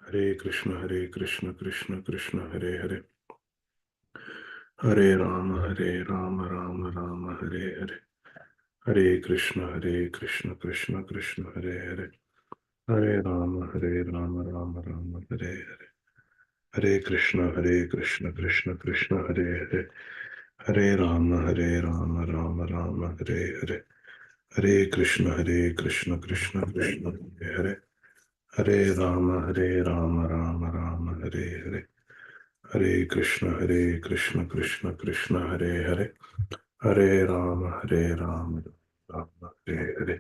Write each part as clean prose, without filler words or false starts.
हरे कृष्ण कृष्ण कृष्ण हरे हरे, हरे राम राम राम हरे हरे, हरे कृष्ण कृष्ण कृष्ण हरे हरे, हरे राम राम हरे हरे, हरे कृष्ण कृष्ण कृष्ण हरे हरे, हरे राम राम हरे हरे, हरे कृष्ण कृष्ण कृष्ण हरे हरे, हरे राम हरे हरे, हरे कृष्ण कृष्ण कृष्ण हरे हरे, हरे राम हरे हरे,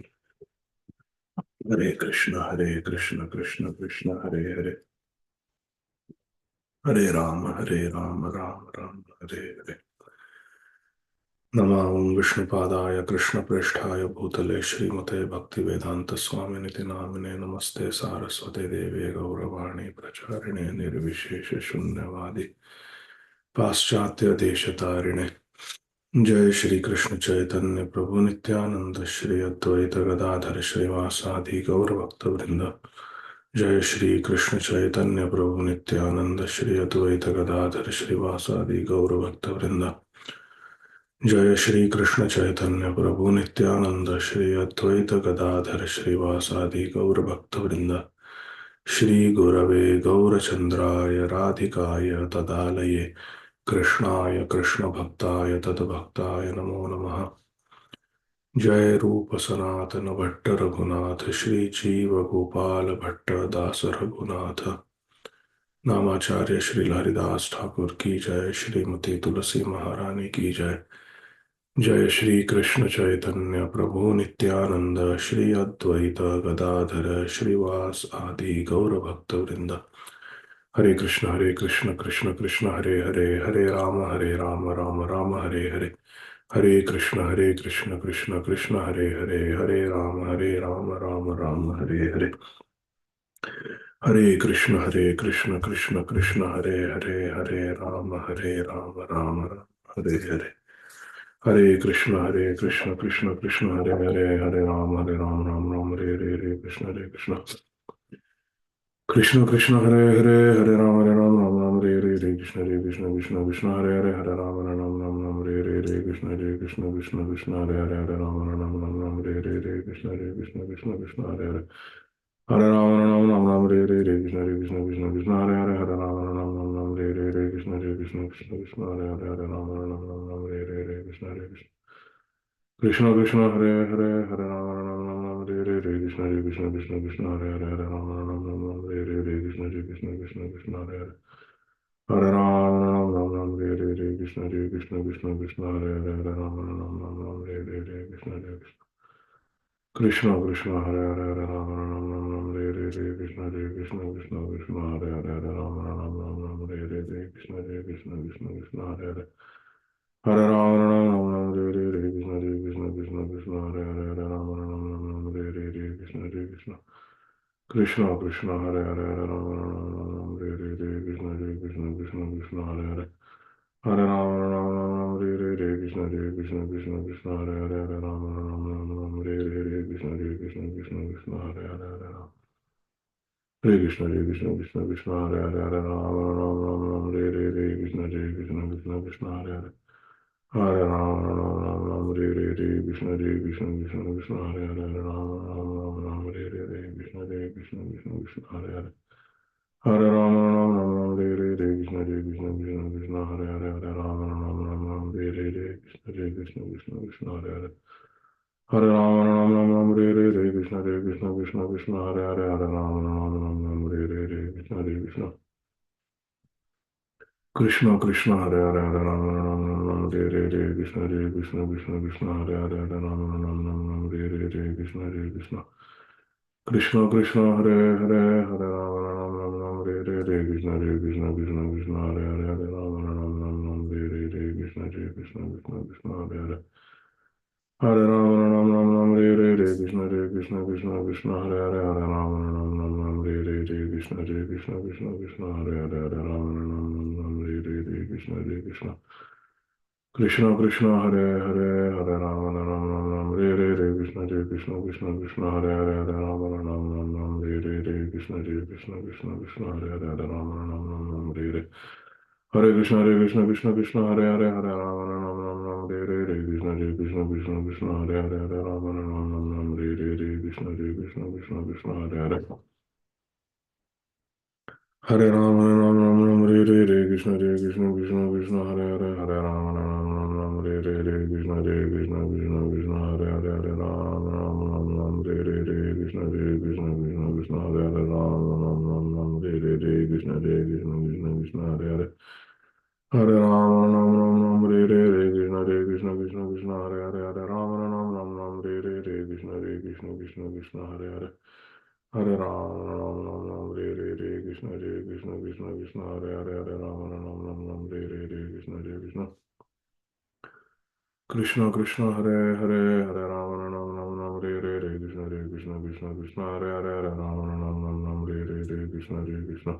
हरे कृष्ण कृष्ण कृष्ण हरे हरे, हरे राम हरे हरे। नमां विष्णुपादाय कृष्णप्रेष्ठाय भूतले श्रीमते भक्तिवेदांत स्वामिनिति नामिने, नमस्ते सारस्वते देवे गौरवाणी प्रचारिणे निर्विशेष शून्यवादी पाश्चात्य देशतारिणे। जय श्री कृष्ण चैतन्य प्रभु नित्यानंद श्री अद्वैत गदाधर श्रीवासादि गौर भक्त वृंद। जय श्री कृष्ण चैतन्य प्रभु नित्यानंद श्री अद्वैत गदाधर श्रीवासादि गौर भक्त वृंद। जय श्री कृष्ण चैतन्य प्रभु नित्यानंद श्री अद्वैत गदाधर श्रीवासादि गौर भक्त वृंद। श्री गुरवे गौरचंद्राय राधिकाय तदालये कृष्णाय कृष्ण भक्ताय तद्भक्ताय नमो नमः। जय रूप सनातन भट्ट रघुनाथ श्री जीव गोपाल भट्ट दास रघुनाथ। नामाचार्य श्री हरिदास ठाकुर की जय, श्रीमती तुलसी महारानी की जय। जय श्री कृष्ण चैतन्य प्रभु नित्यानंद श्री अद्वैत गदाधर श्रीवास आदि गौर भक्त वृंद। हरे कृष्ण कृष्ण कृष्ण हरे हरे, हरे राम राम हरे हरे, हरे कृष्ण कृष्ण कृष्ण हरे हरे, हरे राम राम हरे हरे, हरे कृष्ण कृष्ण कृष्ण हरे हरे, हरे राम हरे हरे, हरे कृष्ण कृष्ण कृष्ण हरे हरे, हरे राम हरे हरे, हरे कृष्ण कृष्ण कृष्ण हरे हरे, हरे राम हरे हरे कृष्ण कृष्ण हरे हरे कृष्ण कृष्ण हरे हरे राम हरे हरे कृष्ण कृष्ण हरे हरे, हरे राम हरे हरे कृष्ण कृष्ण हरे हरे, हरे राम हरे हरे कृष्ण कृष्ण हरे हरे, हरे राम हरे हरे कृष्ण कृष्ण हरे हरे, हरे राम हरे हरे कृष्ण कृष्ण हरे हरे, हरे राम हरे हरे कृष्ण हरे हरे, हरे राम हरे हरे कृष्ण हरे हरे, हरे राम हरे हरे कृष्ण कृष्ण हरे हरे, हरे राम हरे हरे कृष्ण हरे हरे, हरे राम हरे हरे कृष्ण हरे हरे, हरे राम हरे हरे कृष्ण हरे हरे, हरे राम हरे हरे कृष्ण कृष्ण हरे हरे, हरे राम हरे हरे कृष्ण हरे हरे, हरे राम हरे हरे कृष्ण हरे हरे, हरे राम हरे हरे कृष्ण हरे हरे, हरे कृष्ण हरे हरे, हरे राम हरे हरे कृष्ण हरे हरे, हरे राम हरे हरे कृष्ण हरे हरे, हरे राम हरे हरे कृष्ण हरे हरे, हरे राम हरे हरे कृष्ण हरे हरे, हरे राम हरे हरे कृष्ण हरे हरे, हरे राम हरे हरे कृष्ण हरे हरे, हरे राम हरे हरे कृष्ण कृष्ण कृष्ण हरे हरे, हरे राम हरे हरे कृष्ण हरे हरे, हरे राम हरे हरे कृष्ण कृष्ण कृष्ण हरे हरे, हरे राम हरे हरे कृष्ण हरे हरे, हरे राम हरे हरे कृष्ण हरे हरे, हरे राम हरे हरे कृष्ण हरे हरे, हरे राम हरे हरे कृष्ण हरे हरे, हरे Ram Hare Hare Krishna Krishna Krishna Hare Hare Hare Rama Ram Ram Ram Re Re Re Krishna Jai Krishna Krishna Krishna Hare Hare Hare Rama Ram Ram Ram Re Re Re Krishna Jai Krishna Krishna Krishna Hare Hare Hare Rama Ram Ram Ram Re Re Hare Krishna Krishna Krishna Hare Hare Hare Rama Ram Ram Ram Re Re Re Krishna Jai Krishna Krishna Krishna Hare Hare Hare Rama Ram Ram Ram Re Re Re Krishna Jai Krishna Krishna Krishna Hare Hare Hare Rama Ram Ram Ram Re Re Re Krishna Jai Krishna Krishna Krishna Hare Hare Hare Rama Ram Ram Ram Re Re Re Krishna Jai Krishna Krishna Krishna Hare Hare Hare Rama Ram Ram Ram Re Re Re Krishna Jai Krishna Krishna Krishna Hare Hare Rama Ram Ram Ram Re Re Re Krishna Jai Krishna Krishna Krishna Hare Hare Hare Rama Ram Ram Ram Re Re Re Krishna Jai Krishna Krishna Krishna Hare Hare Hare Rama Ram Ram Ram Re Re Re Krishna Jai Krishna Krishna Krishna Hare Hare Hare Ram Ram Ram Ram Re Re Re Krishna Jai Krishna Krishna Krishna Hare Hare Hare Ram Ram Ram Ram Re Re Re Krishna Jai Krishna Krishna Krishna Hare Hare Hare Ram Ram Ram Ram Re Re Re Krishna Jai Krishna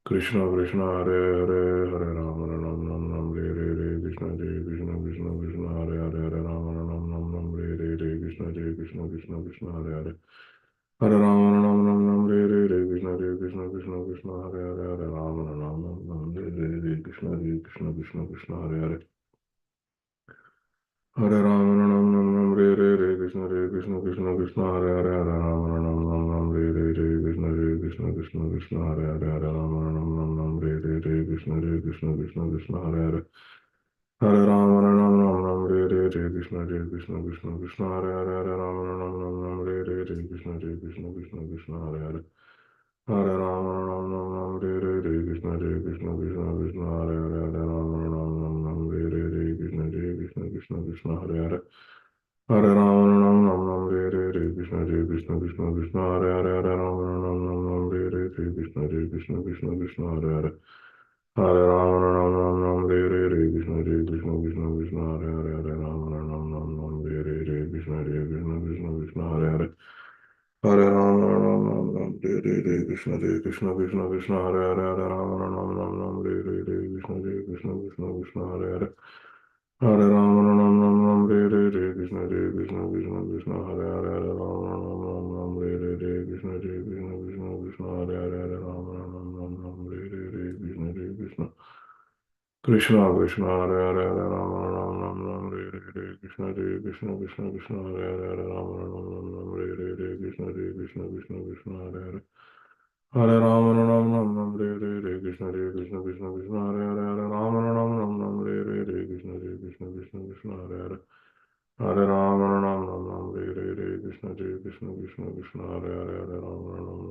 Krishna Krishna Hare Hare Hare Ram Ram Ram Ram Re Re Re Krishna Jai Krishna Krishna Krishna Hare Hare Hare Ram Ram Ram Ram Re Re Re Krishna Jai Krishna Krishna Krishna Hare Hare Hare Ram Ram Ram Ram Re Re Re Krishna Jai Krishna Krishna Krishna Hare Hare Hare Ram Ram Ram Ram Re Re Re Krishna Jai Krishna Krishna Krishna Hare Hare Hare Ram Ram Ram Ram Re Re Re Krishna Jai Krishna Krishna Krishna Hare Hare Hare Rama Ram Ram Ram Re Re Re Krishna Re Krishna Krishna Krishna Hare Hare Hare Rama Ram Ram Ram Re Re Re Krishna Re Krishna Krishna Krishna Hare Hare Hare Rama Ram Ram Ram Re Re Re Krishna Re Krishna Krishna Krishna Hare Hare Hare Rama Ram Ram Ram Re Re Re Krishna Re Krishna Krishna Krishna Hare Hare Hare Rama Ram Ram Ram Re Re Re Krishna Re Krishna Krishna Krishna Hare Hare Hare Rama Ram Ram Ram Re Re Re Krishna Re Krishna Krishna Krishna Hare Hare Hare Rama Ram Ram Ram Re Re Re Krishna Re Krishna Krishna Krishna Hare Hare Hare Rama Ram Ram Ram Re Re Re Krishna Re Krishna Krishna Krishna Hare Hare Hare Rama Ram Ram Ram Re Re Re Krishna Re Krishna Krishna Krishna Hare Hare Hare Rama Ram Ram Ram Re Re Re Krishna Re Krishna Krishna Krishna Hare Hare Hare Rama Ram Ram Ram Re Re Re Krishna Re Krishna Krishna Krishna Hare Hare Hare Rama Ram Ram Ram Re Re Re Krishna Re Krishna Krishna Krishna Hare Hare Hare Rama Ram Ram Ram Re Re Re Krishna Re Krishna Krishna Krishna Hare Hare Hare Rama Ram Ram Ram Re Re Re Krishna Re Krishna Krishna Krishna Hare Hare Hare Rama Ram Ram Ram Re Re Re Krishna Re Krishna Krishna Krishna Hare Hare Hare Rama Ram Ram Ram Re Re Re Krishna Re Krishna Krishna Krishna Hare Hare Hare Rama Ram Ram Ram Re Re Re Krishna Re Krishna Krishna Krishna Hare Hare Hare Rama Ram Ram Ram Re Re Re Krishna Re Krishna Krishna Krishna Hare Hare Hare Rama Ram Ram Ram Re Re Re Krishna Re Krishna Krishna Krishna Hare Hare Hare Rama Ram Ram Ram Re Re Re Krishna Re Krishna Krishna Krishna Hare Hare Hare Rama Ram Ram Ram Re Re Re Krishna Re Krishna Krishna Krishna Hare Hare Hare Rama Ram Ram Ram Re Re Re Krishna Re Krishna Krishna Krishna Hare Hare Hare Rama Ram Ram Ram Re Re Re Krishna Re Krishna Krishna Krishna Hare Hare Hare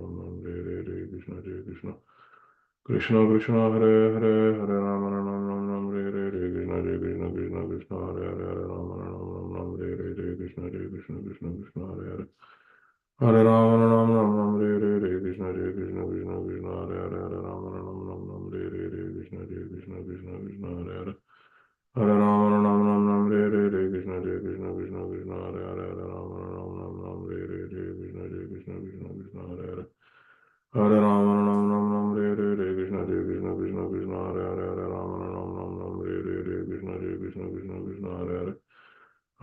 Rama Ram Ram Ram Re Re Re Krishna Re Krishna Krishna Krishna Hare Hare Hare Rama Ram Ram Ram Re Re Re Krishna Re Krishna Krishna Krishna Hare Hare Hare Rama Ram Ram Ram Re Re Re Krishna Re Krishna Krishna Krishna Hare Hare Hare Rama Ram Ram Ram Re Re Re Krishna Re Krishna Krishna Krishna Hare Hare Hare Rama Ram Ram Ram Re Re Re Krishna Re Krishna Krishna Krishna Hare Hare Hare Rama Ram Ram Ram Re Re Re Krishna Re Krishna Krishna Krishna Hare Hare Hare Rama Ram Ram Ram Re Re Re Krishna Re Krishna Krishna Krishna Hare Hare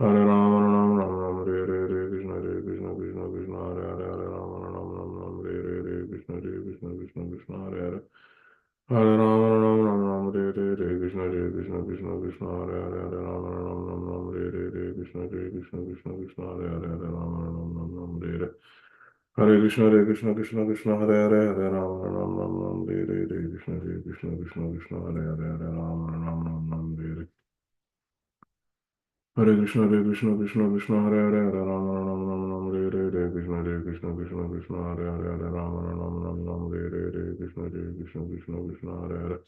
Hare Rama Ram Ram Ram Re Re Re Krishna Re Krishna Krishna Krishna Hare Hare Hare Rama Ram Ram Ram Re Re Re Krishna Re Krishna Krishna Krishna Hare Hare Hare Rama Ram Ram Ram Re Re Re Krishna Re Krishna Krishna Krishna Hare Hare Hare Rama Ram Ram Ram Re Re Re Krishna Re Krishna Krishna Krishna Hare Hare Hare Rama Ram Ram Ram Re Re Hare Krishna Krishna Krishna Hare Hare Hare Rama Ram Ram Ram Re Re Re Krishna Re Krishna Krishna Krishna Hare Hare Hare Rama Ram Ram Ram Re Re Hare Krishna Krishna Krishna Hare Hare Hare Rama Ram Ram Ram Re Re Re Krishna Re Krishna Krishna Krishna Hare Hare Hare Rama Ram Ram Ram Re Re Re Krishna Re Krishna Krishna Krishna Hare Hare Hare Ram Ram Ram Ram Re Re Re Krishna Re Krishna Krishna Krishna Hare Hare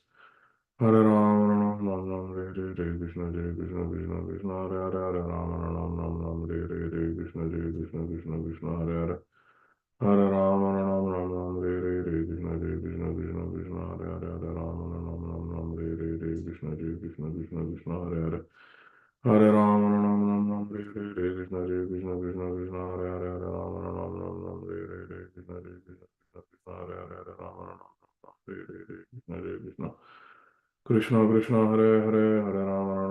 Hare Ram Ram Ram Ram Re Re Re Krishna Re Krishna Krishna Krishna Hare Hare Hare Ram Ram Ram Ram Re Re Re Krishna Re Krishna Krishna Krishna Hare Hare Hare Ram Ram Ram Ram Re Re Re Krishna Re Krishna Krishna Krishna Hare Hare Hare Ram Ram Ram Ram Re Re Re Krishna Re Krishna Krishna Krishna Hare Hare Hare Ram Ram Ram Ram Re Re Re Krishna Re Krishna Krishna Krishna Hare Hare Hare Ram Ram Ram Re Re Re Krishna Re Krishna Krishna Krishna Hare Hare Hare Ram Ram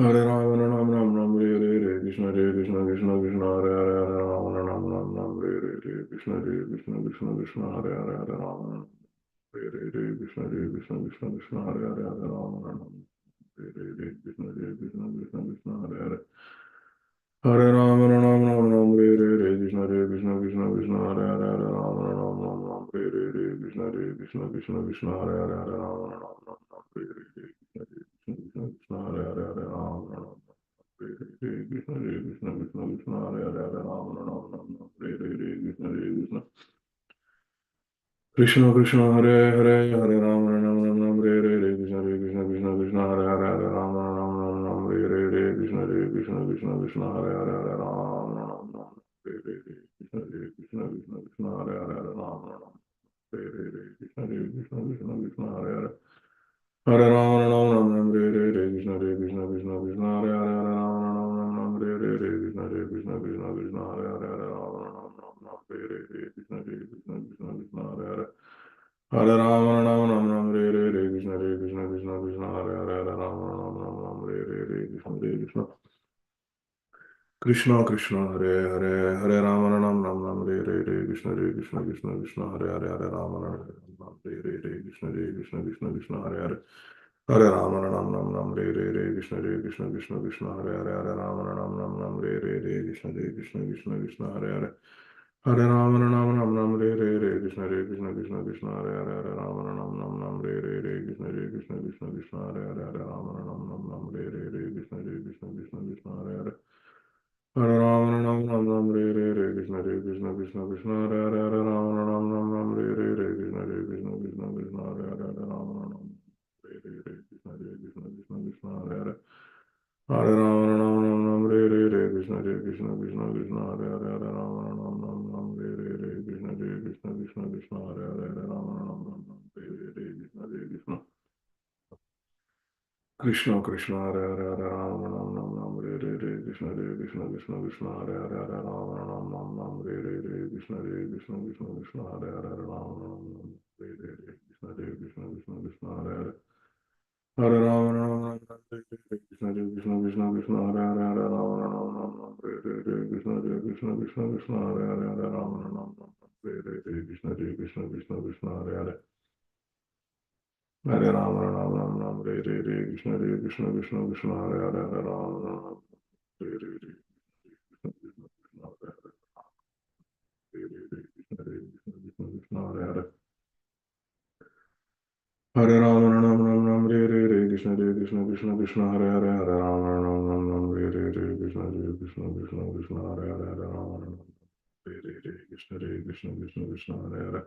Hare Rama Ram Ram Ram Hare Hare Krishna Krishna Krishna Hare Hare Hare Rama Ram Ram Ram Hare Hare Krishna Krishna Krishna Krishna Hare Hare Hare Rama Hare Hare Krishna Krishna Krishna Krishna Hare Hare Hare Rama Ram Hare Hare Krishna Krishna Krishna Krishna Hare Hare Hare Rama Ram Ram Ram Hare Hare Krishna Krishna Krishna Krishna Hare Hare Hare Rama Ram Ram Ram Hare Hare Krishna Krishna Krishna Krishna Hare Hare Hare Rama Ram Ram Ram Hare Hare Krishna Krishna Krishna Krishna Hare Hare Hare Rama Ram Hare Hare Krishna Krishna Krishna Krishna Hare Hare Hare Rama Ram Ram Hare Hare Krishna Krishna Krishna Krishna Hare Hare Hare Rama Ram Ram Ram Hare Hare Krishna Krishna Krishna Krishna Hare Hare Hare Rama Ram Ram Ram Hare Hare Krishna Krishna Krishna Krishna Hare Hare Hare Rama Ram Ram Hare Hare Krishna Krishna Krishna Krishna Hare Hare Hare Rama Ram Hare Hare Krishna Krishna Krishna Krishna Hare Hare Hare Rama Ram Ram Ram Hare Hare Krishna Krishna Krishna Krishna Hare Hare Hare Rama Ram Ram Ram Hare Hare Krishna Krishna Krishna Krishna Hare Hare Hare Rama Ram Ram Ram Hare Hare Krishna Krishna Krishna Krishna Hare Hare Hare Rama Ram Ram Ram Hare Hare Krishna Krishna Krishna Krishna Hare Hare Hare Rama Ram Ram Ram Hare Hare Krishna Krishna Krishna Krishna Hare Hare Hare Rama Ram Ram Ram Hare Hare Krishna Krishna Krishna Krishna Hare Hare Hare Rama Ram Ram Hare Hare Krishna Krishna Krishna Krishna Hare Hare Hare Rama Ram Ram Ram Hare Hare Krishna Krishna Krishna Krishna Hare Hare Hare Rama Ram Ram Ram Hare Hare Krishna Krishna Krishna Krishna Hare Hare Hare Rama Ram Ram Ram Hare Hare Krishna Krishna Krishna Krishna Hare Hare Hare Rama Ram Ram Ram Hare Hare Krishna Krishna Krishna Krishna Hare Hare Hare Rama Ram Ram Ram Hare Hare Krishna Krishna Krishna Krishna Hare Hare Hare Rama Ram Ram Ram Hare Hare Krishna Krishna Krishna Krishna Hare Hare Hare Rama Ram Ram Ram Hare Hare Krishna Krishna Krishna Krishna Hare Hare Hare Rama Ram Hare Hare Krishna Krishna Krishna Krishna Hare Hare Hare Rama Ram Ram Ram Hare Hare Krishna Krishna Krishna Krishna Hare Hare Hare Rama Ram Ram Ram Hare Hare Krishna Krishna Krishna Krishna Hare Hare Hare Rama Ram Ram Hare Hare Krishna Krishna Krishna Krishna Hare Hare Hare Rama Ram Ram Ram Hare Hare Krishna Krishna Krishna Krishna Hare Hare Hare Rama Ram Ram Ram Hare Hare Krishna Krishna Krishna Krishna Hare Hare Hare Rama Ram Ram Hare Hare Krishna Krishna Krishna Krishna Hare Hare Hare Rama Ram Ram Hare Hare Krishna Krishna Krishna Krishna Hare Hare Hare Rama Ram Ram Ram Hare Hare Krishna Krishna Krishna Krishna Hare Hare Hare Rama Ram Ram Hare Hare Krishna Krishna Krishna Krishna Hare Hare Hare Rama Ram Ram Ram Hare Hare Krishna Krishna Krishna Krishna Hare Hare Hare Rama Ram Hare Hare Krishna Krishna Krishna Hare Hare Hare Krishna Krishna Krishna Krishna Hare Hare Hare Rama Ram Ram Ram Hare Hare Krishna Krishna Krishna Krishna Hare Hare Hare Rama Ram Ram Ram Hare Hare Krishna Krishna Krishna Krishna Hare Hare Hare Rama Ram Hare Hare Krishna Krishna Krishna Krishna Hare Hare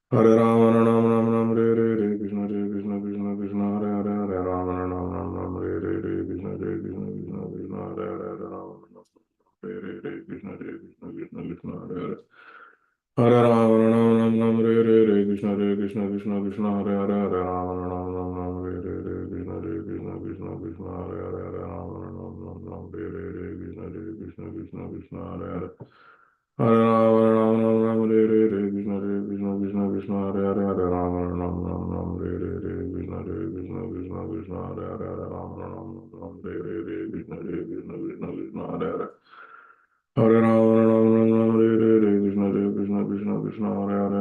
Hare Rama Ram Ram Ram Hare Hare Krishna Krishna Krishna Krishna Hare Hare Hare Rama Ram Ram Ram Hare Hare Krishna Krishna Krishna Krishna Hare Hare Hare Rama Hare Hare Krishna Krishna Krishna Krishna Hare Hare Hare Rama Ram Ram Ram Hare Hare Krishna Krishna Krishna Krishna Hare Hare Hare Rama Ram Ram Ram Hare Hare Krishna Krishna Krishna Krishna Hare Hare Hare Rama Ram Ram Ram Hare Hare Krishna Krishna Krishna Krishna Hare Hare Hare Rama Ram Ram Ram Hare Hare Krishna Krishna Krishna Krishna Hare Hare Hare Rama Ram Ram Ram Hare Hare Krishna Krishna Krishna Krishna Hare Hare Hare Rama Ram Ram Hare Hare Krishna Krishna Krishna Krishna Hare Hare Hare Rama Ram Ram Ram Hare Hare Krishna Krishna Krishna Krishna Hare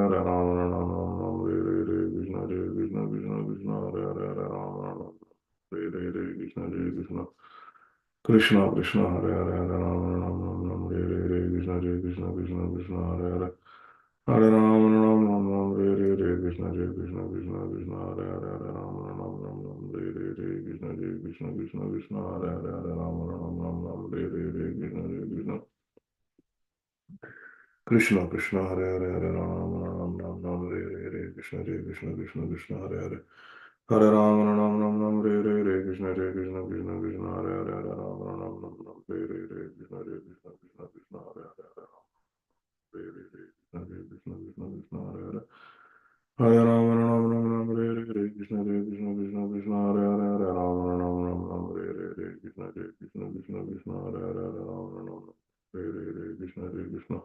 Hare Hare Rama Ram Ram Ram Hare Hare Krishna Krishna Krishna Krishna Hare Hare Hare Rama Ram Ram Hare Hare Krishna Krishna Krishna Krishna Hare Hare Hare Rama Ram Ram Ram Hare Hare Krishna Krishna Krishna Krishna Hare Hare Hare Rama Ram Ram Ram Hare Hare Krishna Krishna Krishna Krishna Hare Hare Hare Rama Ram Ram Ram Hare Hare Krishna Krishna Krishna Krishna Hare Hare Hare Rama Ram Ram Ram Hare Hare Krishna Krishna Krishna Krishna Hare Hare Hare Rama Ram Ram Ram Hare Hare Krishna Krishna Krishna Krishna Hare Hare Hare Rama Ram Ram Ram Hare Hare Krishna Krishna Krishna Krishna Hare Hare Hare Rama Ram Ram Ram Hare Hare Krishna Krishna Krishna Krishna Hare Hare Hare Hare Krishna Krishna Krishna Krishna Hare Hare Hare Rama Ram Ram Ram Hare Hare Krishna Krishna Krishna Krishna Hare Hare Hare Rama Ram Ram Ram Hare Hare Krishna Krishna Krishna Krishna Hare Hare Hare Rama Ram Ram Hare Hare Krishna Krishna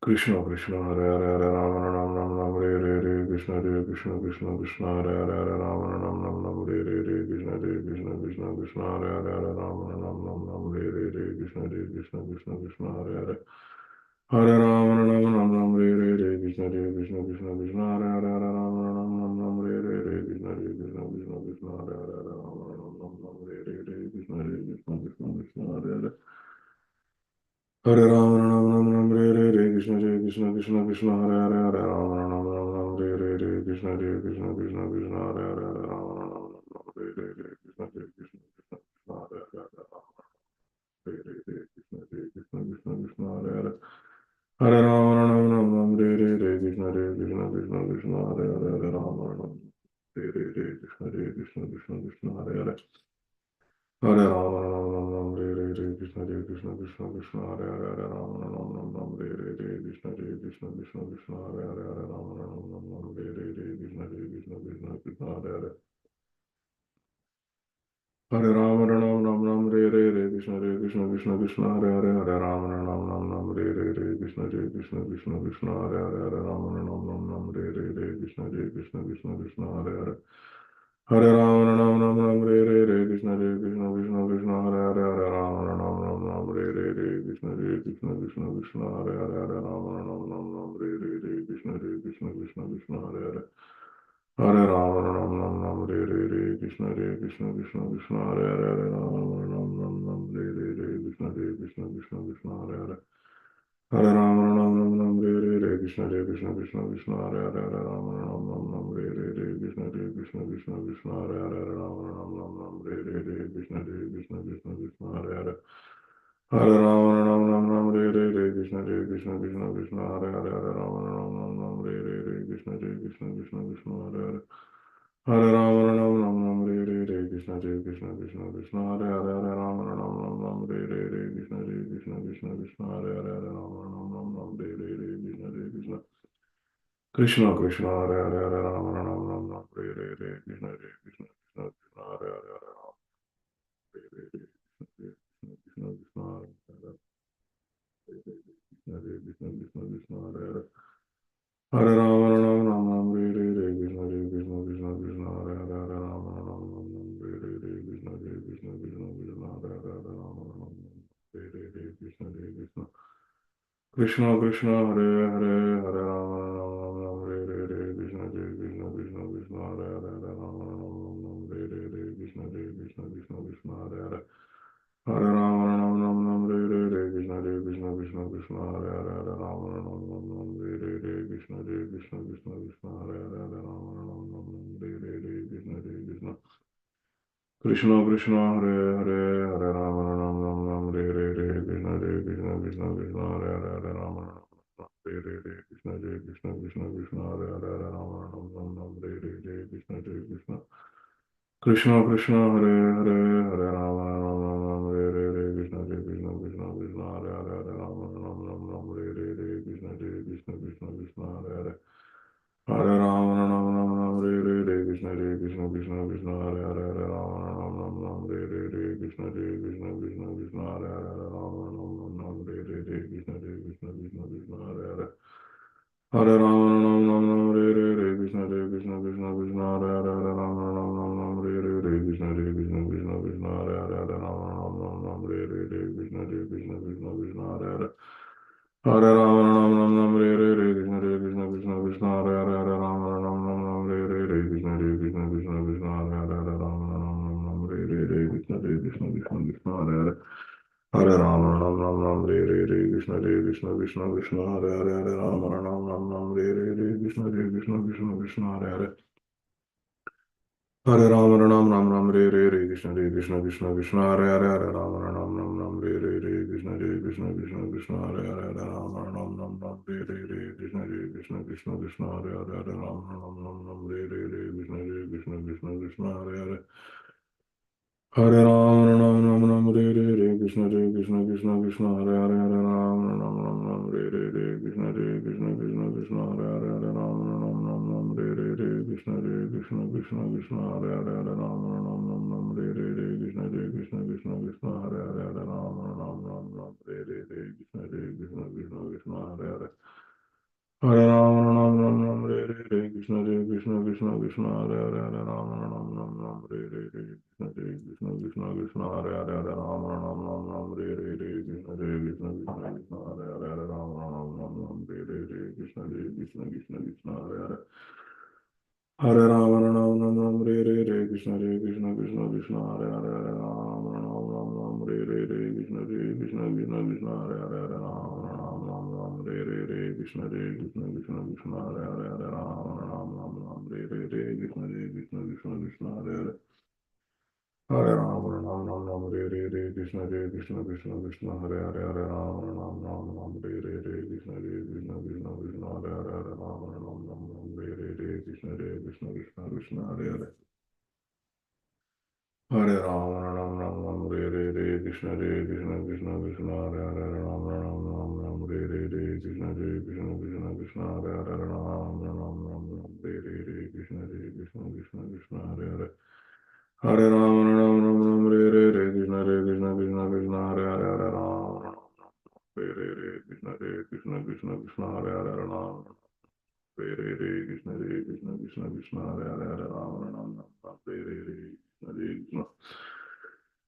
Krishna Krishna Hare Hare Hare Rama Ram Ram Ram Hare Krishna Krishna Krishna Krishna Hare Hare Hare Rama Ram Ram Ram Hare Krishna Krishna Krishna Krishna Hare Hare Hare Rama Ram Ram Ram Hare Krishna Krishna Krishna Krishna Hare Hare Hare Rama Ram Ram Ram Hare Krishna Krishna Krishna Krishna Hare Hare Hare Rama Ram Ram Ram Hare Krishna Krishna Krishna Krishna Hare Hare Hare Rama Ram Ram Ram Hare Krishna Krishna Krishna Krishna Hare Hare Hare Rama Ram Ram Ram Hare Krishna Krishna Krishna Hare Hare Hare Rama Ram Ram Ram Hare Krishna Krishna Krishna Krishna Hare Hare Hare Rama Ram Ram Ram Hare Krishna Krishna Krishna Krishna Hare Hare Hare Rama Krishna Krishna Krishna Hare Hare Hare Rama Ram Ram Ram Hare Krishna Krishna Krishna Krishna Hare Hare Hare Rama Ram Hare Krishna Krishna Krishna Hare Hare Hare Rama Ram Ram Ram Hare Krishna Krishna Krishna Hare Hare Hare Rama Ram Ram Ram Hare Krishna Krishna Krishna Krishna Hare Hare Hare Rama Ram Ram Ram Hare Krishna Krishna Krishna Krishna Hare Hare Hare Rama Ram Ram Ram Hare Krishna Krishna Krishna Krishna Hare Hare Hare Rama Ram Ram Ram Hare Krishna Krishna Krishna Krishna Hare Hare Hare Rama Ram Ram Ram Hare Krishna Krishna Krishna Krishna Hare Hare Hare Rama Ram Ram Ram Hare Krishna Krishna Krishna Krishna Hare Hare Hare Rama Ram Ram Ram Hare Krishna Krishna Krishna Krishna Hare Hare Hare Rama Ram Ram Ram Hare Krishna Krishna Krishna Krishna Hare Hare Hare Rama Ram Ram Ram Hare Krishna Krishna Krishna Krishna Hare Hare Hare Rama Ram Ram Ram Hare Krishna Krishna Krishna Krishna Hare Hare Hare Rama Ram Ram Ram Hare Krishna Krishna Krishna Krishna Hare Hare Hare Rama Ram Ram Ram Hare Krishna Krishna Krishna Krishna Hare Hare Hare Rama Ram Ram Ram Hare Krishna Krishna Krishna Krishna Hare Hare Hare Rama Ram Ram Ram Hare Krishna Krishna Krishna Krishna Hare Hare Hare Rama Ram Ram Ram Hare Krishna Krishna Krishna Krishna Hare Hare Hare Rama Ram Ram Ram Hare Krishna Krishna Krishna Krishna Hare Hare Hare Rama Ram Ram Ram Hare Krishna Krishna Krishna Krishna Hare Hare Hare Rama Ram Ram Ram Hare Krishna Krishna Krishna Hare Hare Hare Rama Ram Ram Ram Hare Krishna Krishna Krishna Krishna Hare Hare Hare Rama Hare Krishna Krishna Krishna Hare Hare Hare Krishna Krishna Krishna Hare Hare Hare Rama Ram Ram Ram Hare Krishna Krishna Krishna Krishna Hare Hare Hare Rama Ram Ram Ram Hare Krishna Krishna Krishna Krishna Hare Hare Hare Rama Ram Ram Hare Krishna Krishna Krishna Krishna Hare Hare Hare Rama Ram Ram Hare Krishna Krishna Krishna Krishna Hare Hare Hare Rama Ram Hare Krishna Krishna Krishna Krishna Hare Hare Hare Rama Ram Hare Krishna Krishna Krishna Krishna Hare Hare Hare Rama Ram Hare Krishna Krishna Krishna Krishna Hare Hare Hare Rama Ram Hare Krishna Krishna Krishna Krishna Hare Hare Hare Rama Ram Ram Ram Hare Krishna Krishna Krishna Krishna Hare Hare Hare Rama Ram Hare Krishna Krishna Krishna Krishna Hare Hare Hare Rama Ram Ram Ram Hare Krishna Krishna Krishna Krishna Hare Hare Hare Rama Ram Ram Ram Hare Krishna Krishna Krishna Krishna Hare Hare Hare Rama Ram Ram Ram Hare Krishna Krishna Krishna Krishna Hare Hare Hare Rama Ram Ram Ram Hare Krishna Krishna Krishna Krishna Hare Hare Hare Rama Ram Ram Ram Hare Krishna Krishna Krishna Krishna Hare Hare Hare Rama Ram Ram Ram Hare Krishna Krishna Krishna Krishna Hare Hare Hare Rama Ram Ram Ram Hare Krishna Krishna Krishna Krishna Hare Hare Hare Rama Ram Ram Ram Hare Krishna Krishna Krishna Krishna Hare Hare Hare Rama Ram Ram Ram Hare Krishna Krishna Krishna Krishna Hare Hare Hare Rama Ram Ram Ram Hare Krishna Krishna Krishna Krishna Hare Hare Hare Rama Ram Ram Ram Hare Krishna Krishna Krishna Krishna Hare Hare Hare Rama Ram Ram Ram Hare Krishna Krishna Krishna Krishna Hare Hare Hare Rama Ram Ram Ram Krishna Krishna Krishna Krishna Hare Hare Hare Rama Ram Ram Ram Krishna Krishna Krishna Krishna Hare Hare Hare Rama Ram Ram Ram Krishna Krishna Krishna Krishna Hare Hare Hare Rama Ram Ram Ram Krishna Krishna Krishna Krishna Hare Hare Hare Rama Ram Ram Ram Krishna Krishna Krishna Krishna Hare Hare Hare Rama Ram Ram Krishna Krishna Krishna Krishna Hare Hare Hare Ram Ram Ram Ram Krishna Krishna Krishna Krishna Hare Hare Hare Ram Ram Ram Ram Krishna Krishna Krishna Krishna Hare Hare Hare Ram Ram Ram Ram Krishna Krishna Krishna Krishna Hare Hare Hare Ram Ram Ram Ram Krishna Krishna Krishna Krishna Hare Hare Hare Ram Ram Ram Ram Krishna Krishna Krishna Krishna Hare Hare Hare Ram Ram Ram Ram Re Re Re Krishna Re Krishna Krishna Krishna Hare Hare Hare Ram Ram Ram Ram Re Re Re Krishna Re Krishna Krishna Krishna Hare Hare Hare Ram Ram Ram Ram Re Re Re Krishna Re Krishna Krishna Krishna Hare Hare Hare Ram Ram Ram Ram Re Re Re Krishna Re Krishna Krishna Krishna Hare Hare Hare Ram Ram Ram Ram Re Re Re Krishna Re Krishna Krishna Krishna Hare Hare Hare Ram Ram Ram Ram Re Re Re Krishna Re Krishna Krishna Krishna Hare Hare Hare Ram Ram Ram Re Re Re Krishna Re Krishna Krishna Krishna Hare Hare Hare Ram Ram Re Re Re Krishna Re Krishna Krishna Krishna Hare Hare Hare Ram Ram Re Re Re Krishna Re Krishna Krishna Krishna Hare Hare Hare Ram Re Re Re Krishna Re Krishna Krishna Krishna Hare Hare Hare Ram Re Re Re Krishna Re Krishna Krishna Krishna Hare Hare Hare Ram Re Re Re Krishna Re Krishna Krishna Krishna Hare Hare Ram Re Re Re Krishna Re Krishna Krishna Krishna Hare Hare Ram Re Re Re Krishna Re Krishna Krishna Krishna Hare Hare Hare Ram Re Re Re Krishna Re Krishna Krishna Krishna Hare Hare Hare Ram Re Re Re Krishna Re Krishna Krishna Krishna Hare Hare Ram Re Re Re Krishna Re Krishna Krishna Krishna Hare Hare Hare Ram Re Re Re Krishna Re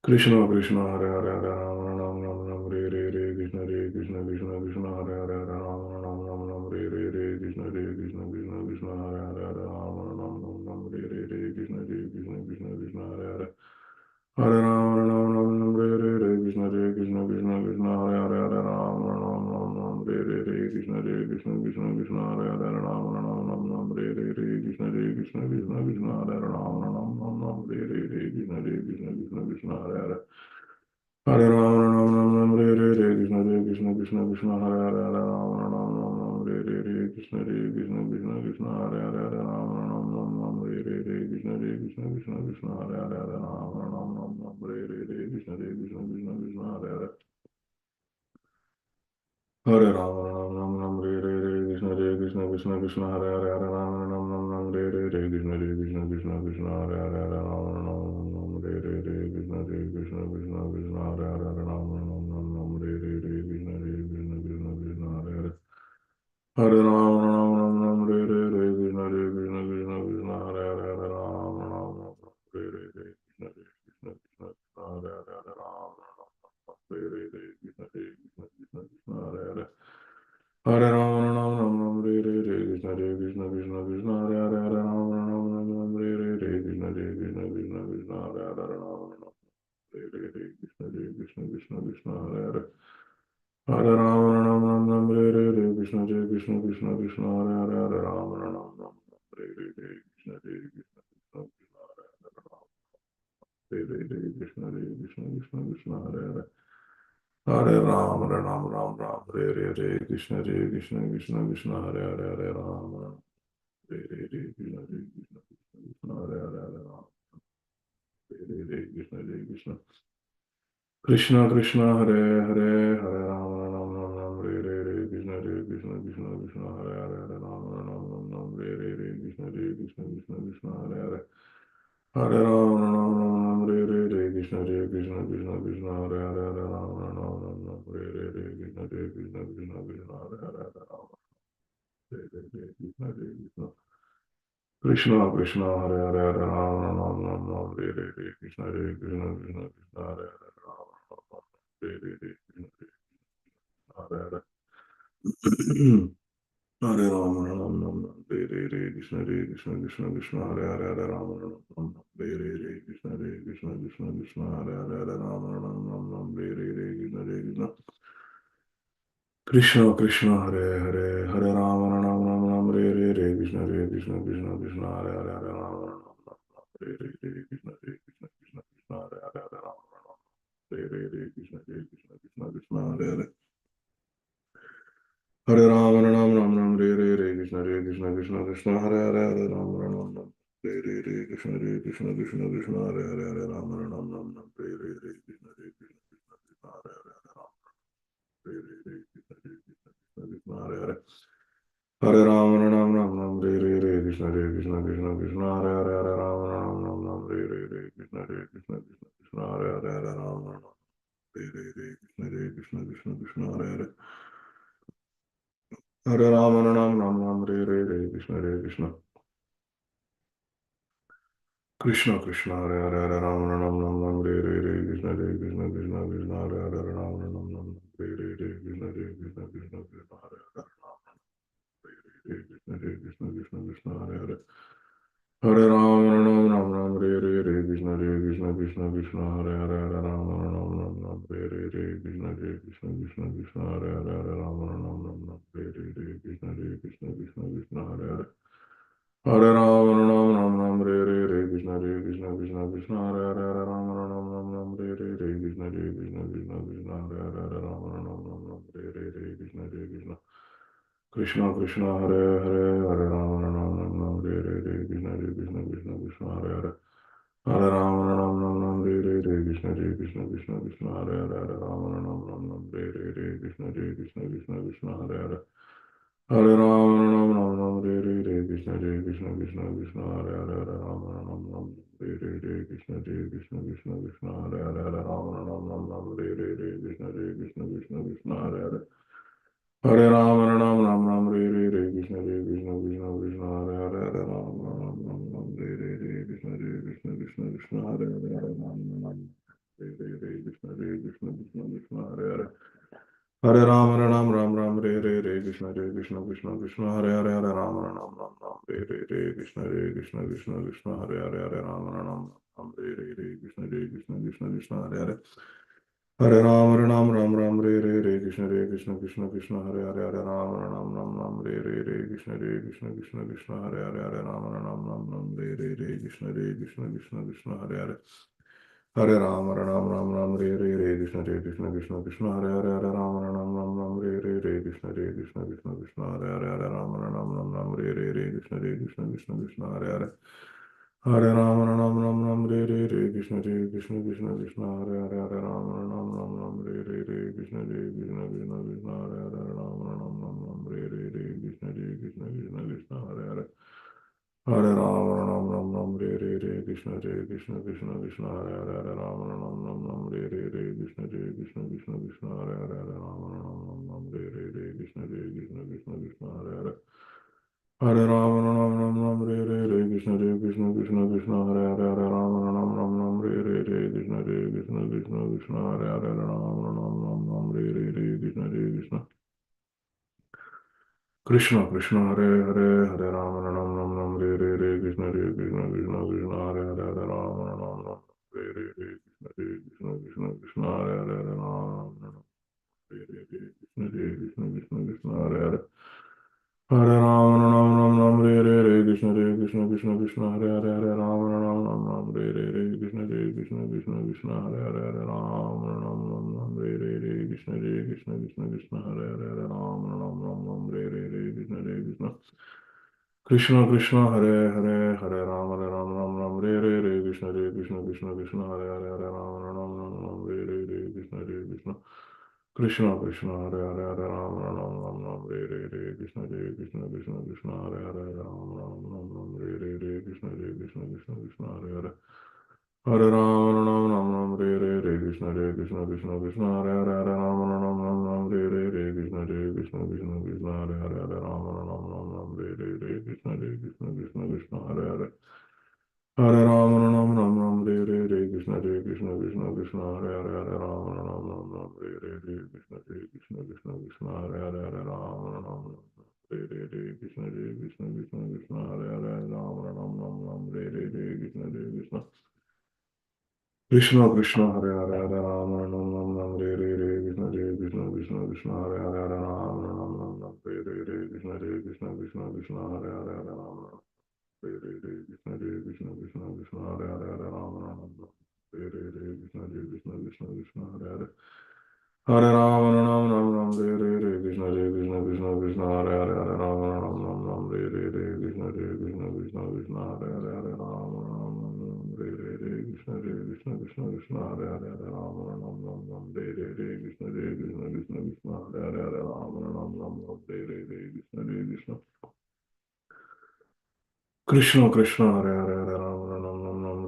Krishna Krishna Krishna Hare Hare Hare Ram Re Re Re Krishna Re Krishna Krishna Krishna Hare Hare Hare Ram Re Re Re Krishna Re Krishna Krishna Krishna Hare Hare Hare Ram Re Re Re Krishna Re Krishna Krishna Krishna Hare Hare Hare Ram Re Re Re Krishna Re Krishna Krishna Krishna Hare Hare Hare Ram Re Re Re Krishna Re Krishna Krishna Krishna Hare Hare Hare Ram Re Re Re Krishna Re Krishna Krishna Krishna Hare Hare Ram Re Re Re Krishna Re Krishna Krishna Krishna Hare Hare Hare Ram Re Re Re Krishna Re Krishna Krishna Krishna Hare Hare Hare Ram Re Re Re Krishna Re Krishna Krishna Krishna Hare Hare Hare Ram Re Re Re Krishna Re Krishna Krishna Krishna Hare Hare Hare Ram Re Re Re Krishna Re Krishna Krishna Krishna Hare Hare Hare Ram Re Re Re Krishna Re Krishna Krishna Krishna Hare Hare Hare Ram Re Re Re Krishna Re Krishna Krishna Krishna Hare Hare Hare Ram Re Re Re Krishna Re Krishna Krishna Krishna Hare Hare Hare Ram Re Re Re Krishna Re Krishna Krishna Krishna Hare Hare Hare Ram Re Re Re Krishna Re Krishna Krishna Krishna Hare Hare Hare Ram Re Re Re Krishna Re Krishna Krishna Krishna Hare Hare Hare Ram Re Re Re Krishna Re Krishna Krishna Krishna Hare Hare Hare Ram Re Re Re Krishna Re Krishna Krishna Krishna Hare Hare Hare Ram Re Re Re Krishna Re Krishna Krishna Krishna Hare Hare Ram Re Re Re Krishna Re Krishna Krishna Krishna Hare Hare Hare Ram Re Re Re Krishna Re Krishna Krishna Krishna Hare Hare Hare Ram Re Re Re Krishna Re Krishna Krishna Krishna Hare Hare Ram Re Re Re Krishna Re Krishna Krishna Krishna Hare Hare Hare Ram Re Re Re Krishna Re Krishna Krishna Krishna Hare Hare Hare Ram Re Re Re Krishna Re Krishna Krishna Krishna Hare Hare Hare Ram Re Re Re Krishna Re Krishna Krishna Krishna Hare Hare Hare Ram Re Re Re Krishna Re Krishna Krishna Krishna Hare Hare Hare Ram Re Re Re Krishna Re Krishna Krishna Krishna Hare Hare Hare Ram Re Re Re Krishna Re Krishna Krishna Krishna Hare Hare Hare Ram Re Re Re Krishna Re Krishna Krishna Krishna Hare Hare Hare Ram Re Re Re Krishna Re Krishna Krishna Krishna Hare Hare Hare Ram Re Re Re Krishna Re Krishna Krishna Krishna Hare Hare Ram Re Re Re Krishna Re Hare Hare Hare Ram Re Re Re Krishna Re Krishna Krishna Krishna Hare Hare Hare Ram Re Re Re Krishna Re Krishna Krishna Krishna Hare Hare Hare Ram Re Re Re Krishna Re Krishna Krishna Krishna Hare Hare Hare Ram Re Re Re Krishna Re Krishna Krishna Krishna Hare Hare Hare Ram Re Re Re Krishna Re Krishna Krishna Krishna Hare Hare Hare Ram Re Re Re Krishna Re Krishna Krishna Krishna Hare Hare Hare Ram Re Re Re Krishna Re Krishna Krishna Krishna Hare Hare Hare Ram Re Re Re Krishna Re Krishna Krishna Krishna Hare Hare Hare Ram Re Re Re Krishna Re Krishna Krishna Krishna Hare Hare Hare Ram Re Re Re Krishna Re Krishna Krishna Krishna Hare Hare Hare Ram Re Re Re Krishna Re Krishna Krishna Krishna Hare Hare Hare Ram Re Re Re Krishna Re Krishna Krishna Krishna Hare Hare Hare Ram Re Re Re Krishna Re Krishna Krishna Krishna Hare Hare Hare Rama Ram Ram Ram Hare Krishna Krishna Krishna Hare Rama Ram Ram Ram Krishna Krishna Krishna Krishna Hare Rama Ram Ram Ram Krishna Krishna Krishna Krishna Hare Krishna Krishna Krishna Hare Hare Hare Ram Ram Ram Ram Krishna Krishna Krishna Krishna Hare Hare Hare Ram Ram Ram Ram Krishna Krishna Krishna Krishna Hare Hare Hare Ram Ram Ram Ram Krishna Krishna Krishna Krishna Hare Hare Hare Ram Ram Ram Ram Krishna Krishna Krishna Krishna Hare Hare Hare Ram Ram Ram Ram Krishna Krishna Krishna Krishna Hare Hare Hare Ram Ram Ram Ram Krishna Krishna Krishna Krishna Hare Hare Hare Ram Ram Ram Ram Krishna Krishna Krishna Krishna Hare Hare Hare Ram Ram Ram Ram Krishna Krishna Krishna Krishna Hare Hare Hare Ram Ram Ram Ram Krishna Krishna Krishna Krishna Hare Hare Hare Ram Ram Ram Ram Krishna Krishna Krishna Krishna Hare Hare Hare Ram Ram Ram Krishna Krishna Krishna Krishna Hare Hare Hare Ram Ram Ram Ram Krishna Krishna Krishna Krishna Hare Hare Hare Ram Ram Ram Ram Krishna Krishna Krishna Krishna Hare Hare Hare Ram Ram Ram Ram Krishna Krishna Krishna Krishna Hare Hare Hare Ram Ram Krishna Krishna Krishna Krishna Hare Hare Hare Ram Ram Krishna Krishna Krishna Hare Hare Hare Ram Ram Krishna Krishna Krishna Hare Hare Hare Ram Ram Krishna Krishna Krishna Krishna Hare Hare Hare Ram Krishna Krishna Krishna Hare Hare Hare Ram Krishna Krishna Krishna Hare Hare Hare Ram Krishna Krishna Krishna Krishna Hare Hare Hare Ram Krishna Krishna Krishna Hare Hare Hare Ram Krishna Krishna Krishna Hare Hare Hare Ram Krishna Krishna Krishna Hare Hare Hare Krishna Krishna Krishna Krishna Hare Hare Hare Krishna Krishna Krishna Krishna Hare Hare Krishna Krishna Krishna Krishna Hare Hare Hare Krishna Krishna Krishna Krishna Hare Hare Hare Krishna Krishna Krishna Krishna Hare Hare Hare Krishna Krishna Krishna Krishna Hare Hare Hare Krishna Krishna Krishna Krishna Hare Hare Hare Krishna Krishna Krishna Krishna Hare Hare Krishna Krishna Krishna Krishna Hare Hare Hare Rama Ram Ram Ram Krishna Krishna Krishna Krishna Hare Hare Hare Rama Ram Ram Krishna Krishna Krishna Krishna Hare Hare Hare Rama Ram Krishna Krishna Krishna Krishna Hare Hare Hare Rama Ram Ram Ram Krishna Krishna Krishna Krishna Hare Hare Hare Rama Ram Ram Ram Krishna Krishna Krishna Krishna Hare Hare Hare Rama Ram Ram Ram Krishna Krishna Krishna Krishna Hare Hare Hare Rama Ram Ram Ram Krishna Krishna Krishna Krishna Hare Hare Hare Ram Ram Ram Krishna Krishna Krishna Krishna Hare Hare Hare Ram Ram Ram Krishna Krishna Krishna Krishna Hare Hare Hare Ram Ram Ram Krishna Krishna Krishna Krishna Hare Hare Hare Ram Ram Krishna Krishna Krishna Krishna Hare Hare Hare Ram Krishna Krishna Krishna Krishna Hare Hare Hare Ram Krishna Krishna Krishna Krishna Hare Hare Hare Ram Krishna Krishna Krishna Krishna Hare Hare Hare Ram Krishna Krishna Krishna Krishna Hare Hare Hare Ram Krishna Krishna Krishna Krishna Hare Hare Hare Ram Krishna Krishna Krishna Krishna Hare Hare Ram Krishna Krishna Krishna Krishna Hare Hare Hare Rama Ram Ram Ram Krishna Krishna Krishna Krishna Hare Hare Hare Rama Ram Ram Ram Krishna Krishna Krishna Krishna Hare Hare Hare Rama Krishna Krishna Krishna Krishna Hare Hare Hare Rama Ram Ram Krishna Krishna Krishna Krishna Hare Hare Hare Rama Ram Ram Ram Krishna Krishna Krishna Krishna Hare Hare Hare Rama Ram Ram Ram Krishna Krishna Krishna Krishna Hare Hare Hare Rama Ram Ram Krishna Krishna Krishna Krishna Hare Hare Hare Rama Ram Ram Krishna Krishna Krishna Krishna Hare Hare Hare Rama Ram Ram Krishna Krishna Krishna Krishna Hare Hare Hare Rama Ram Ram Ram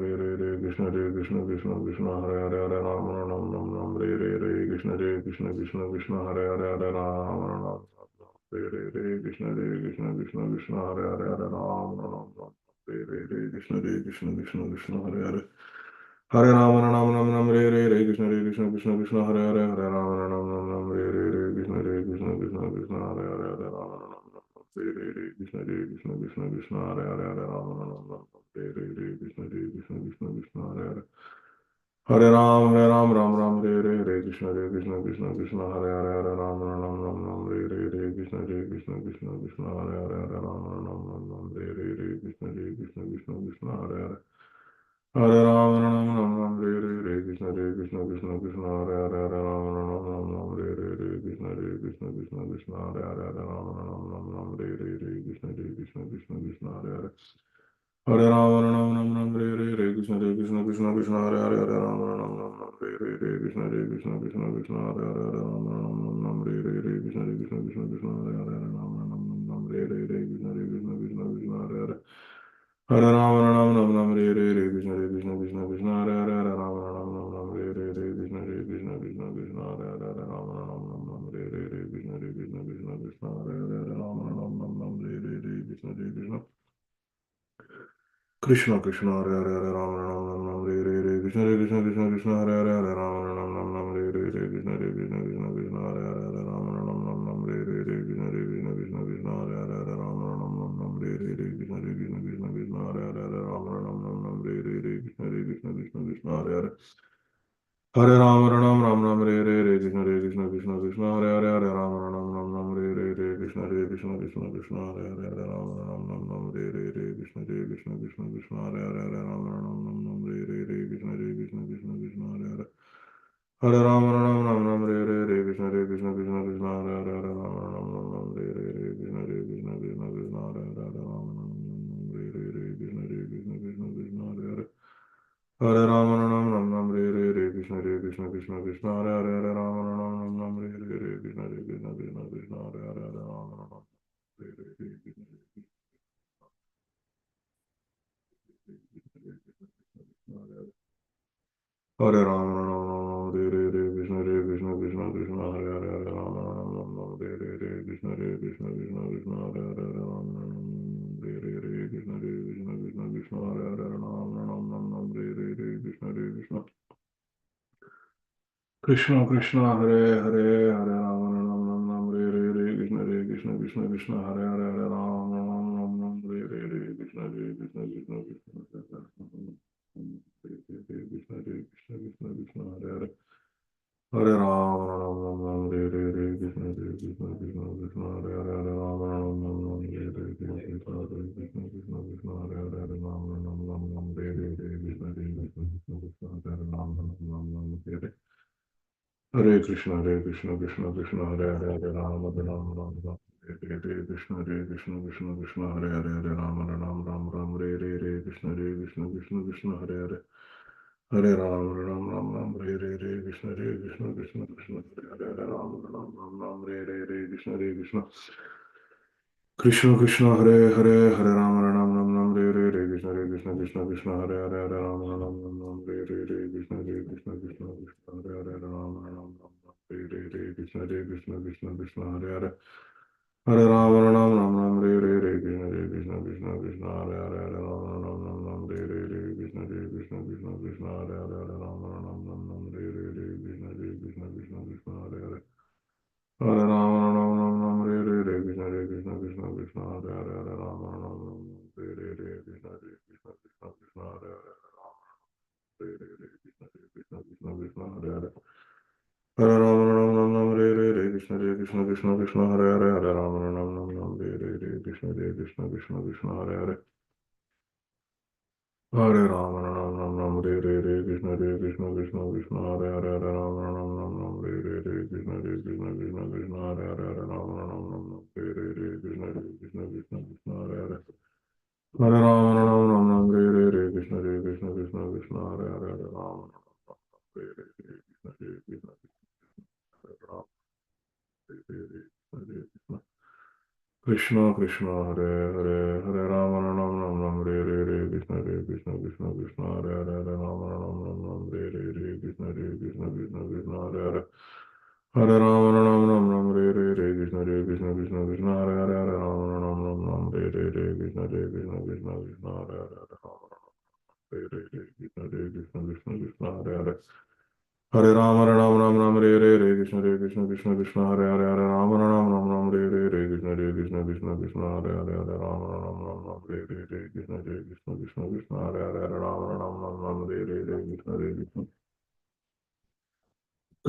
Krishna Krishna Krishna Krishna Hare Hare Hare Rama Ram Ram Ram Krishna Krishna Krishna Krishna Hare Hare Hare Rama Ram Ram Krishna Krishna Krishna Hare Hare Hare Ram Ram Ram Hare Krishna Krishna Krishna Hare Hare Hare Ram Ram Ram Ram Hare Krishna Krishna Krishna Hare Hare Hare Ram Ram Ram Ram Hare Krishna Krishna Krishna Krishna Hare Hare Hare Ram Ram Ram Hare Krishna Krishna Krishna Krishna Hare Hare Hare Ram Ram Ram Hare Krishna Krishna Krishna Krishna Hare Hare Hare Ram, Ram Ram, Hare Krishna, Krishna Krishna, Krishna Hare Hare, Hare Ram, Ram Ram, Ram Hare Krishna, Krishna Krishna, Krishna Hare Hare, Hare Ram, Ram Ram, Hare Krishna, Krishna Krishna, Krishna Hare Hare, Hare Ram, Ram Ram, Hare Krishna, Krishna Krishna, Krishna Hare Hare, Hare Ram, Ram Ram, Hare Krishna, Krishna Krishna, Krishna Hare Hare, Hare Ram, Ram Hare Krishna, Krishna Krishna, Krishna Hare Hare. Hare Rama, Rama Rama, Hare Krishna, Krishna Krishna, Krishna Hare Hare, Hare Rama, Rama Hare Krishna, Krishna Krishna, Krishna Hare Hare, Hare Rama, Rama Hare Krishna, Krishna Krishna, Krishna Hare Hare, Hare Rama, Rama Hare Krishna, Krishna Krishna, Krishna Hare Hare, Hare Rama, Rama Hare Krishna, Krishna Krishna, Krishna Hare Hare, Hare Rama, Rama Hare Krishna, Krishna Krishna, Krishna Hare Hare, Hare Rama, Rama Hare Krishna, Krishna Krishna, Krishna Hare Hare, Hare Rama, Rama Hare Krishna, Krishna Krishna Krishna Hare Hare Hare Rama Ram Ram Ram Hare Hare Hare Krishna Hare Krishna Krishna Krishna Hare Hare Hare Rama Ram Ram Ram Hare Hare Hare Krishna Hare Krishna Krishna Krishna Hare Hare Hare Rama Ram Ram Ram Hare Hare Hare Krishna Hare Krishna Krishna Krishna Hare Hare Hare Rama Ram Ram Ram Hare Hare Hare Krishna Hare Krishna Krishna Krishna Hare Hare Hare Rama Ram Ram Hare Hare Hare Krishna Hare Krishna Krishna Krishna Hare Hare Hare Rama Ram Ram Ram Hare Hare Hare Krishna Hare Krishna Krishna Krishna Hare Hare Hare Rama Ram Ram Ram Hare Hare Hare Krishna Hare Krishna Krishna Krishna Hare Hare Hare Rama Ram Ram Ram Hare Hare Hare Krishna Hare Krishna Krishna Krishna Hare Hare Hare Rama Ram Ram Ram Hare Hare Hare Krishna Hare Krishna Krishna Krishna Hare Hare Hare Rama Ram Ram Ram Hare Hare Hare Krishna Hare Krishna Krishna Krishna Hare Hare Hare Rama Ram Ram Ram Hare Hare Hare Krishna Hare Krishna Krishna Krishna Hare Hare Hare Rama Ram Ram Ram Hare Hare Hare Krishna Hare Krishna Krishna Krishna Hare Hare Hare Rama Ram Ram Ram Hare Hare Hare Krishna Krishna Krishna Hare Hare Hare Rama Ram Ram Ram Hare Hare Hare Krishna Krishna Krishna Krishna Hare Hare Hare Rama Ram Ram Hare Hare Hare Krishna Krishna Hare Hare Hare Rama Ram Hare Hare Hare Krishna Krishna Krishna Hare Hare Hare Rama Ram Hare Hare Krishna Krishna Krishna Krishna Hare Hare Hare Rama Ram Hare Hare Krishna Krishna Krishna Krishna Hare Hare Hare Rama Ram Hare Hare Krishna Krishna Krishna Krishna Hare Hare Hare Rama Ram Ram Ram Hare Hare Hare Krishna Krishna Krishna Krishna Hare Hare Hare Rama Ram Ram Ram Hare Hare Krishna Krishna Krishna Krishna Hare Krishna Krishna Krishna Hare Hare Hare Rama Ram Ram Ram Hare Hare Krishna Krishna Krishna Krishna Hare Hare Hare Rama Ram Ram Ram Hare Hare Krishna Krishna Krishna Krishna Hare Hare Hare Rama Ram Ram Ram Hare Hare Krishna Krishna Krishna Krishna Hare Hare Rama Ram Ram Hare Hare Krishna, Krishna Krishna, Hare Hare, Hare Rama, Ram Ram, Ram Hare Krishna, Krishna Krishna, Hare Hare, Hare Rama, Ram Ram, Ram Hare Krishna, Krishna Krishna, Hare Hare, Hare Rama, Ram Hare Krishna, Krishna Krishna, Hare Hare, Hare Rama, Ram Hare Krishna, Krishna Krishna Hare Hare Hare Rama Ram Ram Ram Hare Hare Krishna Hare Krishna Krishna Krishna Hare Hare Hare Rama Ram Ram Ram Hare Hare Krishna Hare Krishna Krishna Krishna Hare Hare Hare Rama Ram Ram Ram Hare Hare Krishna Hare Krishna Krishna Krishna Hare Hare Hare Rama Ram Ram Ram Hare Hare Krishna Hare Krishna Krishna Krishna Hare Hare Hare Rama Ram Ram Ram Hare Hare Krishna Hare Krishna Krishna Krishna Hare Hare Hare Rama Ram Ram Ram Hare Hare Krishna Hare Krishna Krishna Krishna Hare Hare Hare Rama, Rama Rama Hare Hare Krishna Hare Krishna Krishna Krishna Hare Hare Hare Rama Rama Hare Hare Krishna Hare Krishna Krishna Krishna Hare Hare Hare Hare Krishna Hare Krishna Krishna Krishna Hare Hare Hare Rama Rama Hare Hare Krishna Hare Krishna Krishna Krishna Hare Hare Hare Rama Rama Hare Hare Krishna Hare Krishna Krishna Krishna Hare Hare Hare Rama, Ram Ram, Hare Hare, Krishna Hare Krishna, Krishna Krishna, Hare Hare, Hare Rama, Ram Hare Hare, Krishna Hare Krishna, Krishna Krishna, Hare Hare, Hare Rama, Ram Hare Hare, Krishna Hare Krishna, Krishna Krishna, Hare Hare, Hare Rama, Ram Hare Hare, Krishna Hare Krishna, Krishna Krishna, Hare Hare, Hare Rama, Hare Hare, Krishna Hare Krishna, Hare Rama, Hare Hare, Krishna Hare Krishna. Krishna Krishna Hare Hare Hare Rama Ram Hare Hare Krishna Hare Krishna Krishna Krishna Hare Hare Hare Rama Ram Hare Hare Krishna Hare Krishna Krishna Krishna Hare Hare Hare Rama Ram Ram Ram Re Krishna Krishna Krishna Hare Hare Hare Rama Ram Ram Ram Re Krishna Krishna Krishna Krishna Hare Hare Hare Rama Re Krishna Krishna Krishna Hare Hare Hare Rama Ram Ram Ram Re Krishna Krishna Krishna Krishna Hare Hare Hare Rama Ram Ram Ram Re Krishna Krishna Krishna Krishna Hare Hare Hare Rama Ram Ram Ram Re Krishna Krishna Krishna Krishna Hare Hare Hare Rama Ram Ram Ram Re Krishna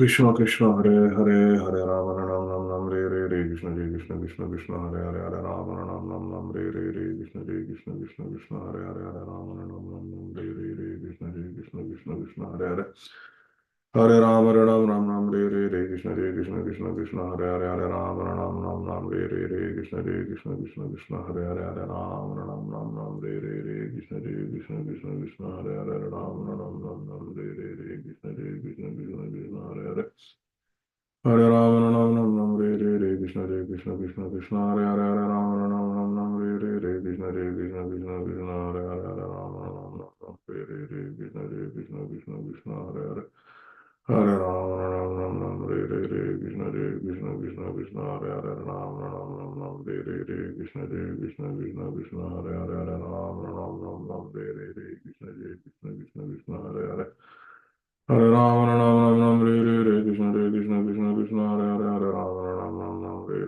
Krishna Krishna Krishna Hare Hare Hare Rama Ram Ram Ram Re Krishna Krishna Krishna Krishna Hare Hare Hare Rama Ram Ram Ram Re Krishna Krishna Krishna Krishna Hare Hare Hare Rama Ram Ram Ram Re Krishna Krishna Krishna Krishna Hare Hare Hare Rama Ram Ram Ram Re Krishna Krishna Krishna Krishna Hare Hare Hare Rama Ram Ram Ram Re Krishna Krishna Krishna Krishna Hare Hare Hare Rama Ram Ram Ram Re Krishna Krishna Krishna Krishna Hare Hare Rama Ram Ram Ram Re Krishna Krishna Krishna Krishna Hare Hare Hare Rama Ram Ram Ram Re Krishna Krishna Krishna Krishna Hare Hare Hare Rama Ram Ram Ram Re Krishna Krishna Krishna Krishna Hare Hare Hare Rama Ram Ram Ram Re Krishna Krishna Krishna Krishna Hare Hare Hare Rama Ram Ram Ram Re Krishna Krishna Krishna Krishna Hare Hare Rama Ram Ram Ram Re Krishna Krishna Krishna Krishna Hare Hare Hare Rama Ram Ram Ram Re Krishna Krishna Krishna Krishna Hare Hare Hare Rama Ram Ram Ram Re Krishna Krishna Krishna Hare Hare Hare Rama Ram Ram Ram Re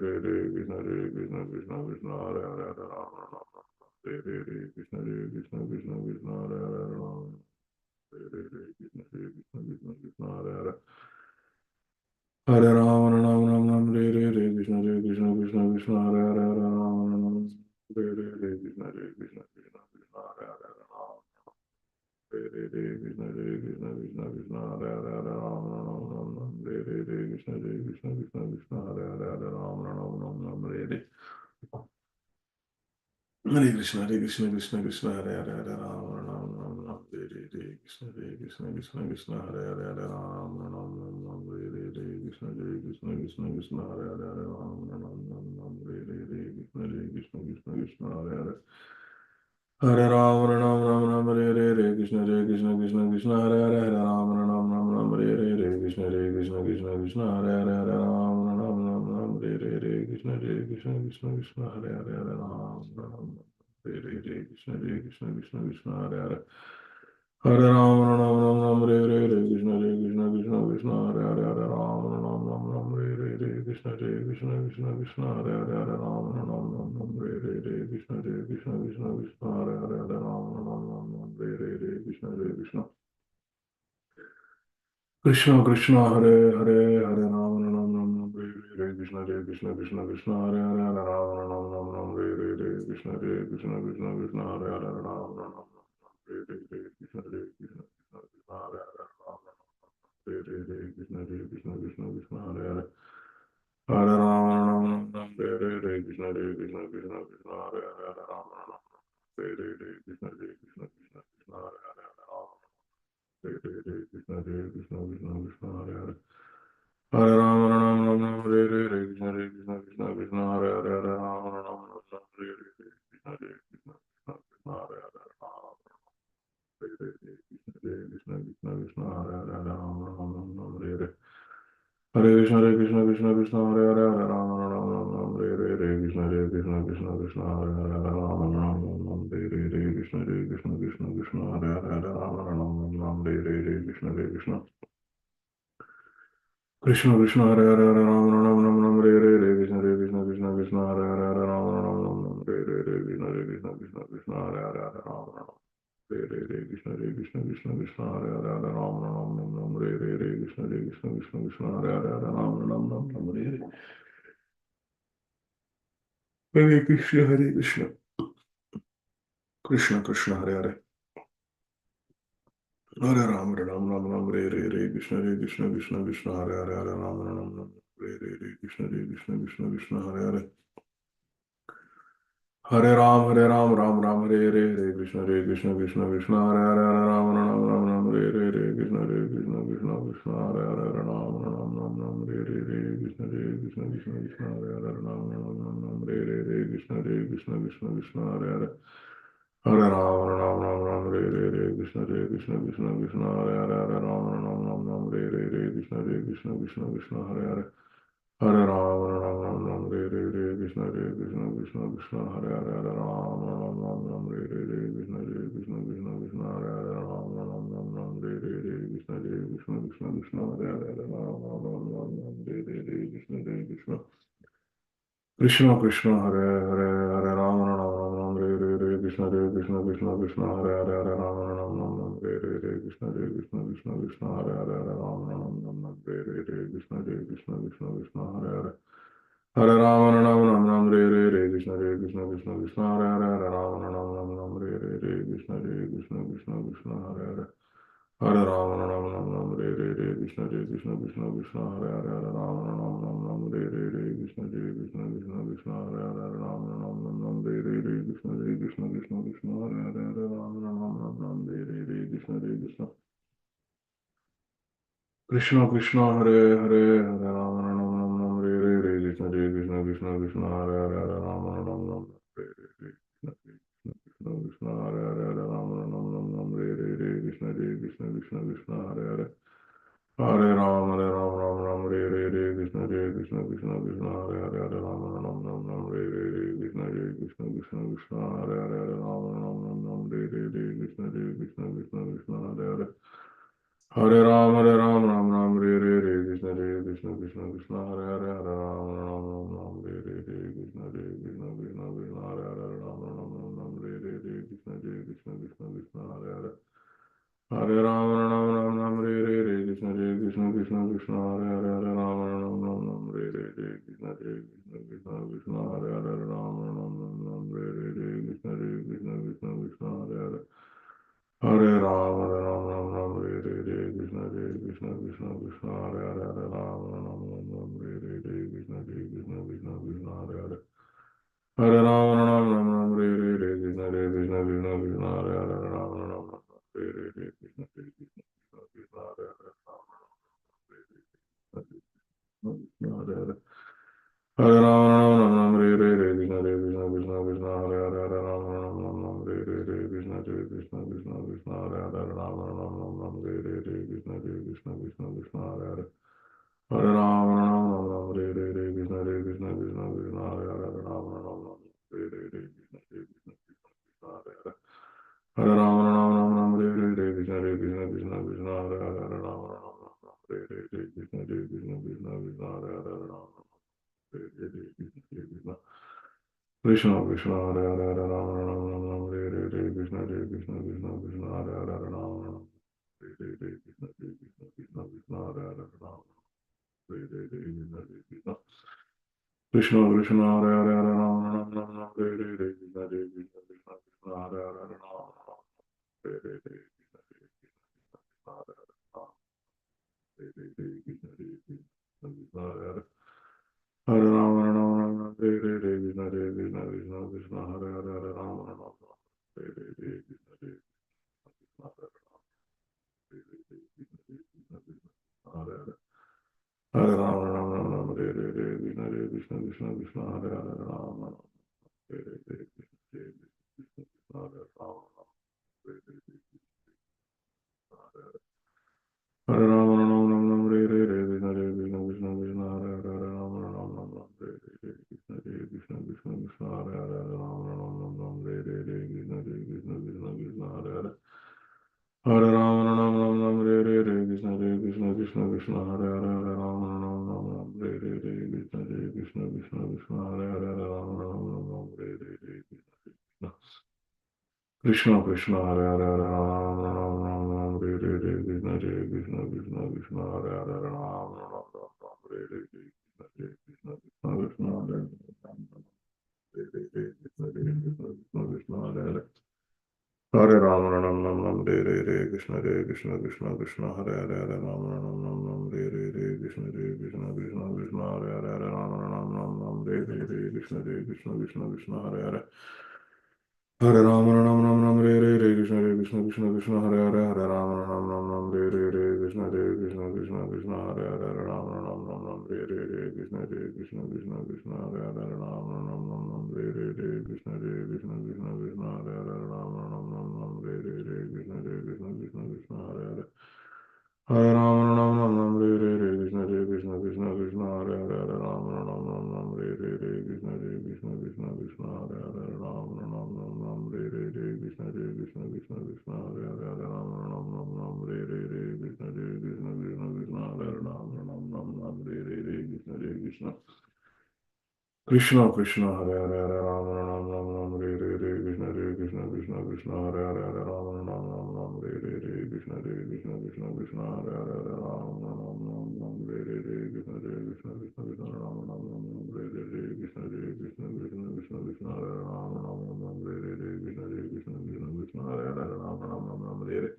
Krishna Krishna Krishna Krishna Hare Hare Hare Rama Ram Ram Re Krishna Krishna Krishna Krishna Hare Hare Hare Rama Re Krishna Krishna Krishna Krishna Hare Hare Hare Rama Ram Ram Ram Re Krishna Krishna Krishna Krishna Hare Hare Hare Rama Ram Re Krishna Krishna Krishna Krishna Hare Hare Hare Rama Krishna Krishna Krishna Krishna Hare Hare Hare Ram Ram Ram Ram Re Krishna Krishna Krishna Krishna Hare Hare Hare Ram Ram Ram Ram Hare Krishna Krishna Krishna Hare Hare Hare Ram Ram Ram Ram Krishna Krishna Krishna Hare Hare Hare Ram Ram Ram Ram Krishna Krishna Krishna Krishna Hare Hare Hare Ram Ram Ram Ram Krishna Krishna Krishna Hare Hare Hare Ram Krishna Krishna Krishna Krishna Hare Hare Hare Ram Krishna Krishna Krishna Krishna Hare Hare Hare Ram Krishna Krishna Krishna Krishna Hare Hare Hare Ram Krishna Krishna Krishna Krishna Hare Hare Hare Ram Krishna Krishna Krishna Krishna Hare Hare Hare Ram Krishna Krishna Krishna Krishna Hare Hare Hare Ram Krishna Krishna Krishna Krishna Hare Hare Hare Ram Krishna Krishna Krishna Krishna Hare Hare Hare Ram Ram Ram Ram Hare Krishna Krishna Krishna Hare Hare Hare Ram Ram Ram Ram Hare Krishna Krishna Krishna Krishna Hare Hare Ram Ram Ram Hare Krishna Krishna Krishna Krishna Hare Hare Ram Hare Krishna Krishna Krishna Krishna Hare Hare Hare Ram Ram Ram Hare Krishna Krishna Krishna Krishna Hare Hare Ram Ram Hare Krishna Krishna Krishna Krishna Hare Hare Ram Krishna Krishna Krishna Krishna Hare Hare Hare Rama Ram Ram Ram Hare Krishna Krishna Krishna Hare Hare Hare Rama Ram Ram Ram Krishna Krishna Krishna Hare Hare Rama Krishna Krishna Krishna Hare Hare Hare Rama Ram Ram Ram Hare Krishna Krishna Krishna Hare Hare Hare Rama Ram Ram Ram Krishna Krishna Krishna Hare Hare Hare Rama Ram Ram Ram Krishna Krishna Krishna Hare Hare Hare Rama Ram Ram Krishna Krishna Krishna Krishna Hare Hare Hare Ram Ram Ram Ram Hare Krishna Krishna Krishna Hare Hare Hare Ram Ram Ram Krishna Krishna Krishna Hare Hare Hare Ram Ram Krishna Krishna Krishna Hare Hare Hare Ram Ram Krishna Krishna Krishna Krishna Hare Hare Hare Ram Ram Hare Krishna Hare Krishna Krishna Krishna Hare Hare Hare Ram Ram Ram Ram Hare Krishna Krishna Krishna Hare Hare Hare Ram Ram Krishna Krishna Krishna Krishna Hare Hare Hare Ram, Ram Ram, Hare Krishna, Krishna Krishna, Hare Hare, Hare Ram, Ram Ram Ram, Krishna, Krishna Krishna, Hare Hare, Hare Ram, Ram Ram Ram, Krishna, Krishna Krishna, Hare Hare, Hare Ram, Ram Ram Ram, Krishna, Krishna Krishna, Hare Hare. Hare Ram, Ram Ram Ram, Re Krishna, Krishna Krishna, Hare Hare, Hare Ram, Ram Ram Ram, Re Krishna, Krishna Krishna, Hare Hare, Hare Ram, Ram Ram Ram, Re Krishna, Krishna Krishna, Hare Hare, Hare Ram, Ram Ram Ram, Re Krishna, Krishna Krishna, Hare Hare, Ram Ram Ram Ram, Re Krishna, Krishna Krishna, Hare Hare, Hare Ram, Ram Ram Ram, Re Krishna, Krishna Krishna Krishna Hare Hare, Hare Rama Rama Rama Hare Krishna Krishna Krishna Hare Hare, Hare Rama Rama Rama Hare Krishna Krishna Hare Hare, Hare Rama Rama Rama Hare Krishna Krishna Hare Hare, Hare Rama Rama Rama Hare Krishna Krishna Hare Hare, Hare Rama Rama Rama Hare Krishna Krishna Hare Hare, Hare Rama Rama Rama Hare Krishna Krishna Hare Hare, Hare Rama Rama Rama Hare Krishna Krishna Hare Hare, Hare Rama Rama Rama Hare Krishna Hare Hare, Hare Rama Rama Rama Hare Krishna Krishna Krishna Hare Hare, Hare Rama Rama Rama Hare Krishna Hare Hare, Hare Rama Rama Rama Hare Krishna Hare Hare, Hare Rama Rama Rama Hare Krishna Hare Hare, Hare Ram, Hare Ram, Ram Ram, Hare Krishna, Hare Hare, Hare Ram, Ram Ram, Ram Hare Krishna, Hare Hare, Hare Ram, Ram Ram, Ram Krishna, Hare Hare, Hare Ram, Hare Ram, Ram Ram, Hare Krishna, Hare Hare, Hare Ram, Ram Ram, Ram Krishna, Hare Hare, Hare Ram, Ram Ram, Ram Krishna, Hare Hare. Hare Rama Ram Ram Ram Hare Krishna Hare Hare, Hare Rama Ram Ram Ram Hare Krishna Hare Hare, Hare Rama Ram Ram Ram Hare Krishna Hare Hare, Hare Rama Ram Ram Ram Hare Krishna Hare Hare, Hare Rama Ram Ram Ram Hare Krishna Hare Hare, Hare Rama Ram Ram Ram Hare Krishna Hare Hare, Hare Rama Ram Ram Hare Krishna Hare Hare, Hare Rama Ram Ram Hare Krishna Hare Hare, Hare Rama Ram Ram Hare Krishna Hare Hare, Hare Rama Ram Ram Hare Krishna Hare Hare, Hare Rama Ram Ram Hare Krishna Hare Hare, Hare Rama Ram Ram Hare Krishna Hare Hare, Hare Rama Ram Ram Hare Krishna Hare Hare, Hare Rama Ram Ram Hare Krishna Hare Hare, Hare Rama Krishna Krishna Hare Hare, Hare Rama Rama Rama Hare Krishna Hare Hare, Hare Rama Rama Hare Krishna Hare Hare, Hare Rama Krishna Krishna Hare Hare, Hare Rama Rama Rama Hare Krishna Krishna Hare Hare, Hare Rama Rama Hare Krishna Hare Hare, Hare Rama Rama Rama Hare Krishna Hare Hare, Hare Rama Rama Hare Krishna Hare Hare, Hare Rama Rama Rama Hare Krishna Hare Hare, Rama Rama Hare Krishna Hare Rama Hare Rama Rama Rama Hare Krishna Hare Hare, Rama Rama Hare Krishna Hare Hare, Rama Rama Hare Hare, Hare Rama Ram Ram Ram Hare Krishna Hare Hare, Hare Rama Ram Ram Ram Hare Krishna Hare Hare, Hare Rama Ram Ram Ram Hare Krishna Krishna Hare Hare, Hare Rama Ram Ram Ram Hare Krishna Hare Hare, Hare Rama Ram Ram Ram Hare Krishna Hare Hare, Hare Rama Ram Ram Ram Hare Krishna Hare Hare, Hare Rama Ram Ram Ram Hare Krishna Hare Hare, Hare Rama Ram Ram Ram Hare Krishna Hare Hare, Hare Rama Ram Ram Ram Krishna Hare Hare, Hare Rama Ram Ram Ram Hare Krishna Hare Hare, Hare Rama Ram Ram Ram Hare Krishna Hare Hare, Hare Rama Ram Ram Ram Hare Krishna Hare Hare, Hare Rama Krishna Hare Krishna Krishna Krishna Hare Hare Hare Ram Ram Ram Ram Hare Krishna Krishna Krishna Krishna Hare Hare Hare Ram Ram Ram Hare Krishna Krishna Krishna Krishna Hare Hare Ram Ram Hare Krishna Krishna Krishna Krishna Hare Hare Hare Ram Ram Hare Krishna Krishna Krishna Krishna Hare Hare Ram Ram Hare Krishna Krishna Krishna Krishna Hare Hare Hare Ram Ram Hare Krishna Krishna Krishna Hare Hare Hare Ram Ram Hare Krishna Krishna Krishna Krishna Hare Hare Hare Ram Ram Hare Krishna Krishna Krishna Krishna Ram Ram Hare Krishna Krishna Krishna Krishna Krishna Hare Ram Ram Hare Krishna Krishna Krishna Krishna Hare Hare Ram Hare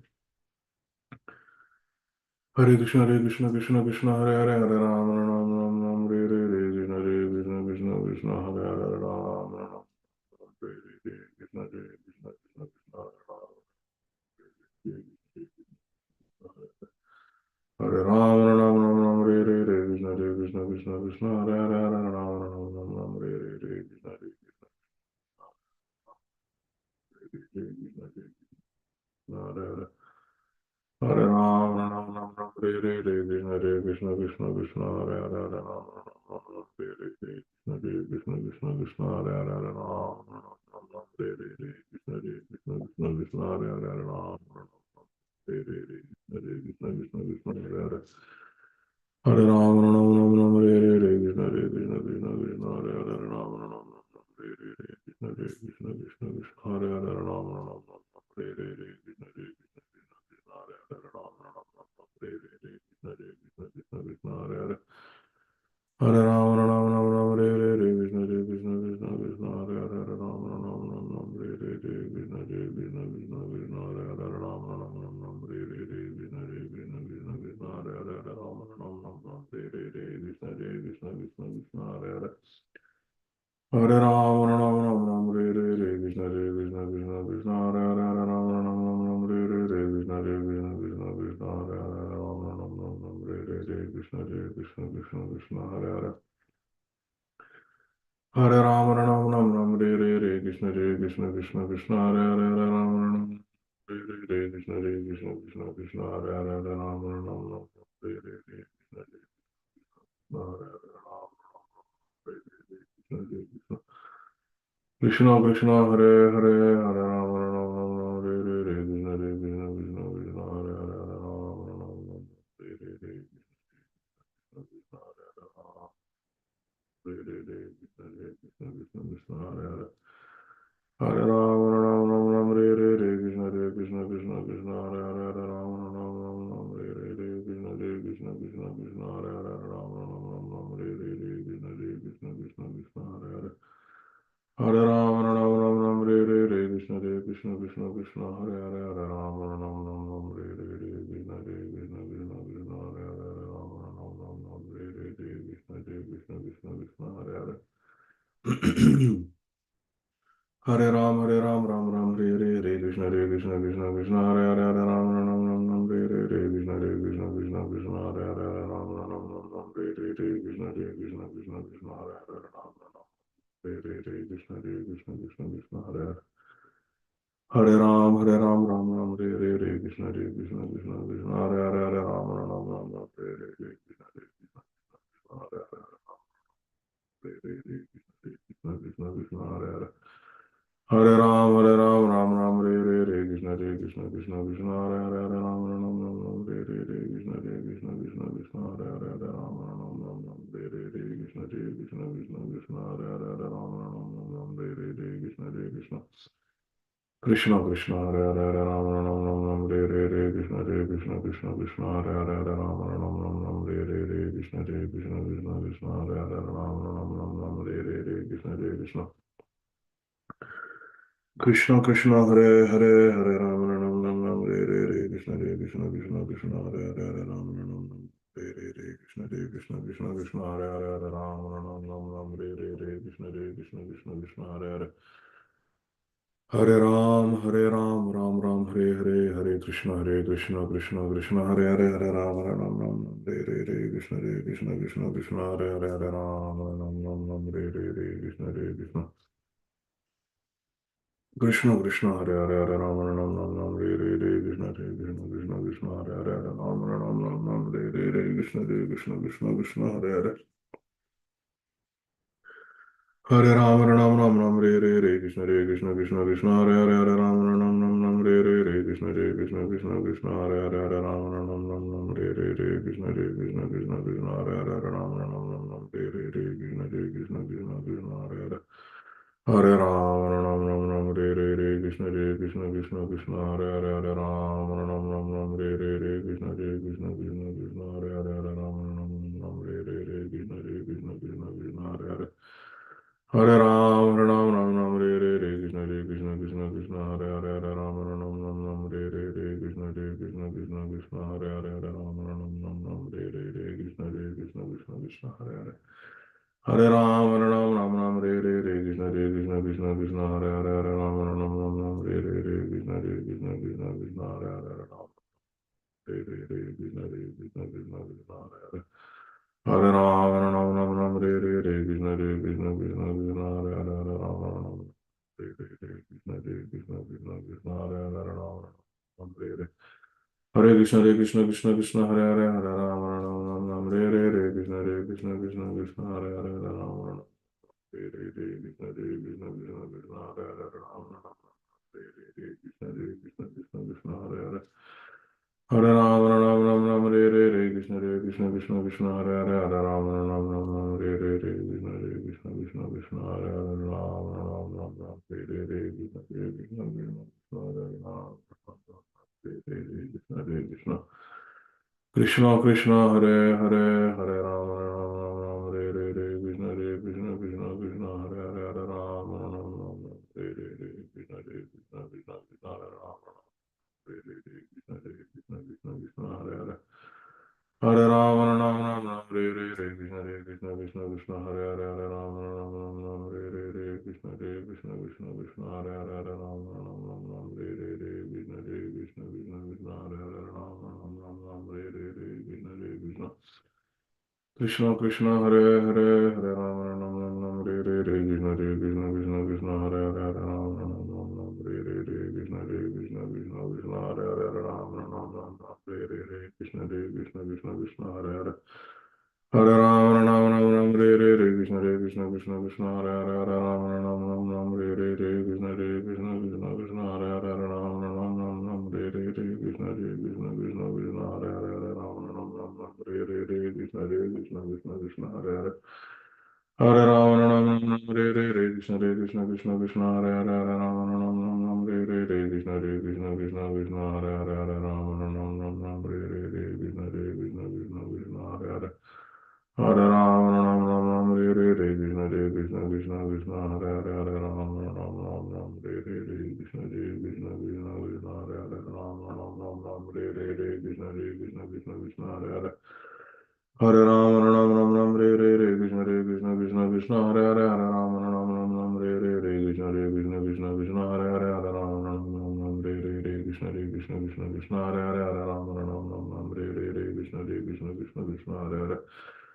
Hare Krishna Krishna Krishna Hare Hare Hare Ram Hare Krishna Krishna Krishna Hare Hare Ram Krishna Krishna Krishna Krishna Hare Ram Hare Krishna Krishna Krishna Hare Hare Hare Ram Hare Krishna Hare Hare Hare Ram Ram Ram Ram Hare Krishna Krishna Krishna Hare Hare Hare Ram Ram Ram Hare Krishna Krishna Krishna Hare Hare Hare Ram Ram Ram Hare Krishna Krishna Krishna Krishna Hare Hare Hare Ram Ram Hare Krishna Krishna Krishna Hare Hare Hare Ram Ram Ram Ram Hare Krishna Krishna Krishna Krishna Hare Hare Ram Ram Ram Hare Krishna Krishna Krishna Krishna Hare Hare Ram Ram Ram Hare Krishna Krishna Krishna Hare Hare Ram Ram Hare Krishna Krishna Krishna Krishna Hare Hare Hare Ram Ram Ram Ram Hare Krishna Krishna Krishna Krishna Hare Hare Hare Ram Ram Ram Ram Hare Krishna Krishna Krishna Krishna Hare Hare Ram Ram Ram Ram Hare Krishna Krishna Krishna Krishna Hare Hare Ram Ram Ram Ram Hare Krishna Krishna Krishna Krishna Hare Hare Hare Ram Ram Ram Ram Hare Krishna Krishna Krishna Krishna Hare Hare Hare Ram Ram Ram Ram Hare Krishna Krishna Krishna Krishna Hare Hare Ram Ram Ram Ram Hare Krishna Krishna Krishna Krishna Hare Hare Hare Ram Ram Ram Ram Hare Krishna Krishna Krishna Krishna Hare Hare Hare Ram Ram Hare Krishna Krishna Krishna Krishna Hare Hare Hare Ram Ram Ram Hare Krishna Krishna Hare Hare Ram Hare Krishna Krishna Krishna Krishna Hare Hare Hare Ram Ram Ram Hare Krishna Krishna Krishna Krishna Hare Hare Hare Ram Ram Hare Krishna Krishna Hare Hare Ram Krishna Krishna Krishna Krishna Hare Hare Hare Ram Ram Ram Ram Hare Krishna Krishna Krishna Hare Hare Hare Ram Ram Ram Ram Hare Krishna Krishna Krishna Krishna Hare Hare Ram Ram Ram Ram Hare Krishna Krishna Krishna Krishna Hare Hare Hare Ram Ram Ram Ram Hare Krishna Krishna Krishna Krishna Hare Hare Hare Ram Ram Ram Ram Hare Krishna Krishna Krishna Krishna Hare Hare Ram Ram Ram Ram Hare Krishna Krishna Krishna Krishna Hare Hare Hare Ram, Ram Ram, Hare Krishna, Krishna Krishna, Hare Hare, Hare Ram, Ram Ram, Ram, Hare Krishna, Krishna Krishna, Krishna Hare Hare, Hare Ram, Ram Ram, Ram, Hare Krishna, Krishna Krishna, Krishna Hare Hare, Hare Ram, Ram, Hare Krishna, Krishna Krishna, Krishna Hare Hare, Hare Ram, Ram Ram, Hare Krishna, Krishna Krishna, Krishna Hare Hare, Hare Ram, Ram Ram, Hare Krishna, Krishna Krishna, Hare Hare, Hare Krishna, Krishna Krishna, Hare Hare. Hare Ram, Ram Ram, Hare Krishna, Krishna Krishna, Hare Hare, Hare Ram, Ram Ram, Hare Krishna, Krishna Krishna, Krishna Hare Hare, Hare Ram, Ram Hare Krishna, Krishna Krishna, Krishna Hare Hare, Hare Ram, Ram Hare Krishna, Krishna Krishna Krishna, Hare Hare, Hare Ram, Ram Hare Krishna, Krishna Krishna, Krishna Hare Hare, Hare Ram, Ram Hare Krishna, Krishna Krishna, Krishna Hare Hare, Hare Ram, Ram Hare Krishna, Krishna Krishna Krishna Hare Hare Hare Ram Ram Ram Ram Hare Krishna Krishna Krishna Krishna Hare Hare Hare Ram Ram Ram Hare Krishna Krishna Krishna Krishna Hare Hare Hare Ram Ram Ram Ram Hare Krishna Krishna Krishna Krishna Hare Hare Hare Ram Ram Ram Hare Hare Hare Krishna Krishna Krishna Hare Hare Hare Ram Ram Ram Hare Krishna Krishna Krishna Krishna Hare Hare Hare Ram Ram Ram Hare Krishna Krishna Krishna Krishna Hare Hare Hare Rama Ram Ram Ram Hare Hare Hare Krishna Hare Krishna Krishna Krishna Hare Hare Hare Rama Ram Ram Ram Hare Hare Hare Krishna Hare Krishna Krishna Krishna Hare Hare Hare Rama Ram Ram Ram Hare Hare Hare Krishna Hare Krishna Krishna Krishna Hare Hare Hare Rama Ram Ram Ram Hare Hare Hare Krishna Hare Krishna Krishna Krishna Hare Hare Hare Rama Ram Ram Ram Hare Hare Hare Krishna Hare Krishna Krishna Krishna Hare Hare Hare Rama Ram Ram Hare Hare Hare Krishna Hare Krishna Krishna Krishna Hare Hare Hare Ram Ram Ram Ram Hare Hare Hare Krishna Hare Krishna Krishna Krishna Hare Hare Hare Ram Ram Ram Ram Hare Hare Hare Krishna Hare Krishna Krishna Krishna Hare Hare Hare Ram Ram Ram Hare Hare Hare Krishna Hare Krishna Krishna Krishna Hare Hare Hare Ram Ram Hare Hare Hare Krishna Hare Krishna Krishna Krishna Hare Hare Hare Ram Ram Hare Hare Hare Krishna Hare Krishna Krishna Krishna Hare Hare Hare Ram Ram Hare Hare Hare Krishna Hare Krishna Krishna Krishna Hare Hare Hare Ram Hare Hare Hare Krishna Hare Krishna Krishna Krishna Hare Hare Hare Ram Ram Hare Hare Hare Krishna Hare Krishna Krishna Krishna Hare Hare Hare Ram Hare Hare Krishna Hare Krishna Krishna Krishna Hare Hare Hare Ram Hare Hare Hare Krishna Hare Krishna Krishna Krishna Hare Hare Hare Ram Hare Hare Krishna Hare Krishna Krishna Krishna Hare Hare Hare Ram Hare Hare Hare Krishna Krishna Krishna Hare Hare Hare Ram Ram Hare Hare Hare Krishna Krishna Krishna Krishna Hare Hare Hare Ram Hare Hare Krishna Krishna Krishna Krishna Hare Hare Ram Hare Hare Krishna Krishna Krishna Krishna Hare Hare Hare Ram Hare Hare Hare Krishna Krishna Krishna Krishna Hare Hare Hare Ram Hare Hare Hare Krishna Krishna Krishna Krishna Hare Hare Ram Hare Hare Krishna Krishna Krishna Krishna Hare Ram Hare Hare Krishna Krishna Krishna Krishna Hare Hare Hare Ram Hare Hare Hare Krishna Krishna Krishna Krishna Hare Hare Hare Ram Hare Hare Krishna Krishna Krishna Krishna Hare Ram Hare Hare Krishna Krishna Krishna Krishna Hare Hare Hare Ram Hare Hare Krishna Krishna Krishna Hare Hare Hare Ram Hare Hare Krishna Krishna Krishna Krishna Hare Hare Hare Ram Hare Hare Krishna Krishna Krishna Krishna Hare Hare Ram Hare Hare Krishna Krishna Krishna Krishna Hare Hare Hare Ram Hare Hare Krishna Krishna Krishna Krishna Hare Hare Hare Ram Hare Hare Krishna Krishna Krishna Krishna Hare Hare Hare Ram Hare Hare Krishna Krishna Krishna Krishna Hare Hare Hare Ram Hare Hare Krishna Krishna Krishna Krishna Hare Hare Hare Ram Hare Hare Krishna Krishna Krishna Krishna Hare Hare Hare Ram Hare Hare Krishna Krishna Krishna Krishna Hare Hare Hare Ram Hare Hare Krishna Krishna Krishna Krishna Hare Hare Hare Ram Hare Hare Krishna Krishna Krishna Krishna Hare Hare Hare Ram Hare Hare Krishna Krishna Krishna Krishna Hare Hare Hare Ram Hare Hare Krishna Krishna Krishna Krishna Hare Hare Hare Ram Hare Hare Krishna Krishna Krishna Krishna Hare Hare Hare Ram Hare Hare Krishna Krishna Krishna Krishna Hare Hare Ram Hare Hare Krishna Krishna Krishna Krishna Hare Hare Hare Ram Hare Hare Krishna Krishna Krishna Krishna Hare Hare Hare Ram Hare Hare Krishna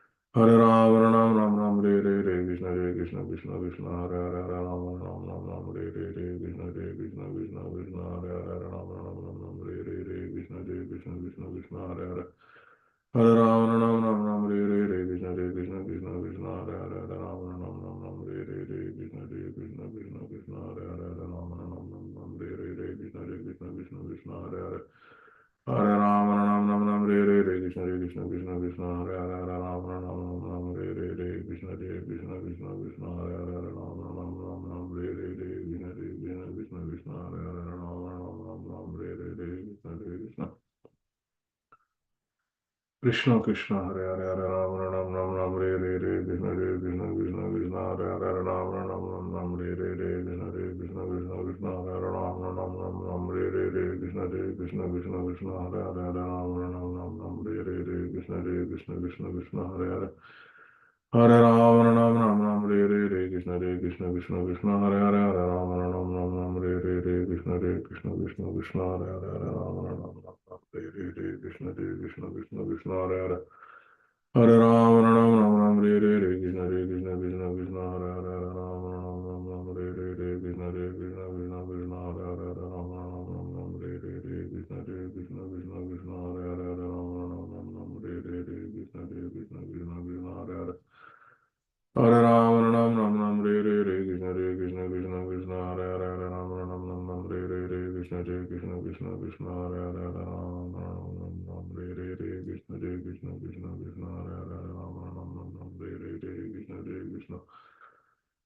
Krishna Krishna Krishna Hare Hare Hare Ram Hare Hare Krishna Krishna Krishna Krishna Hare Hare Hare Ram Hare Hare Krishna Krishna Krishna Krishna Hare Hare Hare Ram Hare Hare Krishna Krishna Krishna Krishna Hare Hare Hare Ram Hare Hare Krishna Krishna Krishna Krishna Hare Hare Hare Ram Hare Hare Krishna Krishna Krishna Krishna Hare Hare Hare Ram Hare Hare Krishna Krishna Krishna Krishna Hare Hare Hare Ram Hare Hare Krishna Krishna Krishna Krishna Hare Hare Hare Ram Hare Hare Krishna Krishna Krishna Krishna Hare Hare Hare Ram Hare Hare Krishna Krishna Krishna Krishna Hare Hare Hare Ram Hare Hare Krishna Krishna Krishna Krishna Hare Hare Hare Ram Hare Hare Krishna Krishna Krishna Krishna Hare Hare Hare Ram Hare Hare Krishna Krishna Krishna Krishna Hare Hare Hare Ram Hare Hare Krishna Krishna Krishna Krishna Hare Hare Hare Ram Hare Hare Krishna Krishna Krishna Krishna Hare Hare Ram Hare Hare Krishna Krishna Krishna Krishna Hare Hare Hare Ram Hare Hare Krishna Krishna Krishna Krishna Hare Hare Hare Ram Hare Hare Krishna Krishna Krishna Krishna Hare Hare Hare Ram Hare Hare Krishna Krishna Krishna Krishna Hare Hare Hare Ram Hare Hare Krishna Krishna Krishna Krishna Hare Hare Hare Ram Hare Hare Krishna Krishna Krishna Krishna Hare Hare Hare Ram Hare Hare Krishna Krishna Krishna Krishna Krishna Krishna Krishna Hare Hare Hare Ram Ram Ram Ram Hare Krishna Krishna Krishna Krishna Hare Hare Ram Ram Ram Ram Hare Krishna Krishna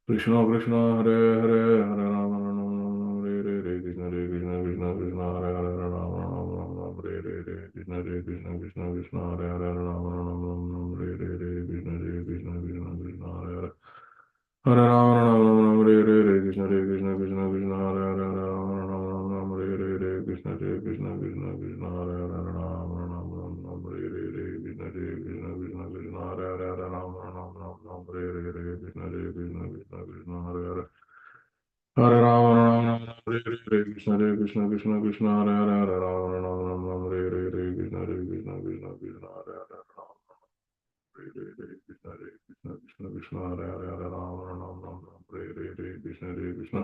Krishna Krishna Hare Hare Hare Ram Ram Ram Hare Krishna Krishna Krishna Krishna Hare Hare Ram Ram Ram Hare Krishna Krishna Krishna Krishna Hare Hare Ram Ram Ram Hare Krishna Krishna Krishna Krishna Hare Hare Hare Ram Ram Ram Hare Krishna Krishna Krishna Krishna Hare Hare Ram Ram Ram Hare Krishna Krishna Krishna Krishna Hare Hare Ram Ram Ram Hare Krishna Krishna Krishna Krishna Hare Hare Ram Ram Hare Krishna Krishna Krishna Krishna Hare Hare Hare Ram Ram Ram Hare Krishna Krishna Krishna Krishna Hare Hare Ram Ram Ram Hare Krishna Krishna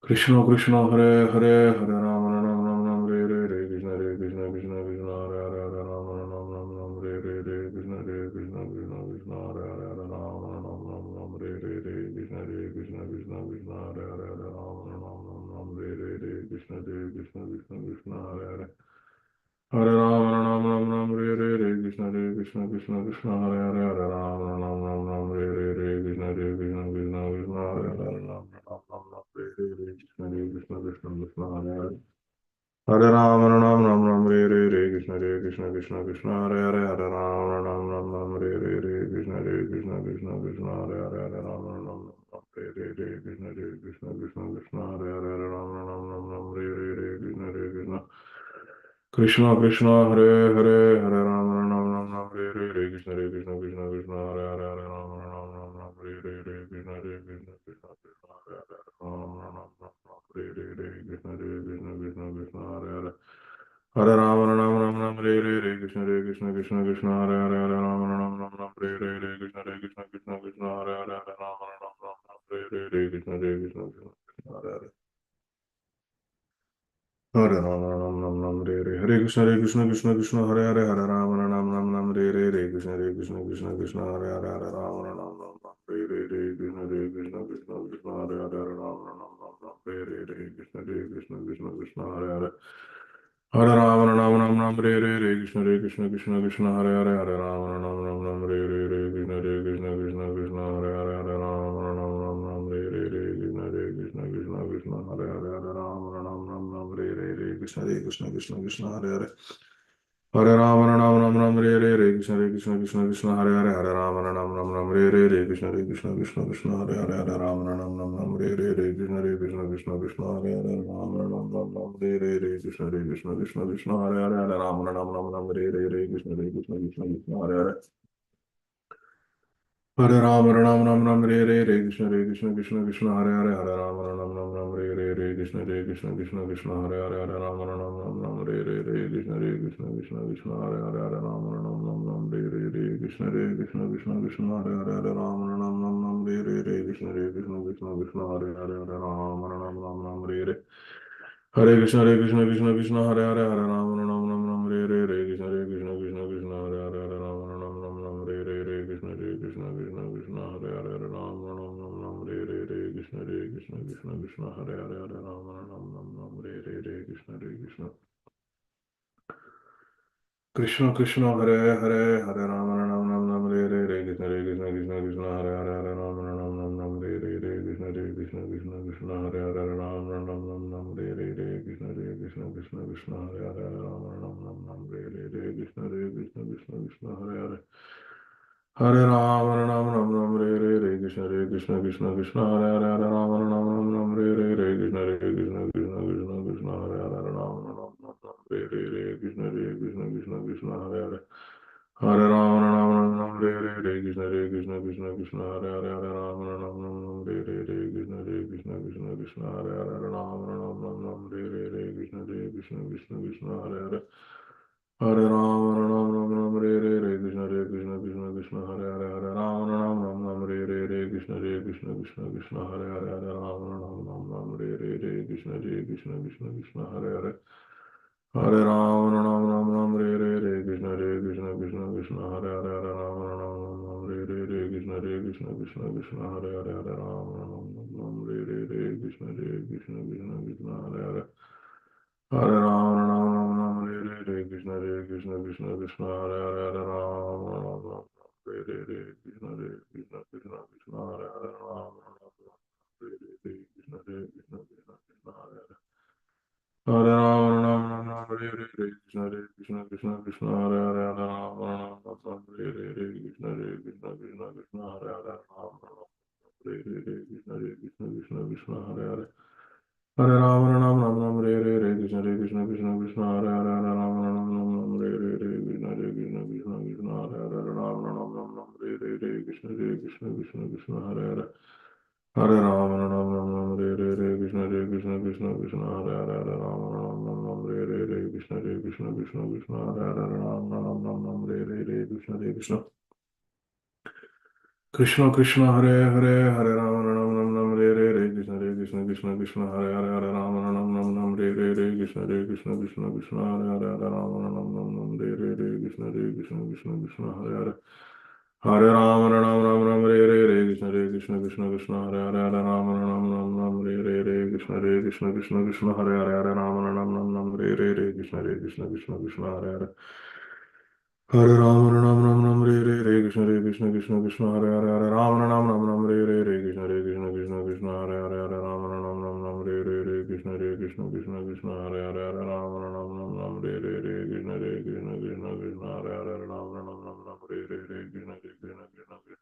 Krishna Krishna Hare Hare Ram Hare Krishna Krishna Krishna Krishna Hare Hare Hare Ram Ram Ram Hare Krishna Krishna Krishna Hare Hare Hare Ram Ram Ram Hare Krishna Krishna Krishna Krishna Hare Hare Hare Ram Ram Ram Hare Krishna Krishna Krishna Krishna Hare Hare Hare Ram Ram Hare Krishna Krishna Krishna Krishna Hare Hare Hare Ram Ram Hare Krishna Krishna Krishna Krishna Hare Hare Hare Ram Hare Krishna Krishna Krishna Krishna Hare Hare Hare Ram Ram Hare Krishna Krishna Krishna Krishna Hare Hare Ram Hare Krishna Krishna Krishna Krishna Hare Hare Hare Ram Hare Krishna Krishna Krishna Hare Hare Hare Ram Hare Krishna Krishna Krishna Krishna Hare Hare Hare Ram Hare Krishna Krishna Krishna Krishna Hare Hare Hare Ram Hare Krishna Krishna Krishna Hare Hare Hare Ram Hare Krishna Krishna Krishna Krishna Hare Hare Hare Ram Hare Krishna Krishna Krishna Krishna Hare Hare Ram Hare Krishna Krishna Krishna Krishna Hare Hare Hare Ram Hare Krishna Krishna Krishna Krishna Hare Hare Hare Ram Hare Krishna Krishna Krishna Krishna Hare Hare Hare Ram Hare Krishna Krishna Krishna Hare Hare Hare Ram Ram Ram Ram Hare Krishna Krishna Krishna Hare Hare Hare Ram Ram Ram Ram Hare Krishna Krishna Krishna Hare Hare Hare Ram Ram Ram Ram Krishna Krishna Krishna Hare Hare Hare Ram Ram Ram Ram Krishna Krishna Krishna Krishna Hare Hare Hare Ram Ram Ram Ram Hare Krishna Krishna Krishna Hare Hare Hare Ram Ram Ram Ram Krishna Krishna Krishna Hare Hare Hare Ram Ram Ram Ram Krishna Krishna Krishna Hare Hare Hare Ram Ram Ram Ram Krishna Krishna Krishna Hare Hare Hare Ram Ram Ram Krishna Krishna Krishna Hare Hare Hare Ram Ram Ram Krishna Krishna Krishna Krishna Hare Hare Hare Ram Ram Ram Krishna Krishna Krishna Krishna Hare Hare Ram Ram Ram Krishna Krishna Krishna Krishna Hare Hare Hare Ram Ram Krishna Krishna Krishna Krishna Hare Hare Hare Ram Krishna Krishna Krishna Hare Hare Hare Ram Krishna Krishna Krishna Hare Hare Hare Ram Krishna Krishna Krishna Krishna Hare Hare Hare Ram Krishna Krishna Krishna Krishna Hare Hare Hare Ram Krishna Krishna Krishna Krishna Hare Hare Hare Ram Hare Krishna Krishna Krishna Hare Hare Hare Ram Krishna Krishna Krishna Krishna Hare Hare Hare Ram Krishna Krishna Krishna Krishna Hare Hare Hare Ram Krishna Krishna Krishna Krishna Hare Hare Hare Ram Krishna Krishna Krishna Krishna Hare Hare Hare Ram Krishna Krishna Krishna Hare Hare Hare Ram Krishna Krishna Krishna Hare Hare Hare Ram Krishna Krishna Krishna Hare Hare Hare Ram Krishna Krishna Krishna Krishna Hare Hare Hare Ram Krishna Krishna Krishna Hare Hare Hare Ram Krishna Krishna Krishna Krishna Hare Hare Krishna Krishna Krishna Krishna Hare Hare Hare Ram Krishna Krishna Krishna Hare Hare Hare Ram Krishna Krishna Krishna Hare Hare Hare Ram Krishna Krishna Krishna Krishna Hare Hare Hare Ram Krishna Krishna Krishna Hare Hare Hare Ram Krishna Krishna Krishna Krishna Hare Hare Hare Ram Krishna Krishna Krishna Krishna Hare Hare Hare Ram Krishna Krishna Krishna Krishna Hare Hare Hare Ram Krishna Krishna Krishna Krishna Hare Hare Hare Ram Krishna Krishna Krishna Krishna Hare Hare Hare Ram Ram Ram Ram Hare Krishna Krishna Krishna Krishna Hare Hare Hare Ram Ram Ram Hare Krishna Krishna Krishna Krishna Hare Hare Ram Ram Ram Hare Krishna Krishna Krishna Krishna Hare Hare Hare Ram Ram Ram Ram Hare Krishna Krishna Krishna Krishna Hare Hare Hare Ram Ram Ram Ram Hare Krishna Krishna Krishna Krishna Hare Hare Ram Ram Krishna Krishna Krishna Krishna Hare Hare Hare Ram Ram Ram Ram Hare Krishna Krishna Krishna Krishna Hare Hare Hare Ram Ram Ram Ram Hare Krishna Krishna Krishna Krishna Hare Hare Ram Ram Ram Ram Hare Krishna Krishna Krishna Krishna Hare Hare Hare Ram Ram Ram Hare Krishna Krishna Krishna Krishna Hare Hare Ram Ram Ram Hare Krishna Krishna Krishna Krishna Hare Hare Ram Ram Ram Hare Krishna Krishna Krishna Krishna Hare Hare Hare Rama Ram Ram Ram Hare Krishna Krishna Krishna Krishna Hare Hare Hare Rama Ram Ram Ram Hare Krishna Krishna Krishna Krishna Hare Hare Hare Rama Ram Ram Ram Hare Krishna Krishna Krishna Krishna Hare Hare Hare Rama Ram Ram Ram Hare Krishna Krishna Krishna Krishna Hare Hare Hare Rama Ram Ram Ram Hare Krishna Krishna Krishna Krishna Hare Hare Hare Rama Ram Ram Ram Hare Krishna Krishna Krishna Krishna Hare Hare Hare Ram Ram Ram Ram Hare Krishna Krishna Krishna Hare Hare Hare Ram Ram Ram Ram Hare Krishna Krishna Krishna Hare Hare Hare Ram Ram Ram Ram Hare Krishna Krishna Krishna Krishna Hare Hare Hare Ram Ram Ram Ram Hare Krishna Krishna Krishna Krishna Hare Hare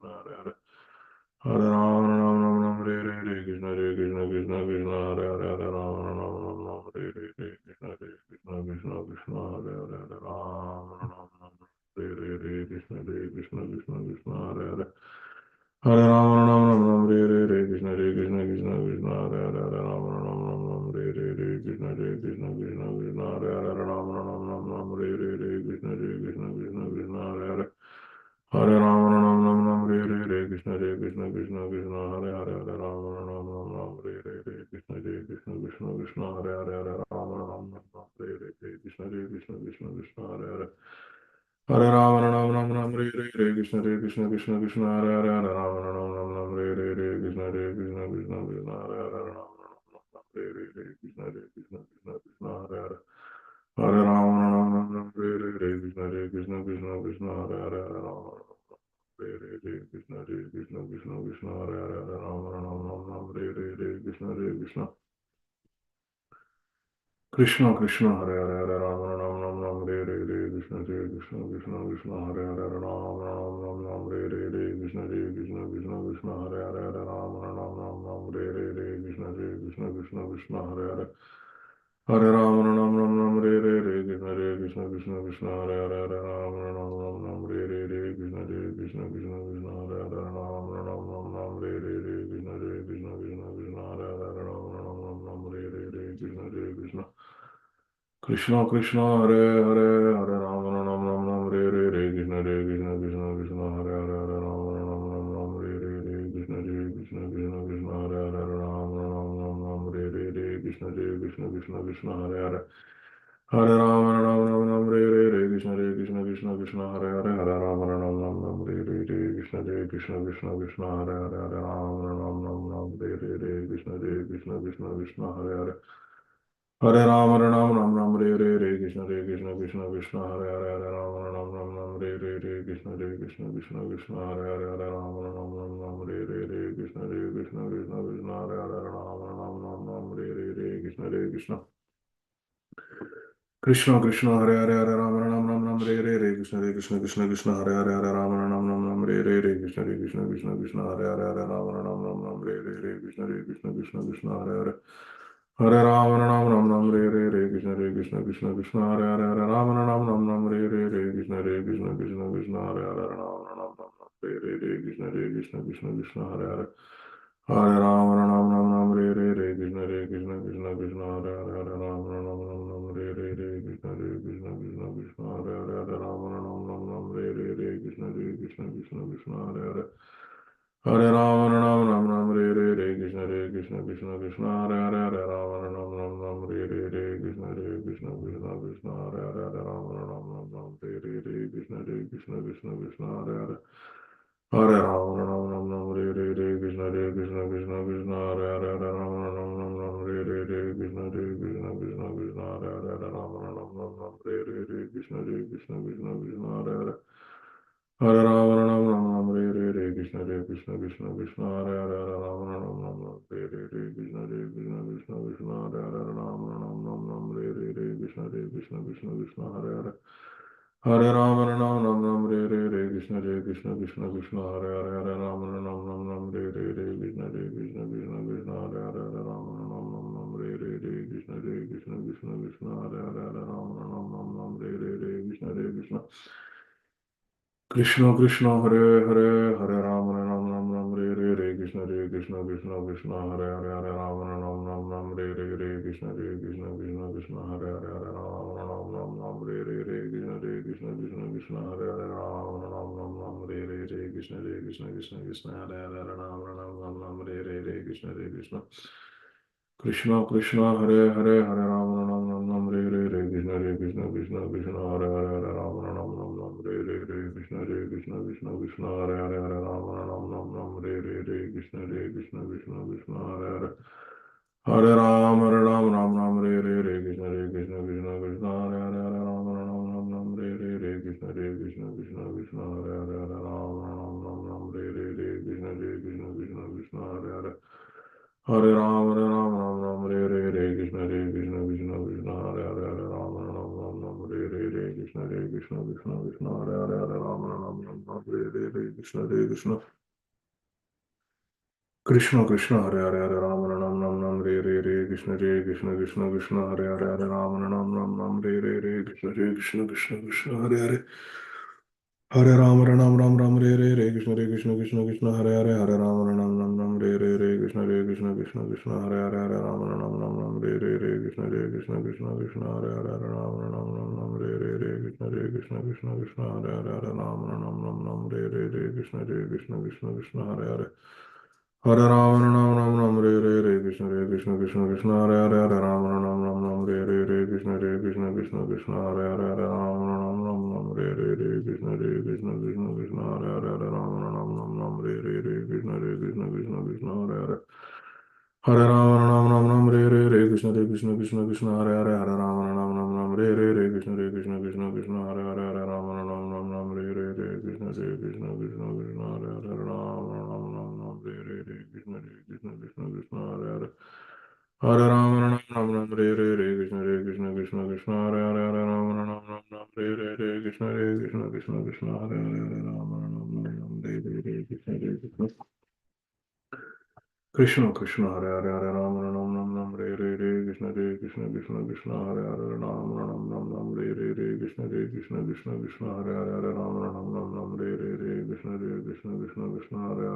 Hare Ram Ram Ram Ram Hare Krishna Krishna Krishna Krishna Hare Hare Hare Ram Ram Ram Ram Hare Krishna Krishna Krishna Krishna Hare Hare Hare Ram Ram Ram Ram Hare Krishna Krishna Krishna Krishna Hare Hare Hare Ram Ram Ram Hare Krishna Krishna Krishna Krishna Hare Hare Hare Ram Ram Ram Hare Krishna Krishna Krishna Krishna Hare Hare Hare Ram Ram Ram Hare Krishna Krishna Krishna Krishna Hare Hare Ram Ram Ram Hare Krishna Krishna Krishna Krishna Hare Hare Hare Ram Ram Ram Hare Krishna Krishna Krishna Krishna Hare Hare Hare Ram Ram Hare Krishna Krishna Krishna Krishna Hare Hare Hare Ram Ram Hare Krishna Krishna Krishna Krishna Hare Hare Hare Ram Ram Hare Krishna Krishna Krishna Krishna Hare Hare Hare Ram Ram Hare Krishna Krishna Krishna Krishna Hare Hare Ram Ram Hare Krishna Krishna Krishna Krishna Hare Hare Hare Ram Hare Krishna Krishna Krishna Hare Hare Hare Ram Hare Krishna Krishna Krishna Krishna Hare Hare Hare Ram Hare Krishna Krishna Krishna Krishna Hare Hare Hare Ram Hare Krishna Krishna Krishna Krishna Hare Hare Hare Ram Hare Krishna Krishna Krishna Krishna Hare Hare Hare Ram Hare Krishna Krishna Krishna Krishna Hare Hare Hare Ram Hare Krishna Krishna Krishna Hare Hare Hare Ram Hare Krishna Krishna Krishna Krishna Hare Hare Ram Hare Krishna Krishna Krishna Krishna Hare Hare Ram Hare Krishna Krishna Krishna Hare Hare Hare Ram Ram Ram Ram Hare Krishna Krishna Krishna Krishna Hare Hare Hare Ram Ram Ram Ram Hare Krishna Krishna Krishna Krishna Hare Hare Hare Ram Ram Ram Ram Hare Krishna Krishna Krishna Krishna Hare Hare Hare Ram Ram Ram Ram Hare Krishna Krishna Krishna Krishna Hare Hare Hare Ram Ram Ram Ram Hare Krishna Krishna Krishna Krishna Hare Hare Hare Ram Ram Ram Ram Hare Krishna Krishna Krishna Krishna Hare Hare Hare Ram Ram Ram Hare Krishna Krishna Krishna Krishna Hare Hare Hare Ram Ram Ram Hare Krishna Krishna Krishna Krishna Hare Hare Hare Ram Ram Hare Krishna Krishna Krishna Krishna Hare Hare Ram Ram Hare Krishna Krishna Krishna Hare Hare Hare Ram Ram Hare Krishna Krishna Krishna Krishna Hare Hare Hare Ram Ram Hare Krishna Krishna Krishna Krishna Hare Hare Hare Ram Ram Hare Krishna Krishna Krishna Krishna Hare Hare Hare Ram Hare Krishna Krishna Krishna Krishna Hare Hare Hare Ram Hare Krishna Krishna Krishna Krishna Hare Hare Ram Hare Krishna Krishna Krishna Krishna Hare Hare Hare Ram Hare Krishna Krishna Krishna Krishna Hare Hare Hare Ram Hare Krishna Krishna Krishna Krishna Hare Hare Hare Ram Hare Krishna Krishna Krishna Krishna Hare Hare Hare Ram Hare Krishna Krishna Krishna Krishna Hare Hare Hare Ram Hare Krishna Krishna Krishna Krishna Hare Hare Hare Ram Hare Krishna Krishna Krishna Krishna Hare Hare Hare Ram Hare Krishna Krishna Krishna Krishna Hare Hare Hare Ram Krishna Krishna Hare Hare Hare Ram Ram Ram Ram Hare Krishna Krishna Krishna Hare Hare Ram Ram Ram Ram Hare Krishna Krishna Krishna Hare Hare Hare Ram Ram Ram Ram Hare Krishna Krishna Krishna Hare Hare Hare Ram Ram Ram Ram Hare Krishna Krishna Krishna Hare Hare Hare Ram Ram Ram Ram Hare Krishna Krishna Krishna Hare Hare Hare Ram Ram Ram Ram Hare Krishna Krishna Krishna Hare Hare Hare Ram Ram Ram Ram Hare Krishna Krishna Krishna Hare Hare Hare Ram Ram Ram Ram Hare Krishna Krishna Hare Hare Hare Ram Ram Ram Ram Hare Krishna Krishna Hare Hare Ram Ram Ram Ram Hare Krishna Hare Hare Ram Ram Ram Ram Hare Krishna Krishna Krishna Hare Hare Hare Ram Ram Ram Ram Hare Krishna Hare Hare Hare Ram Ram Ram Ram Hare Krishna Hare Hare Hare Ram Ram Ram Ram Hare Krishna Hare Hare Hare Ram Ram Hare Krishna Hare Hare Ram Ram Ram Ram Hare Krishna Hare Hare Hare Ram Ram Ram Ram Hare Krishna Hare Hare Hare Ram Ram Hare Krishna Hare Hare Hare Ram Ram Ram Hare Krishna Hare Hare Hare Ram Ram Ram Hare Krishna Krishna Krishna Hare Hare Hare Ram Ram Ram Ram Krishna Krishna Hare Hare Hare Ram Ram Ram Ram Krishna Hare Hare Hare Ram Krishna Hare Hare Hare Ram Krishna Hare Hare Hare Ram Krishna Hare Hare Hare Ram Krishna Hare Hare Hare Krishna Hare Hare Hare Ram Krishna Hare Hare Hare Ram Krishna Hare Hare Hare Ram Krishna Hare Hare Hare Ram Krishna Hare Hare Hare Krishna Hare Hare Hare Ram Krishna Hare Hare Hare Ram Krishna Hare Hare Krishna Hare Hare Hare Krishna Hare Hare Hare Krishna Hare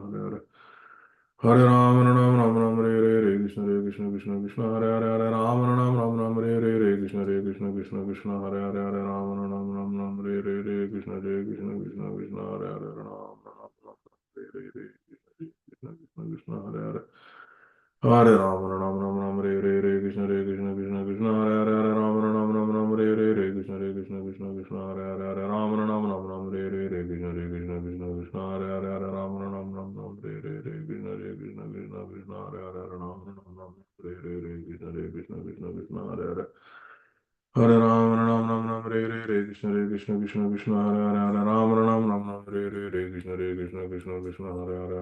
Hare Krishna Krishna Hare Hare Hare Ram Ram Ram Ram Krishna Hare Hare Ram Ram Ram Krishna Hare Hare Hare Ram Ram Ram Krishna Hare Hare Ram Ram Ram Krishna Hare Hare Hare Ram Ram Krishna Hare Hare Hare Ram Ram Krishna Hare Hare Hare Ram Ram Krishna Hare Hare Ram Krishna Hare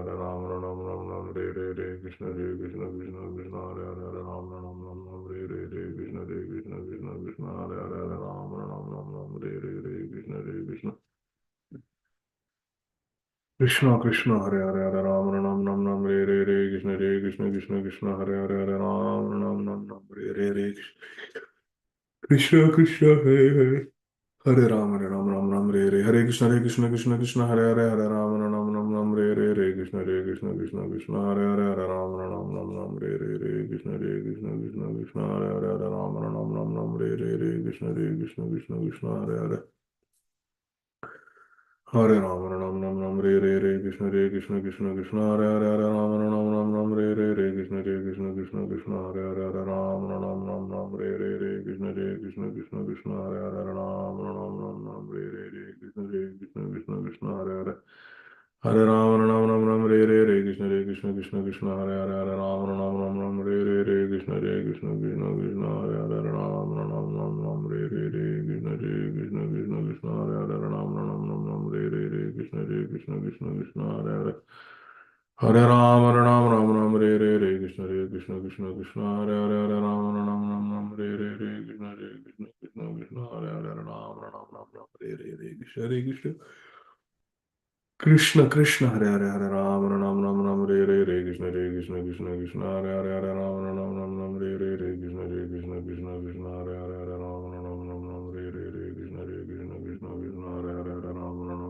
Hare Hare Ram Krishna Hare Hare Hare Ram Krishna Hare Hare Hare Ram Krishna Hare Hare Hare Ram Krishna Hare Hare Hare Ram Krishna Hare Hare Hare Ram Krishna Hare Hare Hare Ram Krishna Hare Hare Hare Ram Krishna Hare Hare Hare Krishna Hare Hare Hare Krishna Krishna Hare Hare Hare Ram Krishna Hare Hare Hare Ram Krishna Krishna Hare Hare Hare Ram Hare Krishna Hare Hare Hare Ram Krishna Hare Hare Hare Krishna Hare Hare Hare Krishna Hare Hare Hare Krishna Hare Hare Hare Krishna Hare Hare Hare Krishna Hare Hare Hare Krishna Hare Hare Hare Krishna Hare Hare Hare Krishna Hare Hare Krishna Hare Hare Krishna Krishna Krishna Hare Hare Hare Ram Ram Ram Hare Krishna Krishna Krishna Krishna Hare Hare Hare Ram Ram Hare Krishna Krishna Krishna Krishna Hare Hare Ram Ram Hare Krishna Krishna Krishna Krishna Hare Hare Hare Ram Ram Hare Krishna Krishna Krishna Krishna Hare Hare Hare Ram Ram Hare Krishna Krishna Krishna Krishna Hare Hare Hare Ram Ram Hare Krishna Krishna Krishna Krishna Hare Hare Hare Ram Ram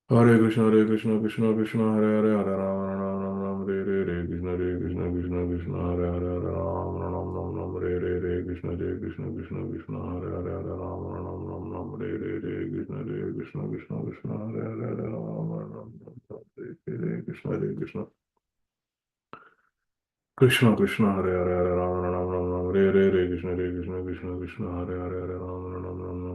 Hare Krishna Krishna Krishna Krishna Hare Hare Hare Ram Ram Hare Krishna Krishna Krishna Krishna Hare Hare Hare Ram Hare Hare Krishna Krishna Krishna Hare Hare Hare Ram Hare Krishna Krishna Krishna Hare Hare Hare Ram Hare Krishna Krishna Krishna Krishna Hare Hare Hare Ram Hare Krishna Krishna Krishna Krishna Hare Hare Hare Ram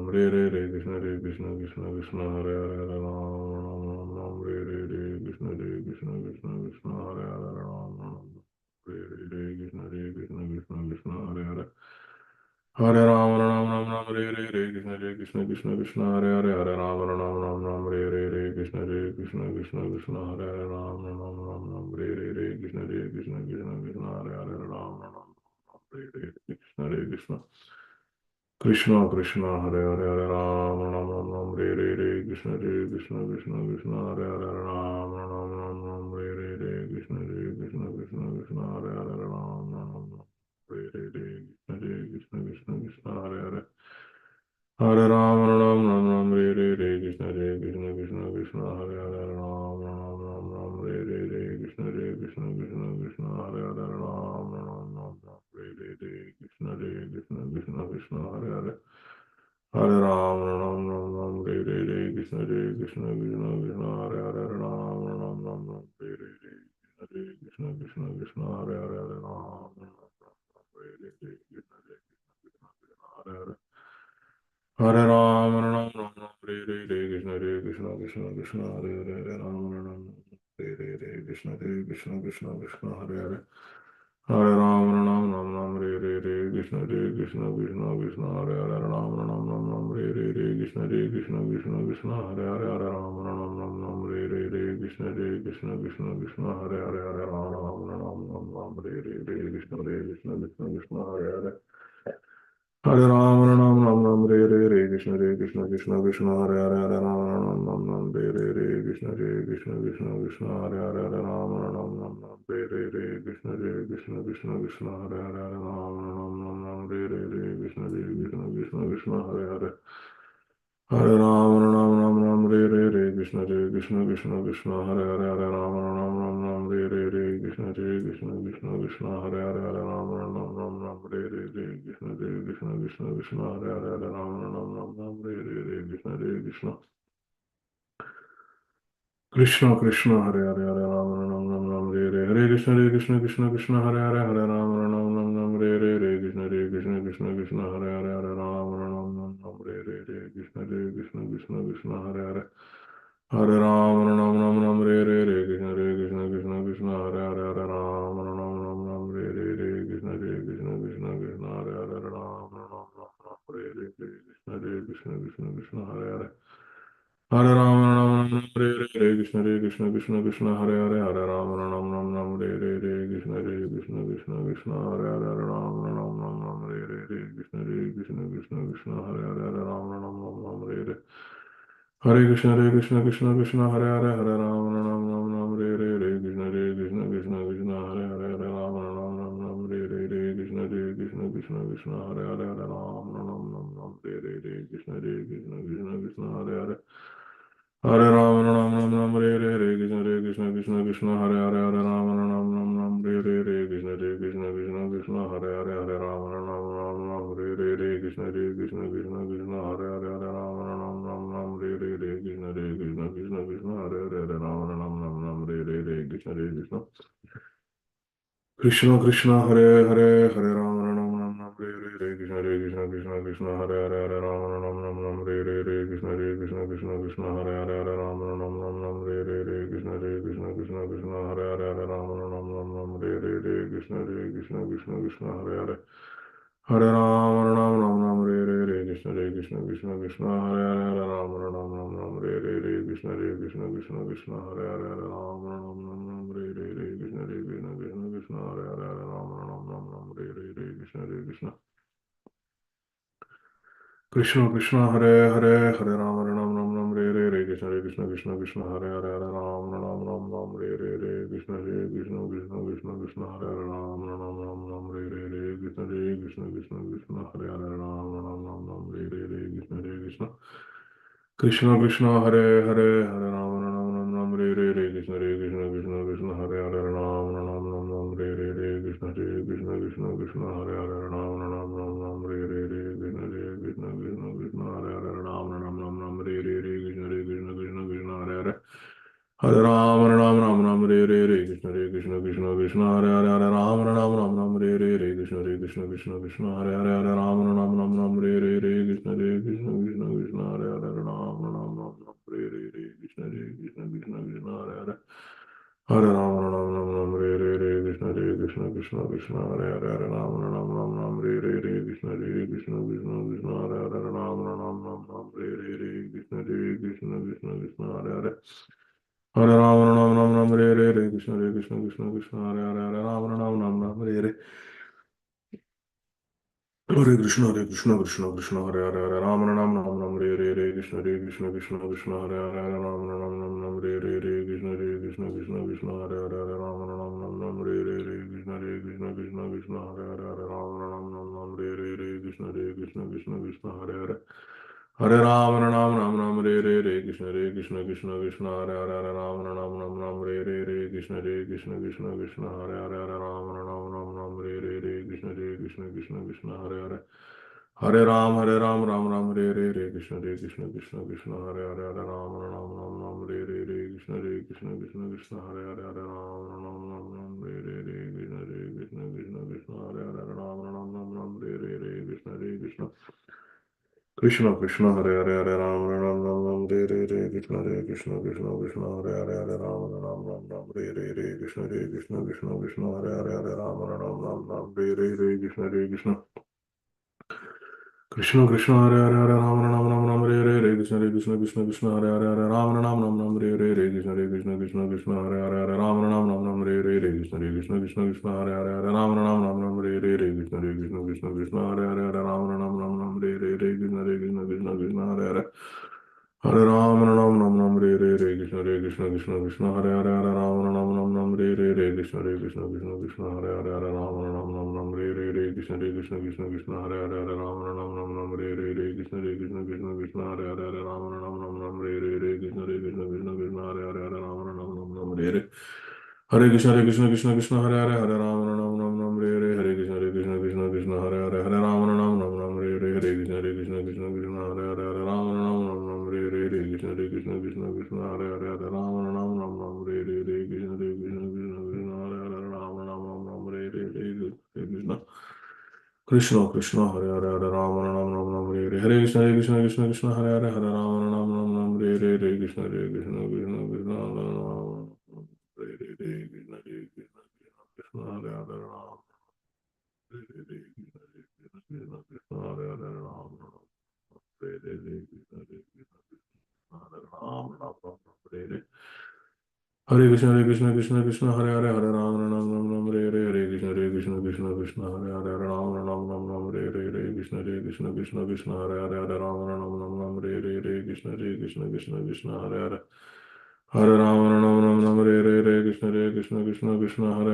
Hare Krishna Krishna Krishna Hare Hare Hare Ram Hare Krishna Krishna Krishna Krishna Hare Hare Hare Ram Hare Krishna Krishna Krishna Krishna Hare Hare Hare Ram Hare Krishna Krishna Krishna Krishna Hare Hare Ram Hare Krishna Krishna Krishna Krishna Hare Hare Hare Ram Hare Krishna Krishna Krishna Hare Hare Hare Ram Hare Krishna Krishna Krishna Krishna Hare Hare Ram Hare Krishna Krishna Krishna Krishna Hare Hare Ram Hare Krishna Krishna Krishna Hare Hare Hare Ram Hare Krishna Krishna Krishna Krishna Hare Hare Ram Hare Krishna Krishna Krishna Krishna Hare Hare Ram Hare Krishna Krishna Krishna Hare Hare Hare Ram Krishna Krishna Krishna Krishna Hare Hare Ram Krishna Krishna Krishna Krishna Hare Hare Ram Krishna Krishna Krishna Krishna Hare Hare Hare Ram Krishna Krishna Krishna Krishna Hare Hare Ram Krishna Krishna Krishna Hare Hare Ram Krishna Hare Hare Ram Hare Krishna Krishna Krishna Hare Hare Ram Hare Krishna Krishna Krishna Krishna Hare Hare Hare Ram Hare Krishna Krishna Krishna Krishna Hare Hare Ram Hare Krishna Krishna Krishna Krishna Hare Hare Hare Ram Hare Krishna Krishna Krishna Krishna Hare Hare Hare Ram Hare Krishna Krishna Krishna Krishna Hare Hare Hare Ram Hare Krishna Krishna Krishna Hare Hare Hare Ram Hare Krishna Krishna Krishna Krishna Hare Hare Hare Ram Hare Krishna Krishna Krishna Krishna Hare Hare Hare Ram Hare Krishna Krishna Krishna Krishna Hare Hare Hare Ram Hare Krishna Krishna Krishna Krishna Hare Hare Hare Ram Hare Krishna Krishna Krishna Krishna Hare Hare Hare Ram Hare Krishna Krishna Krishna Krishna Hare Hare Hare Ram Hare Krishna Krishna Krishna Hare Hare Hare Ram Hare Krishna Krishna Krishna Hare Hare Hare Ram Hare Krishna Krishna Krishna Hare Hare Hare Ram Hare Krishna Krishna Krishna Krishna Hare Hare Hare Ram Hare Krishna Krishna Krishna Hare Hare Hare Ram Hare Krishna Krishna Krishna Krishna Hare Hare Ram Hare Krishna Krishna Krishna Krishna Hare Hare Hare Hare Krishna Krishna Krishna Hare Hare Hare Hare Krishna Krishna Krishna Krishna Hare Hare Hare Krishna Krishna Krishna Krishna Hare Hare Hare Krishna Krishna Krishna Hare Hare Hare Krishna Krishna Krishna Hare Hare Hare Krishna Krishna Krishna Krishna Hare Hare Krishna Krishna Krishna Krishna Hare Hare Hare Ram Hare Krishna Krishna Krishna Hare Hare Hare Ram Hare Krishna Krishna Krishna Hare Hare Hare Ram Hare Krishna Krishna Krishna Krishna Hare Hare Hare Ram Hare Krishna Krishna Krishna Krishna Hare Hare Hare Ram Hare Krishna Krishna Krishna Krishna Hare Hare Hare Ram Hare Krishna Krishna Krishna Hare Hare Hare Rama Ram Ram Ram Re Krishna Krishna Krishna Krishna Hare Hare Hare Rama Ram Ram Ram Re Krishna Krishna Krishna Hare Hare Hare Rama Ram Ram Ram Re Krishna Krishna Krishna Krishna Hare Hare Hare Rama Ram Ram Ram Re Krishna Krishna Krishna Hare Hare Hare Rama Ram Ram Ram Re Krishna Krishna Krishna Hare Hare Hare Rama Ram Ram Ram Re Krishna Krishna Krishna Hare Hare Hare Rama Ram Ram Ram Re Krishna Krishna Krishna Krishna Hare Hare Hare Rama Ram Ram Ram Re Krishna Krishna Krishna Hare Hare Hare Rama Ram Ram Ram Re Krishna Krishna Krishna Krishna Hare Hare Rama Ram Ram Ram Re Krishna Krishna Krishna Hare Hare Rama Ram Ram Ram Re Krishna Krishna Krishna Hare Hare Hare Rama Ram Ram Ram Re Krishna Krishna Krishna Hare Hare Rama Ram Ram Ram Re Krishna Krishna Krishna Hare Hare Rama Ram Ram Ram Re Krishna Krishna Krishna Hare Hare Rama Ram Ram Ram Re Krishna Krishna Krishna Hare Hare Hare Ram Ram Ram Krishna Krishna Krishna Hare Hare Hare Ram Ram Krishna Krishna Krishna Hare Hare Hare Ram Ram Krishna Krishna Krishna Hare Hare Ram Ram Krishna Krishna Krishna Hare Hare Hare Ram Krishna Krishna Krishna Hare Hare Hare Ram Krishna Krishna Krishna Hare Hare Ram Krishna Krishna Krishna Hare Hare Hare Ram Krishna Krishna Krishna Hare Hare Hare Ram Hare Krishna Krishna Krishna Hare Hare Hare Ram Krishna Krishna Krishna Krishna Hare Hare Hare Ram Krishna Krishna Krishna Hare Hare Hare Ram Krishna Krishna Krishna Krishna Hare Hare Hare Ram Krishna Krishna Krishna Krishna Hare Hare Hare Krishna Krishna Krishna Hare Hare Hare Krishna Krishna Krishna Hare Hare Hare Krishna Krishna Krishna Hare Hare Hare Ram Krishna Krishna Hare Hare Hare Krishna Krishna Krishna Hare Hare Hare Krishna Krishna Krishna Hare Hare Krishna Krishna Hare Hare Hare Krishna Krishna Krishna Hare Hare Hare Krishna Krishna Krishna Hare Hare Hare Krishna Krishna Krishna Hare Hare Hare Ram Krishna Krishna Hare Hare Ram Krishna Krishna Hare Hare Hare Ram Krishna Krishna Hare Hare Hare Krishna Krishna Hare Hare Hare Krishna Krishna Hare Hare Hare Krishna Krishna Hare Hare Hare Krishna Hare Hare Hare Krishna Krishna Hare Hare Hare Krishna Hare Hare Hare Krishna Krishna Hare Hare Hare Krishna Krishna Hare Hare Hare Krishna Krishna Krishna Hare Hare Hare Krishna Krishna Krishna Hare Hare Hare Krishna Krishna Krishna Krishna Hare Hare Hare Rama Ram Ram Ram Hare Hare Hare Krishna Krishna Krishna Hare Hare Hare Rama Ram Ram Ram Hare Hare Krishna Krishna Krishna Krishna Hare Krishna Krishna Hare Hare Ram Krishna Krishna Krishna Hare Hare Ram Hare Krishna Krishna Hare Ram Ram Ram Hare Hare Krishna Krishna Krishna Hare Hare Hare Ram Ram Ram Ram Hare Krishna Krishna Krishna Hare Hare Ram Ram Ram Ram Hare Krishna Krishna Krishna Hare Hare Hare Ram Ram Ram Ram Hare Krishna Krishna Krishna Hare Hare Hare Ram Ram Ram Ram Hare Krishna Krishna Krishna Hare Hare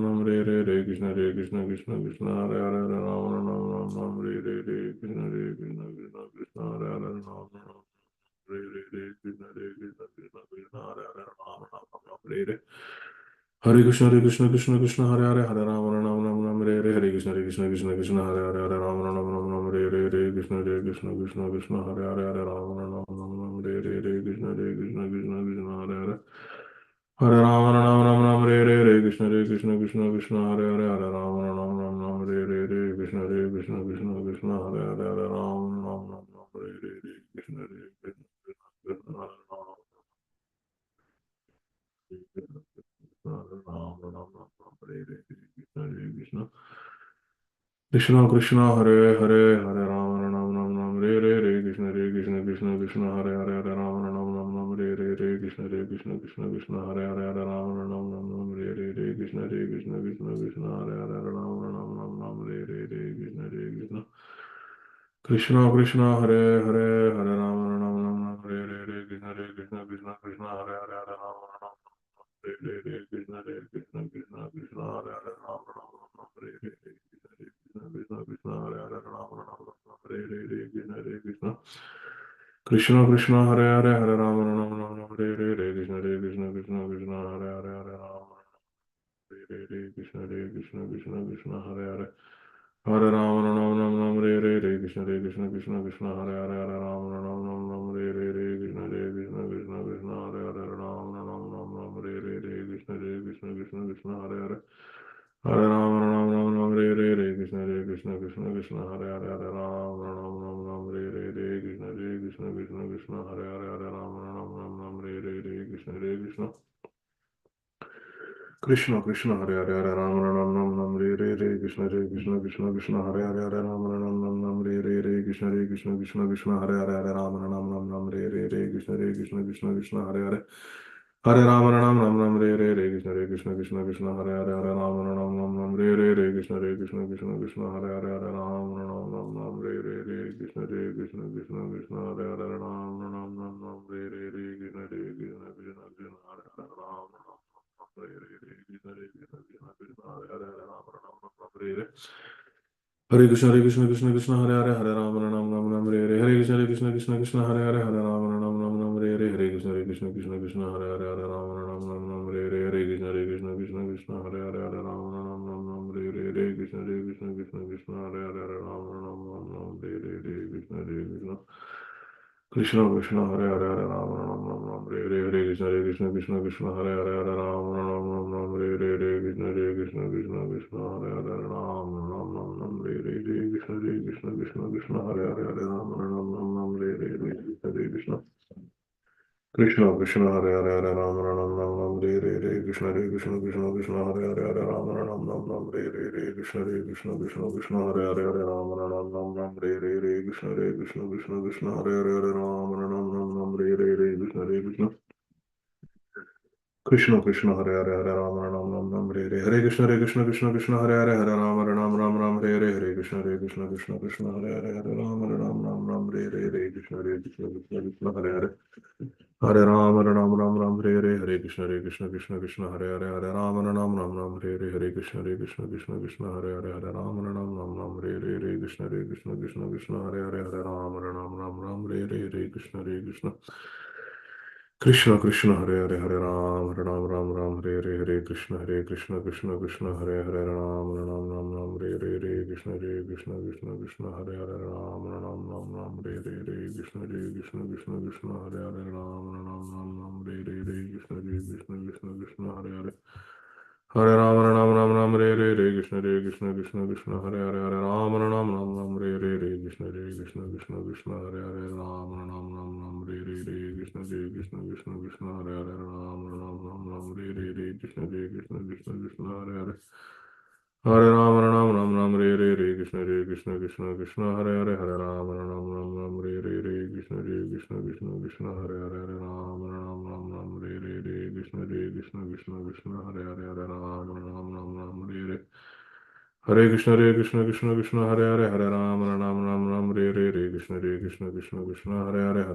Hare Ram Ram Ram Ram Hare Krishna Krishna Krishna Hare Hare Hare Ram Ram Ram Hare Krishna Krishna Krishna Hare Hare Ram Ram Hare Krishna Krishna Krishna Hare Hare Hare Rama Ram Ram Ram Hare Krishna Krishna Krishna Hare Hare Hare Rama Ram Ram Ram Hare Krishna Krishna Krishna Hare Hare Hare Rama Ram Ram Ram Hare Krishna Krishna Krishna Hare Hare Ram Ram Ram रे कृष्ण कृष्ण कृष्ण हरे राम राम रे कृष्ण कृष्ण कृष्ण हरे राम राम रे कृष्ण कृष्ण हरे राम राम रे कृष्ण कृष्ण कृष्ण हरे हरे हरे राम रे कृष्ण कृष्ण कृष्ण हरे राम रे कृष्ण कृष्ण हरे राम रे कृष्ण कृष्ण राम रे कृष्ण कृष्ण हरे हरे हरे राम रे कृष्ण कृष्ण हरे राम कृष्ण कृष्ण कृष्ण हरे कृष्ण कृष्ण कृष्ण हरे राम कृष्ण कृष्ण कृष्ण हरे राम कृष्ण कृष्ण कृष्ण हरे राम कृष्ण कृष्ण कृष्ण हरे राम कृष्ण कृष्ण कृष्ण कृष्ण हरे कृष्ण कृष्ण कृष्ण हरे कृष्ण कृष्ण हरे कृष्ण कृष्ण कृष्ण हरे राम रे कृष्ण कृष्ण कृष्ण हरे राम रे कृष्ण कृष्ण हरे राम कृष्ण कृष्ण कृष्ण हरे राम कृष्ण कृष्ण कृष्ण हरे राम कृष्ण कृष्ण कृष्ण हरे राम कृष्ण कृष्ण कृष्ण हरे राम कृष्ण कृष्ण हरे राम हरे कृष्ण कृष्ण हरे राम हरे कृष्ण कृष्ण कृष्ण हरे राम हरे कृष्ण कृष्ण कृष्ण हरे राम हरे कृष्ण कृष्ण कृष्ण हरे कृष्ण कृष्ण कृष्ण हरे राम कृष्ण कृष्ण कृष्ण हरे हरे हरे कृष्ण कृष्ण कृष्ण हरे राम कृष्ण कृष्ण कृष्ण हरे कृष्ण कृष्ण कृष्ण हरे कृष्ण कृष्ण कृष्ण हरे कृष्ण कृष्ण कृष्ण हरे कृष्ण कृष्ण कृष्ण हरे कृष्ण कृष्ण कृष्ण कृष्ण कृष्ण कृष्ण हरे हरे कृष्ण कृष्ण कृष्ण हरे कृष्ण कृष्ण हरे कृष्ण कृष्ण कृष्ण हरे कृष्ण कृष्ण हरे कृष्ण कृष्ण हरे कृष्ण कृष्ण कृष्ण हरे राम हरे कृष्ण कृष्ण हरे राम कृष्ण कृष्ण कृष्ण कृष्ण हरे कृष्ण हरे राम कृष्ण कृष्ण कृष्ण कृष्ण कृष्ण हरे कृष्ण कृष्ण हरे कृष्ण हरे राम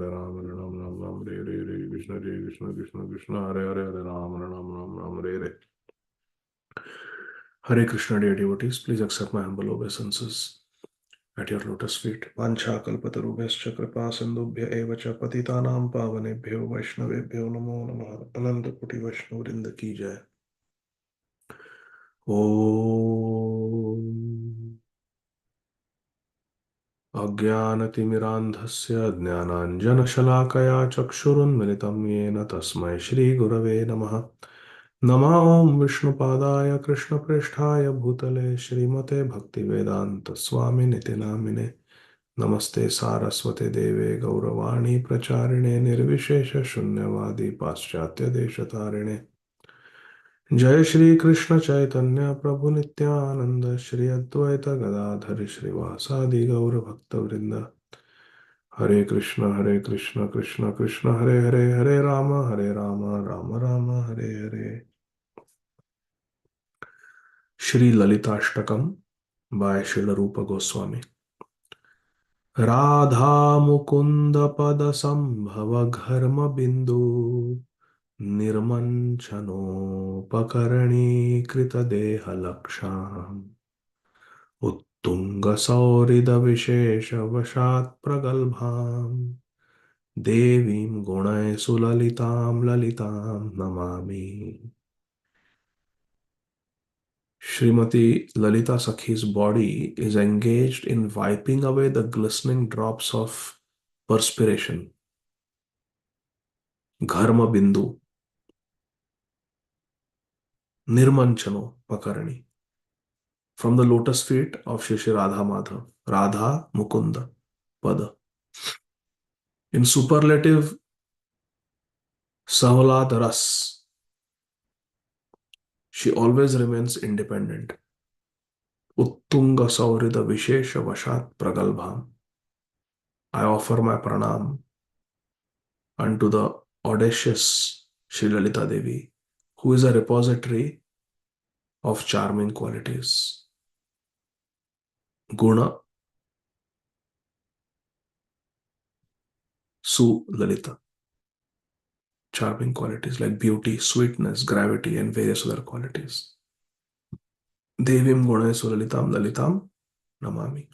कृष्ण कृष्ण हरे कृष्ण हरे Ram Hare Krishna, dear devotees, please accept my humble obeisances at your lotus feet. Vancha kalpatarubhascha kripa sindhubhya eva cha patitanam pavanebhyo vaishnavebhyo namo namah. Ananta koti vaishnavrinda ki jai. Om अज्ञानतिमिरान्धस्य ज्ञानाञ्जनशलाकया चक्षुरुन्मिलितं येन तस्मै श्रीगुरवे नमः नमः ओं विष्णुपादाय कृष्णप्रेष्ठाय भूतले श्रीमते भक्तिवेदांत स्वामी निति नामिने नमस्ते सारस्वते देवे गौरवाणी प्रचारिणे निर्विशेष शून्यवादी पाश्चात्य देशतारिणे जय श्री कृष्ण चैतन्य प्रभु नित्यानंद श्री अद्वैत गदाधर श्रीवासादि गौर भक्त वृंद हरे कृष्ण कृष्ण कृष्ण हरे हरे हरे राम राम राम हरे हरे श्री ललिताष्टकम बाय श्रील रूप गोस्वामी। राधा मुकुंद पद संभव घर्म बिंदु निर्मंचनोपकरणी कृत देह लक्षाम उत्तुंग सौरिद विशेष वशात् प्रगल्भाम देवीं गुणै सुललितां ललितां Namami. Srimati Lalita Sakhi's body is engaged in wiping away the glistening drops of perspiration, Gharma Bindu, Nirmanchano Pakarani, from the lotus feet of Shri Shri Radha Madhav, Radha Mukunda Pada. In superlative Saholad Ras, she always remains independent. Uttunga Saurida Vishesha Vashat Pragalbham. I offer my pranam unto the audacious Sri Lalita Devi, who is a repository of charming qualities. Guna Su Lalita. Charming qualities like beauty, sweetness, gravity, and various other qualities. Devim Guna Su Lalitam Lalitam Namami.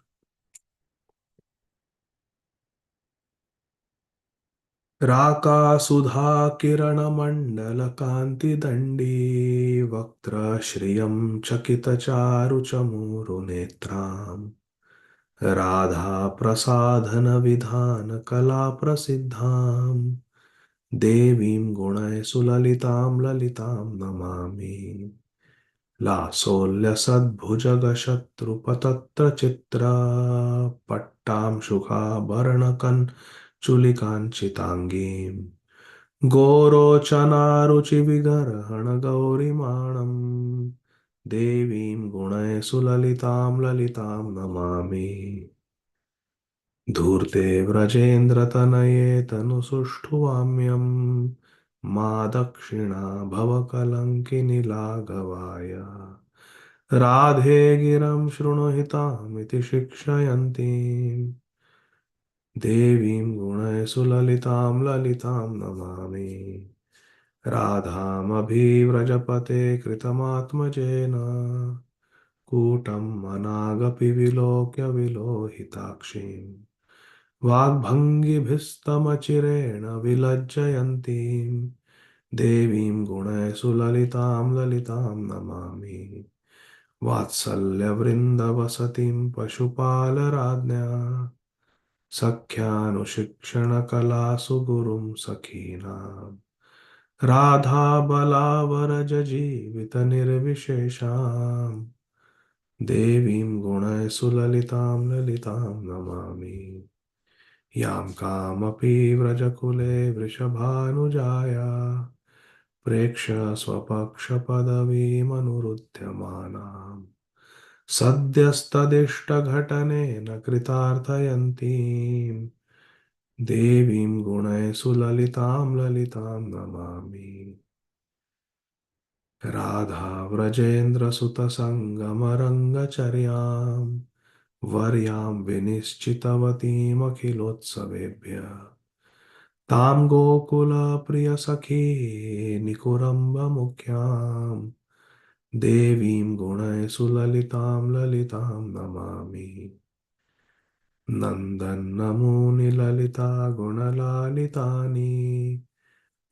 Raka Sudha Kirana Mandala Kanti Dandi Vaktra Shriyam Chakita Charu Chamuru Netram Radha प्रसाधन विधान कला प्रसिद्धां देवीं गुणै सुललितां ललितां नमामि। लासोल्य सद्भुजग शत्रुपतत्र चित्रा पट्टां शुकाभरणकं चुलिकाञ्चिताङ्गीं गोरोचनारुचिविगर्हण गौरिमाणं देवीं गुणै सुललितां ललितां नमामि। धूर्ते व्रजेन्द्रतनये तनुसुष्ठुवाम्यं मा दक्षिणा भवकलङ्किनी लाघवाय राधे गिरं शृणुहितामिति शिक्षयन्तीं देवीं गुणैः सुललितां ललितां नमामि। राधामभिव्रजपते कृतमात्मजेन कूटम् अनागपि विलोक्य विलोहिताक्षीम् वाग्भङ्गिभिस्तमचिरेण विलज्जयन्तीं देवीं गुणैः सुललितां ललितां नमामि। वात्सल्यवृन्दवसतिं पशुपालराज्ञा सख्यानुशिक्षणकलासु गुरुं सखीनां राधाबलावरजजीवितनिर्विशेषां देवीं गुणैः सुललितां ललितां नमामि। यां कामपि व्रजकुले वृषभानुजाया प्रेक्ष्य स्वपक्षपदवीमनुरुध्यमानां सद्यस्तदिष्टघटनेन कृतार्थयन्तीं देवीं गुणैः सुललितां ललितां नमामि। राधा व्रजेन्द्रसुतसङ्गमरङ्गचर्यां वर्यां विनिश्चितवतीमखिलोत्सवेभ्यः तां गोकुलप्रियसखी निकुरम्बमुख्यां देवीं गुणैः सुललितां ललितां नमामि। नन्दन्नमूनिललिता गुणलालितानि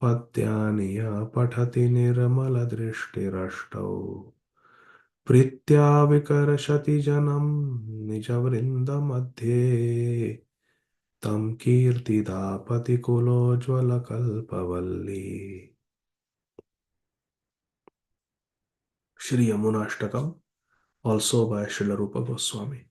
पद्यानि या पठति निर्मलदृष्टिरष्टौ प्रीत्या विकर्षति जनं निजवृन्दमध्ये तं Kirtida पतिकुलोज्ज्वलकल्पवल्ली। Shri Yamunashtakam, also by Srila Rupa Goswami.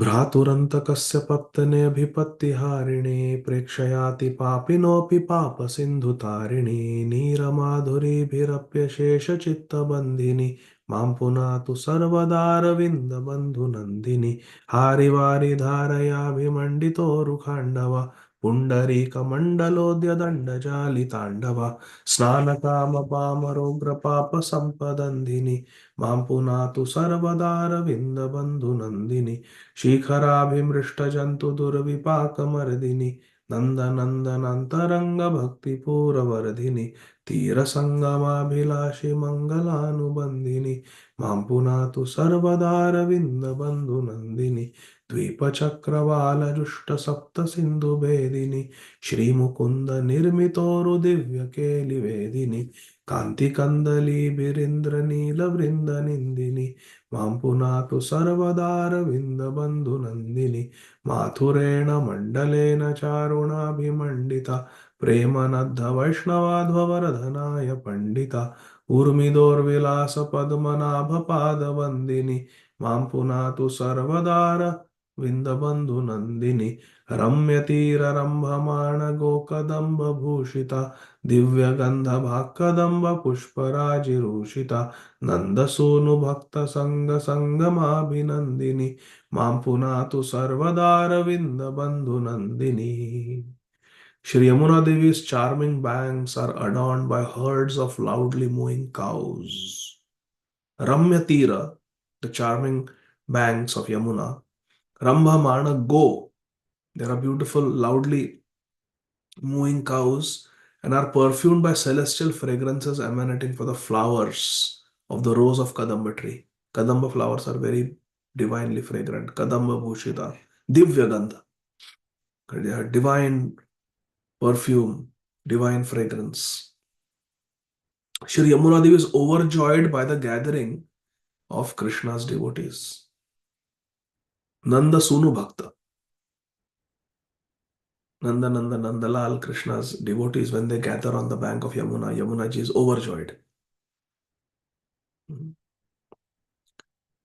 भ्रातुरन्तकस्य पत्तनेऽभिपत्तिहारिणे प्रेक्षयाति पापिनोऽपि पापसिन्धुतारिणी नीरमाधुरीभिरप्यशेषचित्तबन्धिनि मां पुनातु सर्वदारविन्दबन्धुनन्दिनि हारिवारि धारयाभिमण्डितोरुखाण्डव पुण्डरीकमण्डलोद्यदण्डजालिताण्डव स्नानकामपामरोग्रपापसम्पदन्धिनि मां पुनातु सर्वदारविन्दबन्धुनन्दिनि शिखराभिमृष्टजन्तु दुर्विपाकमर्दिनि नन्दनन्दनान्तरङ्गभक्तिपूरवर्धिनि तीरसङ्गमाभिलाषि मङ्गलानुबन्धिनि मां पुनातु सर्वदारविन्दबन्धुनन्दिनि द्वीपचक्रवालजुष्टसप्तसिन्धुभेदिनि श्रीमुकुन्द निर्मितोरुदिव्यकेलिवेदिनि कान्तिकन्दलीभिरिन्द्रनीलवृन्दनिन्दिनि मां पुनातु सर्वदारविन्दबन्धुनन्दिनि माथुरेण मण्डलेन चारुणाभिमण्डिता प्रेमनद्धवैष्णवाध्ववरधनाय पण्डिता ऊर्मिदोर्विलासपद्मनाभपादवन्दिनि मां पुनातु सर्वदारविन्दबन्धुनन्दिनि रम्यतीररम्भमाणगोकदम्बभूषिता दिव्यगन्धभाक्कदम्बपुष्पराजिरूषिता नन्दसूनुभक्तसङ्गसङ्गमाभिनन्दिनि मां पुनातु सर्वदारविन्दबन्धुनन्दिनी. Shri Yamuna Devi's charming banks are adorned by herds of loudly mooing cows. Ramya Tira, the charming banks of Yamuna. Rambhamana Go, there are beautiful, loudly mooing cows and are perfumed by celestial fragrances emanating from the flowers of the rose of Kadamba tree. Kadamba flowers are very divinely fragrant. Kadamba Bhushita, Divya Gandha. They are divine perfume, divine fragrance. Shri Yamuna Devi is overjoyed by the gathering of Krishna's devotees. Nanda Sunu Bhakta. Nanda Nanda Nandalal, Krishna's devotees, when they gather on the bank of Yamuna, Yamuna ji is overjoyed.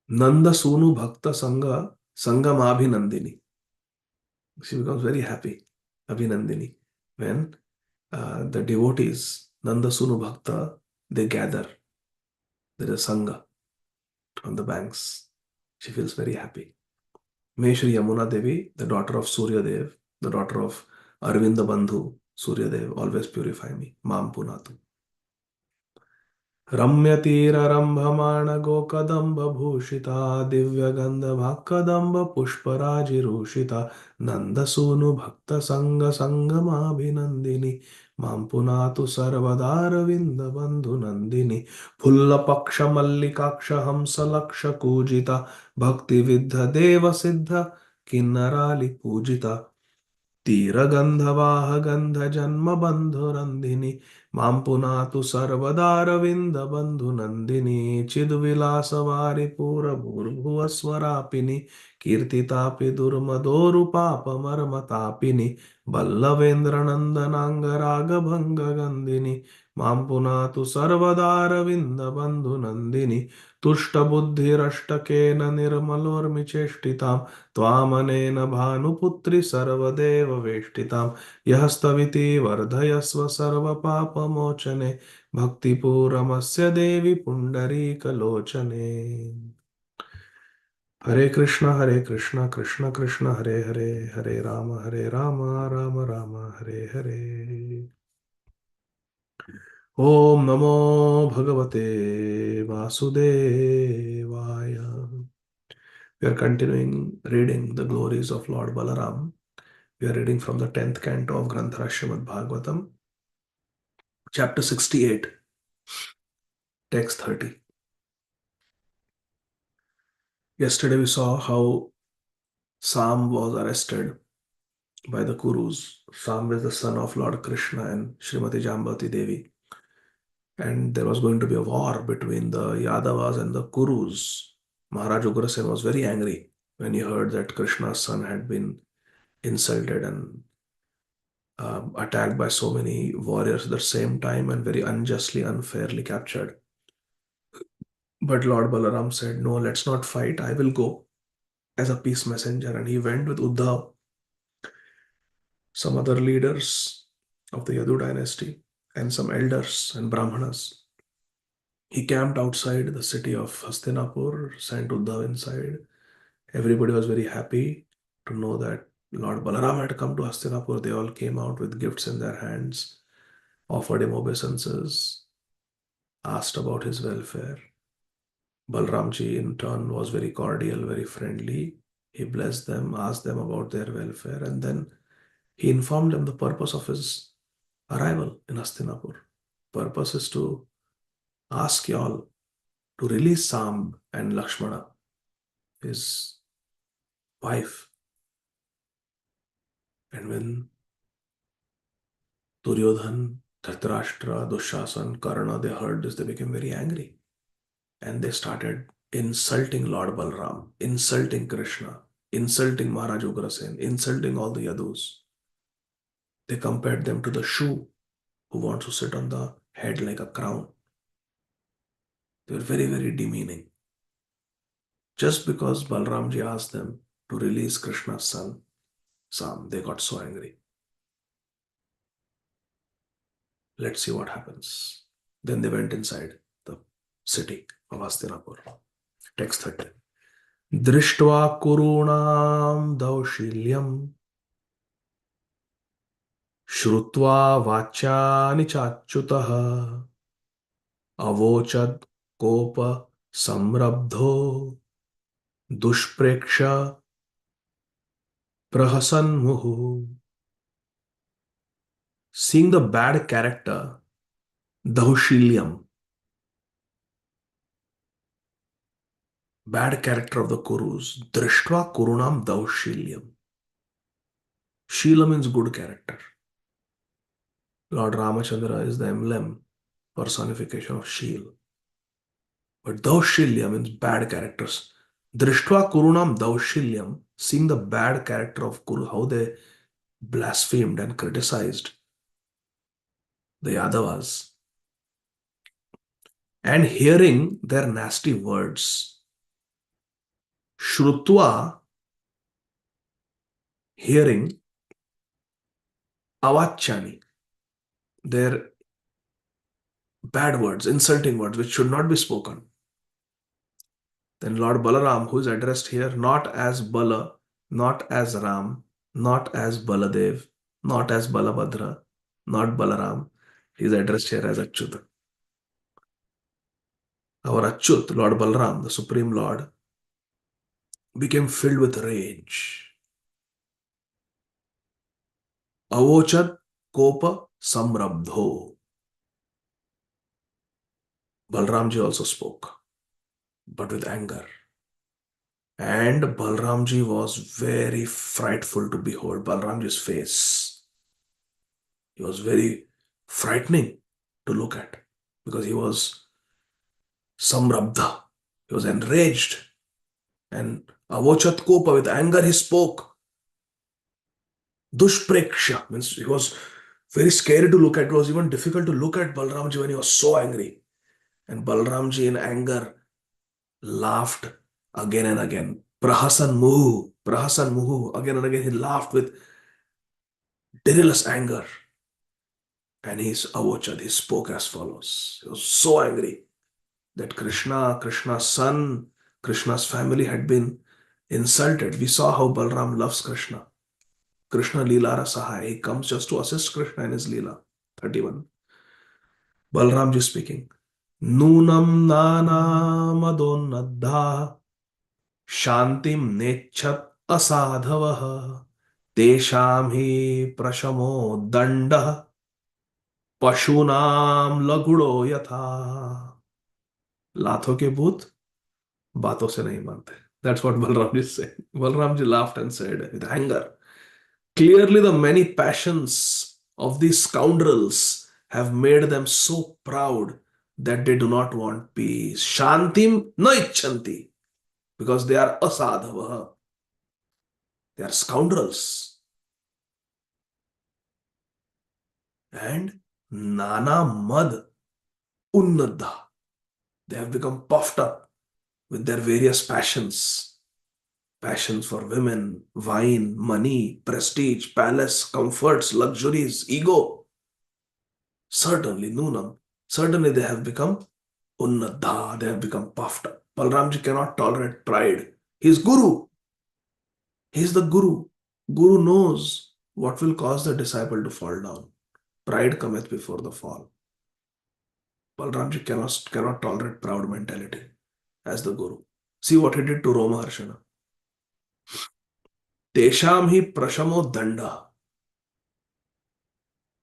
Nanda Sunu Bhakta Sangha Sangamabhinandini. She becomes very happy, Abhinandini, when the devotees, Nanda Sunu Bhakta, they gather. There is Sangha on the banks. She feels very happy. May Shri Yamuna Devi, the daughter of Surya Dev, the daughter of Arvinda Bandhu, Surya Dev, always purify me. Mam Punatu. रम्यतीररम्भमाणगोकदम्बभूषिता दिव्यगन्धभाक्कदम्बपुष्पराजिरूषिता नन्दसूनुभक्तसङ्गसङ्गमाभिनन्दिनि मां पुनातु सर्वदारविन्दबन्धुनन्दिनि फुल्लपक्षमल्लिकाक्षहंसलक्षकूजिता भक्तिविद्ध किन्नरालिपूजिता तीरगन्धवाहगन्धजन्मबन्धुरन्धिनि मां पुनातु सर्वदारविन्दबन्धुनन्दिनी चिद्विलासवारिपूरभूर्भुवस्वरापिनि कीर्तितापि दुर्मदोरुपापमर्मतापिनि वल्लवेन्द्रनन्दनाङ्गरागभङ्गगन्धिनि मां पुनातु सर्वदारविन्दबन्धुनन्दिनि तुष्टबुद्धिरष्टकेन निर्मलोर्मिचेष्टितां त्वामनेन भानुपुत्रि सर्वदेव वेष्टितां यः स्तविति वर्धयस्व सर्वपापमोचने भक्तिपूरमस्य देवि पुण्डरीकलोचने. हरे Krishna Krishna Krishna Hare Hare Hare Ram Ram Ram Hare Hare. Om Namo Bhagavate Vasudevaya. We are continuing reading the glories of Lord Balaram. We are reading from the 10th canto of Granthara Srimad Bhagavatam, chapter 68, text 30. Yesterday we saw how Sam was arrested by the Kurus. Sam is the son of Lord Krishna and Srimati Jambavati Devi. And there was going to be a war between the Yadavas and the Kurus. Maharaj Ugrasen was very angry when he heard that Krishna's son had been insulted and attacked by so many warriors at the same time and very unjustly, unfairly captured. But Lord Balaram said, no, let's not fight. I will go as a peace messenger. And he went with Uddhav, some other leaders of the Yadu dynasty, and some elders and Brahmanas. He camped outside the city of Hastinapur, sent Uddhav inside. Everybody was very happy to know that Lord Balaram had come to Hastinapur. They all came out with gifts in their hands, offered him obeisances, asked about his welfare. Balramji, in turn, was very cordial, very friendly. He blessed them, asked them about their welfare, and then he informed them the purpose of his arrival in Hastinapur. Purpose is to ask y'all to release Sam and Lakshmana, his wife. And when Duryodhan, Dhritarashtra, Dushasan, Karna, they heard this, they became very angry. And they started insulting Lord Balram, insulting Krishna, insulting Maharaj Ugrasen, insulting all the Yadus. They compared them to the shoe who wants to sit on the head like a crown. They were very, very demeaning. Just because Balramji asked them to release Krishna's son, Sam, they got so angry. Let's see what happens. Then they went inside the city of Hastinapur. Text 30. Drishtva kurunam daushilyam Shrutva vachani chachyutah avochad kopa samrabdho dushpreksha prahasanmuhu. Seeing the bad character, Daushilyam, bad character of the Kurus, Drishtva Kurunam Daushilyam. Shila means good character. Lord Ramachandra is the emblem, personification of Shil. But Daushilya means bad characters. Drishtva Kurunam Daushilyam, seeing the bad character of Kuru, how they blasphemed and criticized the Yadavas, and hearing their nasty words. Shrutva, hearing, Avachani, their bad words, insulting words, which should not be spoken. Then Lord Balaram, who is addressed here not as Bala, not as Ram, not as Baladev, not as Balabhadra, not Balaram, he is addressed here as Achyut. Our Achyut, Lord Balaram, the Supreme Lord, became filled with rage. Avochad Kopa Samrabdho. Balramji also spoke, but with anger. And Balramji was very frightful to behold. Balramji's face, he was very frightening to look at because he was samrabdha. He was enraged. And avochat kopa, with anger he spoke. Dushpreksha means he was very scary to look at. It was even difficult to look at Balramji when he was so angry. And Balramji in anger laughed again and again. Prahasan muhu, again and again he laughed with delirious anger. And his avochad, he spoke as follows. He was so angry that Krishna's son, Krishna's family had been insulted. We saw how Balram loves Krishna. Krishna Leela Sahai. He comes just to assist Krishna in his Leela. 31. Balramji speaking. Nunam nana madonnadha shantim nechat asadhavah tesham hi prashamo danda पशुनाम लघुड़ो यथा. लाथों के भूत बातों से नहीं मानते. That's what Balramji said. Balramji laughed and said with anger, clearly the many passions of these scoundrels have made them so proud that they do not want peace. Shantim na icchanti, because they are asadhava. They are scoundrels. And nana mad unnadha. They have become puffed up with their various passions for women, wine, money, prestige, palace, comforts, luxuries, ego. Certainly, Nunam. Certainly, they have become unnadha. They have become puffed up. Balramji cannot tolerate pride. He is Guru. He is the Guru. Guru knows what will cause the disciple to fall down. Pride cometh before the fall. Balramji cannot tolerate proud mentality as the Guru. See what he did to Romaharshana. Tesham hi prashamo danda.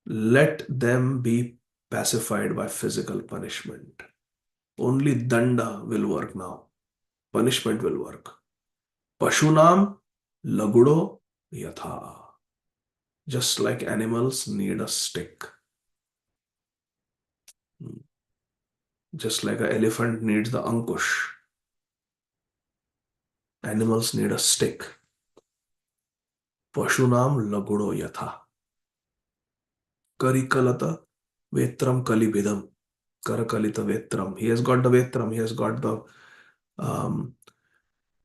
Let them be pacified by physical punishment. Only danda will work now. Punishment will work. Pashunam lagudo yatha. Just like animals need a stick. Just like an elephant needs the ankush. Animals need a stick. Pashunam lagudo yatha. Karikalata vetram kalibidam. Karakalita vetram. He has got the vetram. He has got um,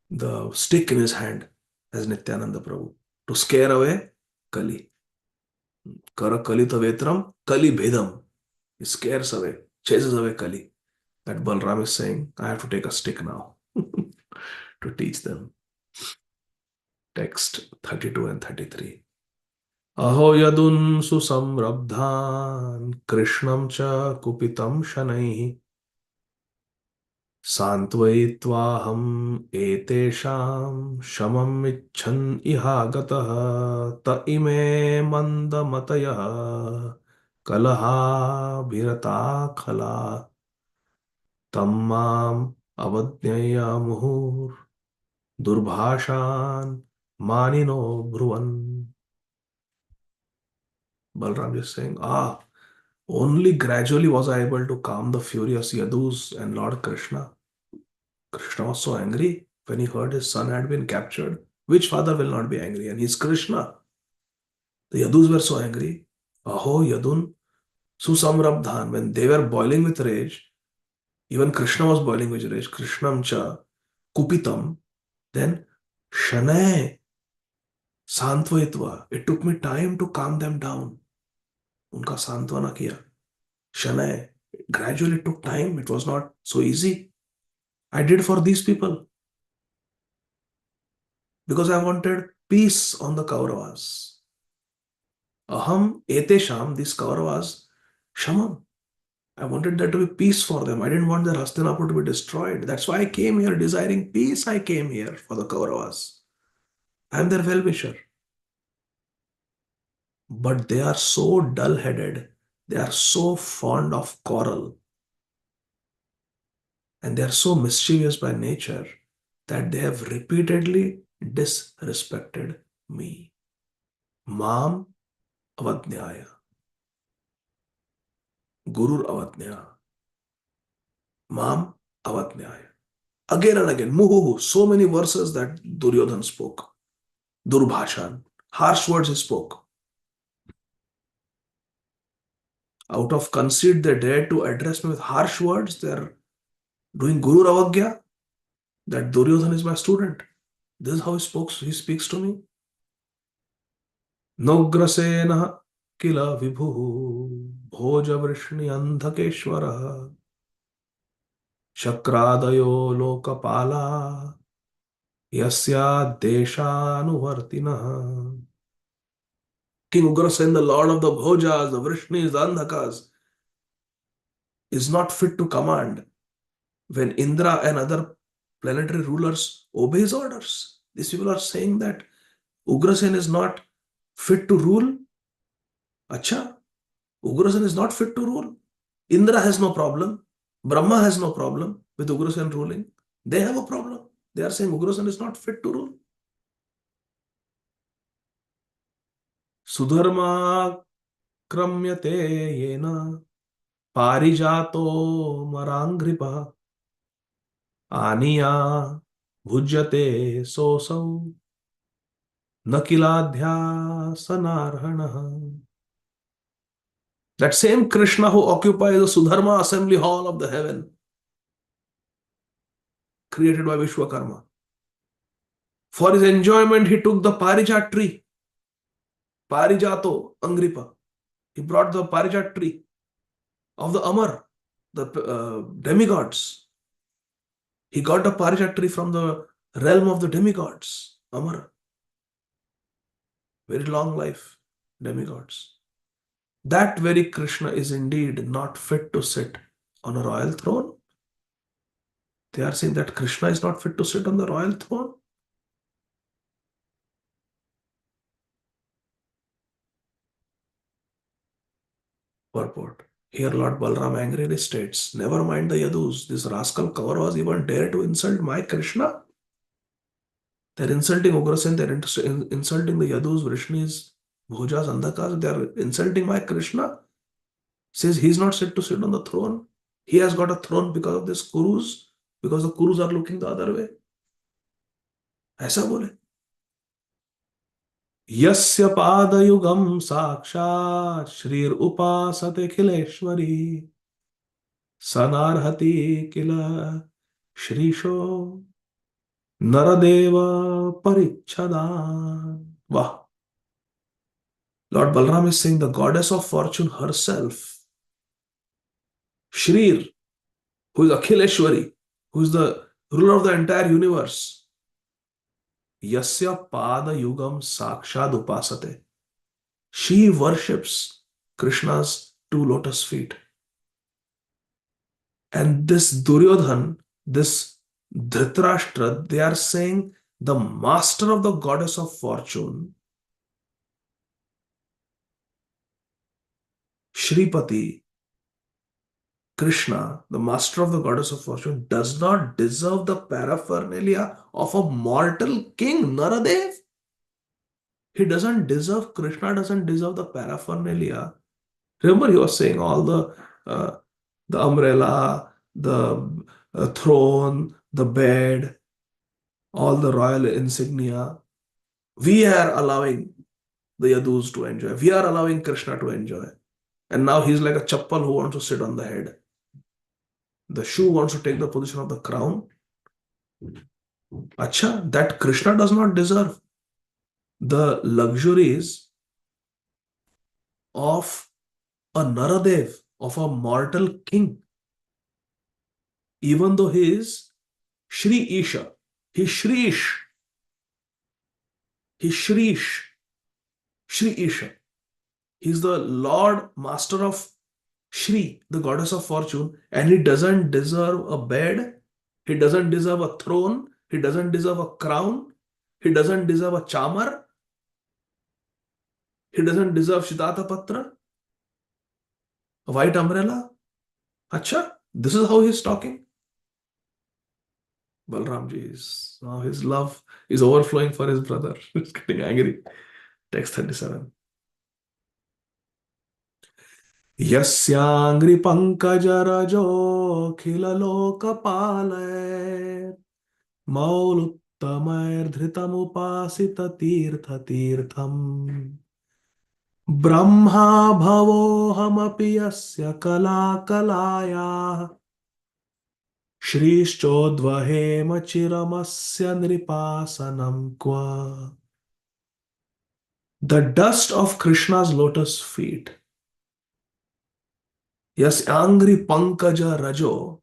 the stick in his hand as Nityananda Prabhu to scare away Kali. Karakalita vetram kalibidam. He scares away, chases away Kali. That Balram is saying, I have to take a stick now to teach them. Text 32 and 33. Aho yadun susamrabdhan krishnam cha kupitam shanaihi सांत्वयित्वाहम् एतेषां शमम् इच्छन् इहागतः त इमे मन्दमतयः कलहाभिरता खला तं माम् अवज्ञया मुहुर् दुर्भाषान् मानिनो ब्रुवन्. Balram is saying, only gradually was I able to calm the furious Yadus and Lord Krishna. Krishna was so angry when he heard his son had been captured. Which father will not be angry? And he's Krishna. The Yadus were so angry. Aho Yadun Susamrabdhan. When they were boiling with rage, even Krishna was boiling with rage. Krishnam cha kupitam. Then Shanay Santvayitva. It took me time to calm them down. Unka santvana kiya. Shanay. Gradually it took time. It was not so easy. I did for these people. Because I wanted peace on the Kauravas. Aham etesham, these Kauravas, shamam. I wanted there to be peace for them. I didn't want their Hastinapur to be destroyed. That's why I came here desiring peace. I came here for the Kauravas. I am their well-wisher. But they are so dull-headed. They are so fond of quarrel. And they are so mischievous by nature that they have repeatedly disrespected me. Mam avadnyaya. Gurur avadnya. Mam avadnyaya. Again and again, muhuhu, so many verses that Duryodhan spoke. Durbhashan, harsh words he spoke. Out of conceit, they dared to address me with harsh words. They are doing Guru Avagya, that Duryodhan is my student. This is how he speaks to me. Nograsena kila vibhu bhoja vrishni andhakeshwara shakradayo lokapala yasya deshanuvartina. King Ugrasen, the lord of the Bhojas, the Vrishnis, the Andhakas, is not fit to command when Indra and other planetary rulers obey his orders. These people are saying that Ugrasen is not fit to rule. Acha, Ugrasen is not fit to rule. Indra has no problem. Brahma has no problem with Ugrasen ruling. They have a problem. They are saying Ugrasen is not fit to rule. Sudharma kramyate yena parijato marangripa aniya bhujyate sosau nakiladhyasanarhana. That same Krishna who occupies the Sudharma assembly hall of the heaven created by Vishwakarma. For his enjoyment, he took the Parijat tree, Parijato Angripa. He brought the Parijat tree of the Amar, the demigods. He got the Parijat tree from the realm of the demigods, Amar. Very long life, demigods. That very Krishna is indeed not fit to sit on a royal throne. They are saying that Krishna is not fit to sit on the royal throne. Purport. Here Lord Balram angrily states, never mind the Yadus, this rascal Kauravas even dare to insult my Krishna. They're insulting Ugrasen, they're insulting the Yadus, Vrishnis, Bhojas, Andhakas, they're insulting my Krishna. Says he's not fit to sit on the throne. He has got a throne because of this Kurus, because the Kurus are looking the other way. ऐसा बोले यस्य पादयुगम साक्षात् श्रीर उपासते खिलेश्वरी सनार्हति किल श्रीशो Nardev परिच्छदान. Wow. Lord Balram is saying the goddess of fortune herself, Shrir, who is Akhileshwari, who is the ruler of the entire universe, Yasya Pada Yugam Sakshad Upasate. She worships Krishna's two lotus feet. And this Duryodhan, this Dhritarashtra, they are saying the master of the goddess of fortune, Shripati, Krishna, the master of the goddess of fortune, does not deserve the paraphernalia of a mortal king, Naradev. He doesn't deserve, Krishna doesn't deserve the paraphernalia. Remember, he was saying all the umbrella, the throne, the bed, all the royal insignia. We are allowing the Yadus to enjoy. We are allowing Krishna to enjoy. And now he's like a chappal who wants to sit on the head. The shoe wants to take the position of the crown. Acha, that Krishna does not deserve the luxuries of a Naradev, of a mortal king. Even though he is Shri Isha, he's Shriish. He's Shriish. Shri Isha. He's the Lord Master of Shri, the goddess of fortune, and he doesn't deserve a bed, he doesn't deserve a throne, he doesn't deserve a crown, he doesn't deserve a chamar, he doesn't deserve Shitata Patra, a white umbrella. Acha, this is how he's talking. Balramji is now his love is overflowing for his brother. He's getting angry. Text 37. यस्यांग्रि पंकजरजोऽखिललोकपालैर् मौलुत्तमैर्धृतमुपासिततीर्थतीर्थम् Brahma भवोऽहमपि यस्य कलाकलायाः श्रीश्चोद्वहेम चिरमस्य नृपासनं क्व. The dust of Krishna's lotus feet, yes, Angri Pankaja Rajo,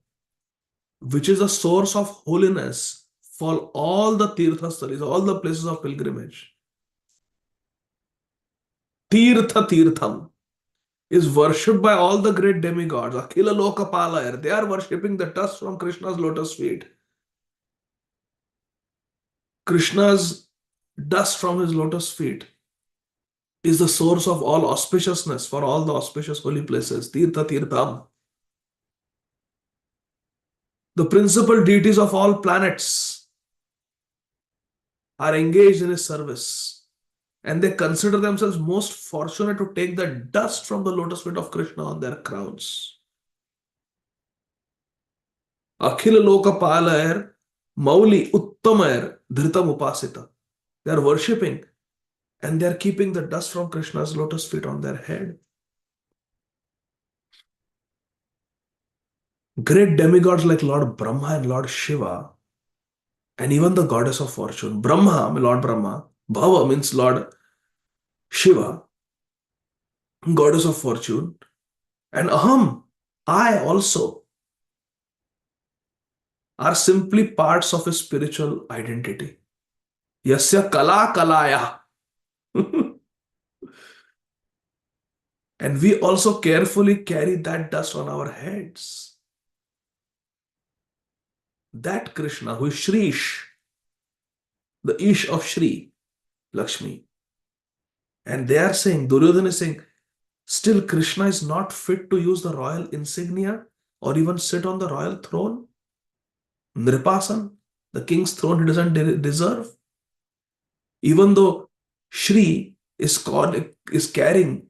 which is a source of holiness for all the Tirthastalis, all the places of pilgrimage. Tirtha Tirtham is worshipped by all the great demigods. Akhila Lokapalayar, they are worshipping the dust from Krishna's lotus feet. Krishna's dust from his lotus feet is the source of all auspiciousness for all the auspicious holy places. Tirtha Tirtham. The principal deities of all planets are engaged in his service, and they consider themselves most fortunate to take the dust from the lotus feet of Krishna on their crowns. Akhila Lokapalayar, Mauli Uttamayar, Dhritam Upasita. They are worshipping and they are keeping the dust from Krishna's lotus feet on their head. Great demigods like Lord Brahma and Lord Shiva And even the goddess of fortune, Brahma, Lord Brahma, Bhava means Lord Shiva, goddess of fortune, and Aham, I also, are simply parts of a spiritual identity. Yasya kala kalaya. And we also carefully carry that dust on our heads. That Krishna, who is Shrish, the Ish of Shri, Lakshmi. And they are saying, Duryodhana is saying, still Krishna is not fit to use the royal insignia or even sit on the royal throne. Nripasan, the king's throne he doesn't deserve. Even though Shri is carrying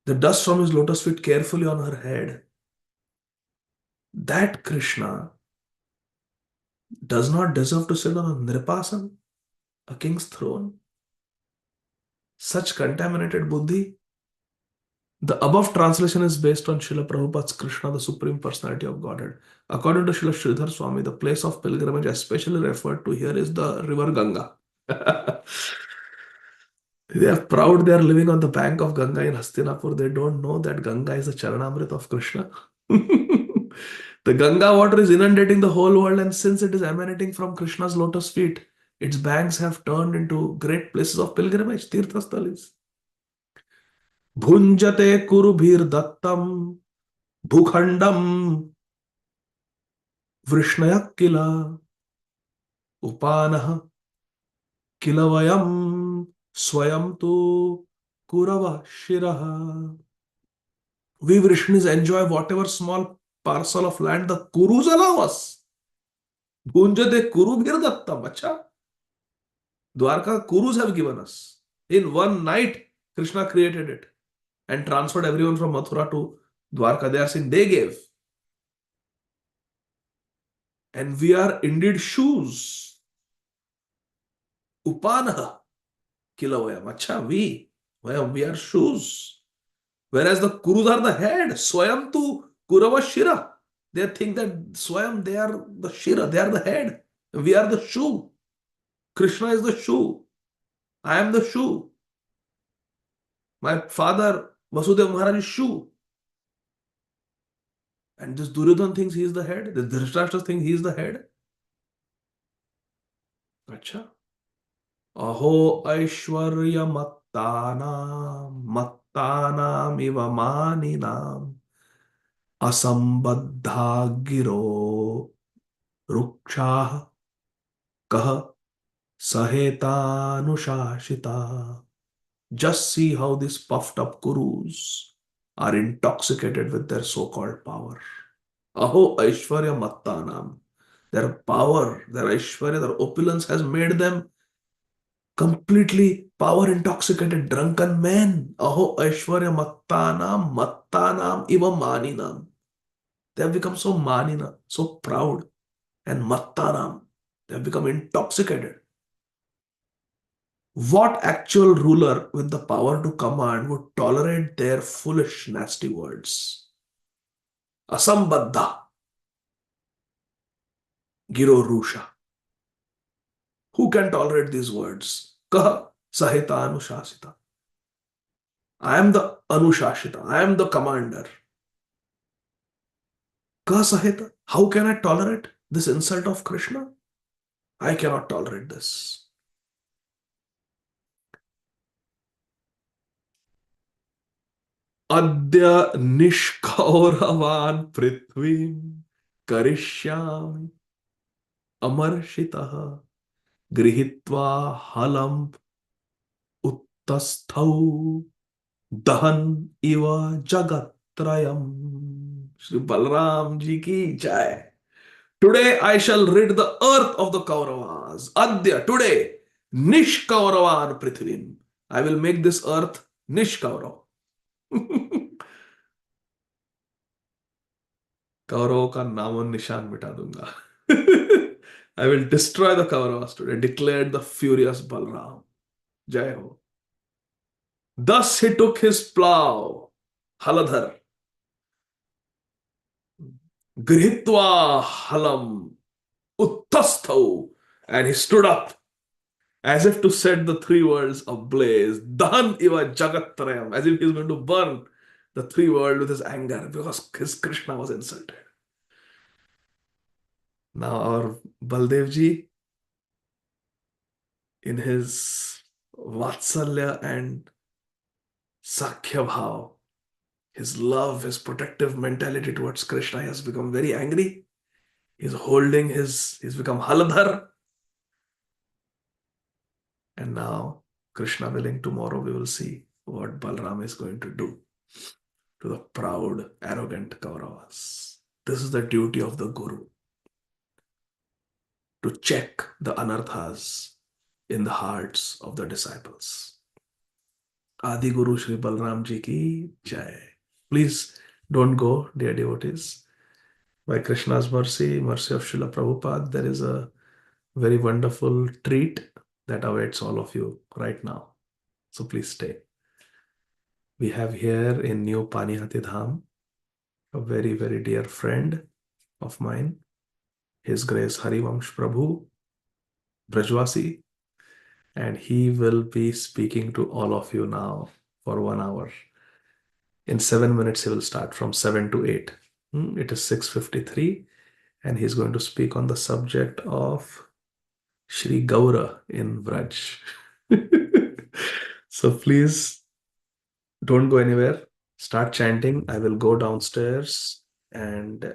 the dust from his lotus feet carefully on her head, that Krishna does not deserve to sit on a Nripasan, a king's throne. Such contaminated buddhi. The above translation is based on Srila Prabhupada's Krishna, the Supreme Personality of Godhead. According to Srila Sridhar Swami, the place of pilgrimage especially referred to here is the river Ganga. They are proud they are living on the bank of Ganga in Hastinapur. They don't know that Ganga is the Charanamrit of Krishna. The Ganga water is inundating the whole world, and since it is emanating from Krishna's lotus feet, its banks have turned into great places of pilgrimage, Tirthastalis. Bhunjate kurubhir dattam bhukhandam vrishnaya kila upanah kila vayam swayam tu kurava shiraha. We Vrishnis enjoy whatever small parcel of land the Kurus allow us. Bhunjate kurubhir dattam. Acha. Dwarka Kurus have given us. In one night, Krishna created it and transferred everyone from Mathura to Dwarka. They are saying they gave. And we are indeed shoes. Upanaha kilavayam. Acha, we are shoes. Whereas the Kurus are the head. Swayam tu Kurava Shira. They think that Swayam, they are the Shira, they are the head. We are the shoe. Krishna is the shoe. I am the shoe. My father, Vasudev Maharaj, is shoe. And this Duryodhan thinks he is the head. This Dhritarashtra thinks he is the head. Acha. Aho Aishwarya Mattanam iva maninam asambadha giro rukshah kah sahetanushashita. Just see how these puffed up Kurus are intoxicated with their so-called power. Aho Aishwarya Mattanam. Their power, their Aishwarya, their opulence has made them completely power intoxicated, drunken men. Aho Aishwarya Mattanam iva Maninam. They have become so Manina, so proud, and Mattanam. They have become intoxicated. What actual ruler with the power to command would tolerate their foolish, nasty words? Asambadha, Giro Rusha. Who can tolerate these words? Kaha Sahita Anushasita. I am the Anushashita. I am the commander. Kaha Sahita. How can I tolerate this insult of Krishna? I cannot tolerate this. Adya Nishkauravan Prithvim Karishyami Amarshitaha Grihitva Halam Uttasthau Dahan Iva Jagatrayam. Shri Balram Ji ki jai. Today I shall rid the earth of the Kauravas. Adya, today, Nishkauravan Prithvim. I will make this earth Nishkaurav. कौरवों का नामो निशान मिटा दूंगा. I will destroy the Kauravas today, declared the furious Balram. Jai Ho. Thus he took his plow, Haladhar, Grihitva Halam, Uttastau. And he stood up as if to set the three worlds ablaze. Dahan iva jagattrayam, as if he's going to burn the three worlds with his anger because his Krishna was insulted. Now our Baldevji, in his Vatsalya and Sakhya Bhav, his love, his protective mentality towards Krishna, he has become very angry. He's become Haladhar. And now, Krishna willing, tomorrow we will see what Balram is going to do to the proud, arrogant Kauravas. This is the duty of the Guru, to check the anarthas in the hearts of the disciples. Adi Guru Sri Balram Ji ki Jai. Please don't go, dear devotees. By Krishna's mercy, mercy of Srila Prabhupada, there is a very wonderful treat that awaits all of you right now. So please stay. We have here in New Panihati Dham a very, very dear friend of mine, His Grace Harivamsh Prabhu Brajwasi, and he will be speaking to all of you now for 1 hour. In 7 minutes, he will start from 7 to 8. It is 6:53, and he's going to speak on the subject of Shri Gaura in Vraj. So please don't go anywhere. Start chanting. I will go downstairs and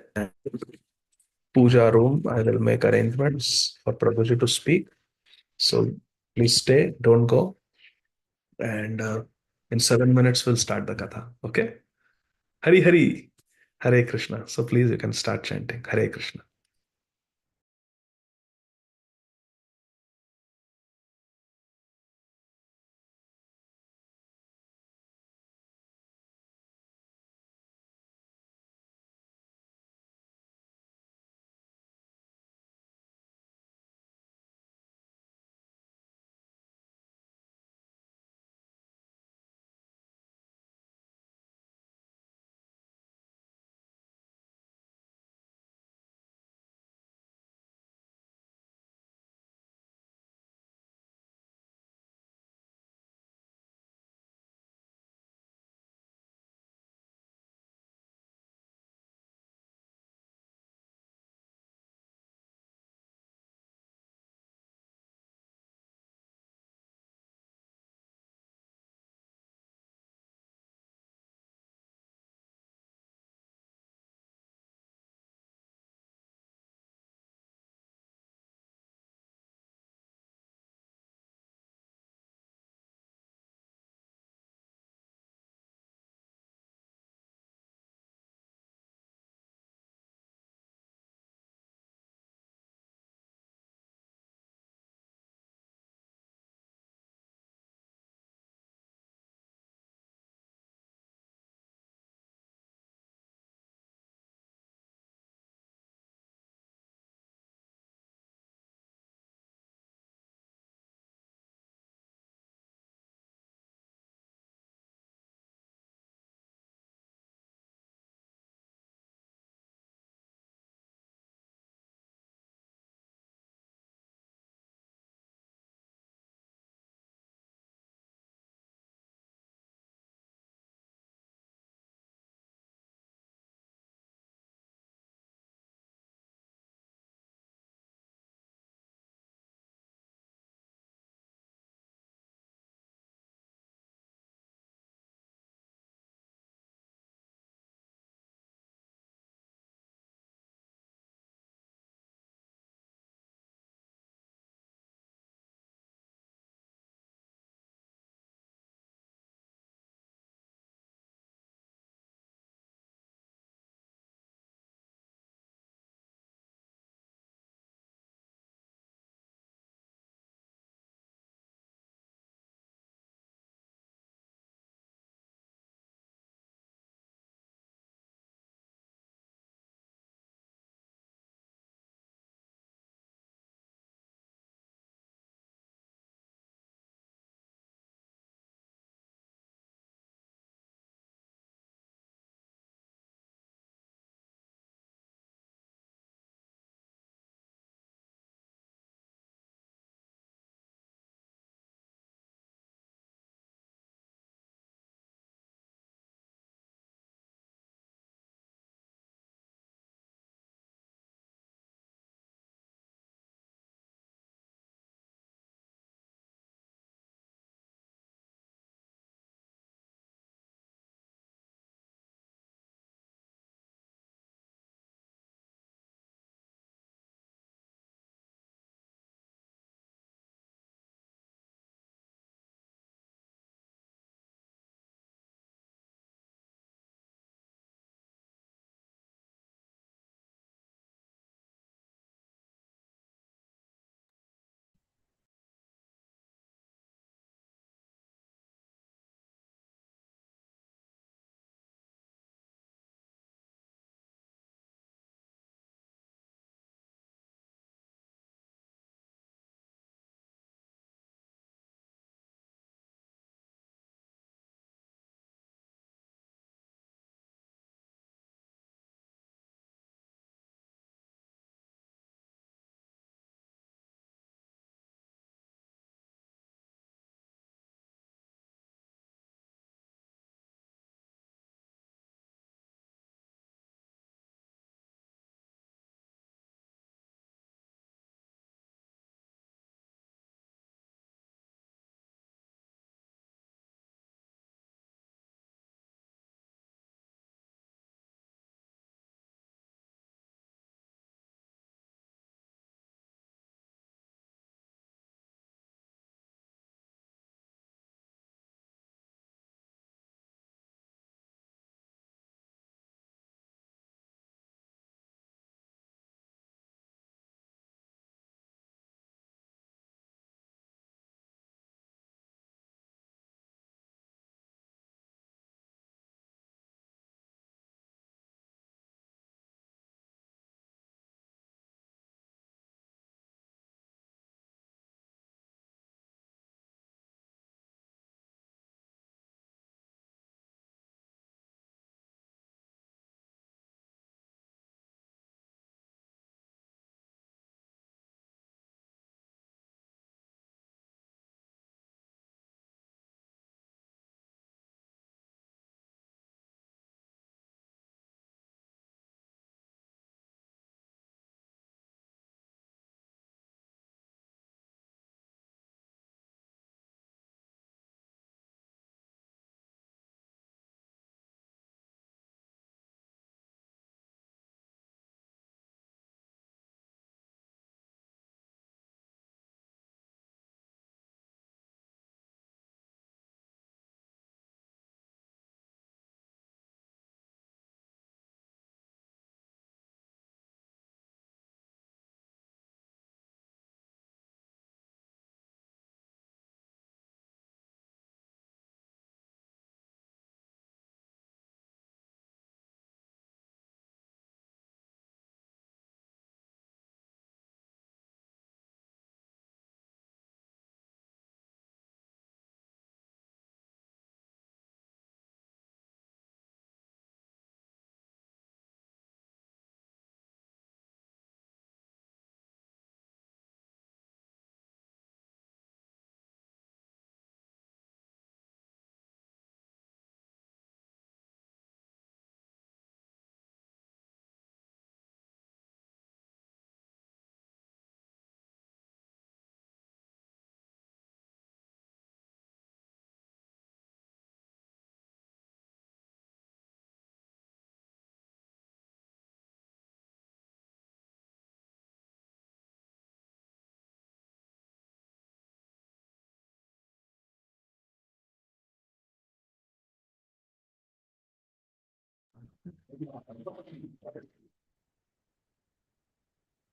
puja room. I will make arrangements for Prabhuji to speak. So please stay. Don't go. And in 7 minutes, we'll start the katha. Okay? Hari Hari. Hare Krishna. So please, you can start chanting. Hare Krishna.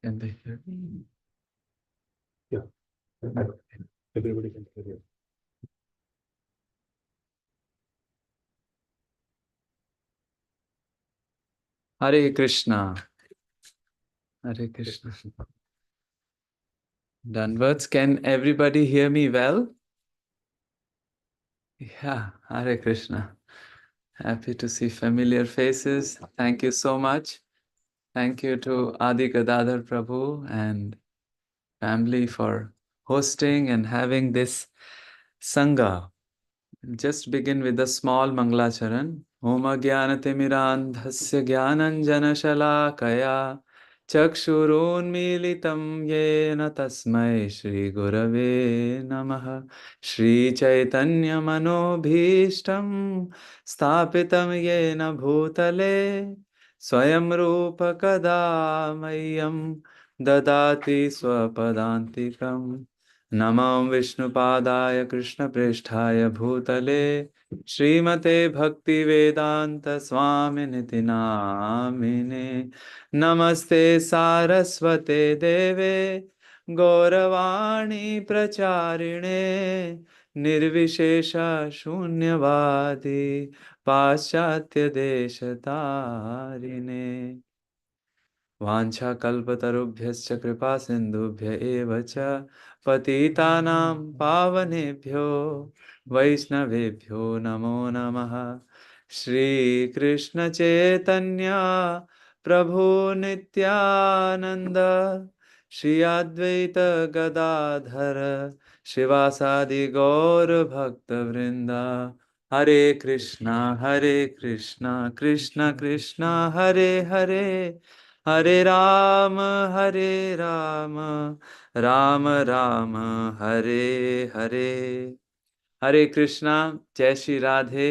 Can they hear me? Yeah, everybody can hear you. Hare Krishna. Hare Krishna. Danvats, can everybody hear me well? Yeah, Hare Krishna. Happy to see familiar faces. Thank you so much. Thank you to Adi Gadadhar Prabhu and family for hosting and having this Sangha. Just begin with a small Mangalacharan. Om Jnanatimirandhasya Jnananjana Shalakaya Chakshurunmilitam Yena Tasmai Shri Gurave Namaha Shri Chaitanya Manobhishtam Sthapitam Yena Bhutale Swayam Rupa Kada Mayam Dadati Swapadantikam नमो विष्णुपादाय कृष्णप्रेष्ठाय भूतले श्रीमते भक्तिवेदान्त स्वामिनिति नामिने नमस्ते सारस्वते देवे गौरवाणी प्रचारिणे निर्विशेष शून्यवादी पाश्चात्य देशतारिणे वाञ्छाकल्पतरुभ्यश्च कृपा सिन्धुभ्य एव च पतितानां पावनेभ्यो वैष्णवेभ्यो नमो नमः श्रीकृष्ण चैतन्य प्रभु नित्यानन्द श्री अद्वैत गदाधर शिवासादि गौर भक्तवृंद हरे कृष्णा कृष्णा कृष्णा हरे हरे हरे राम राम राम हरे हरे हरे कृष्णा जय Shri Radhe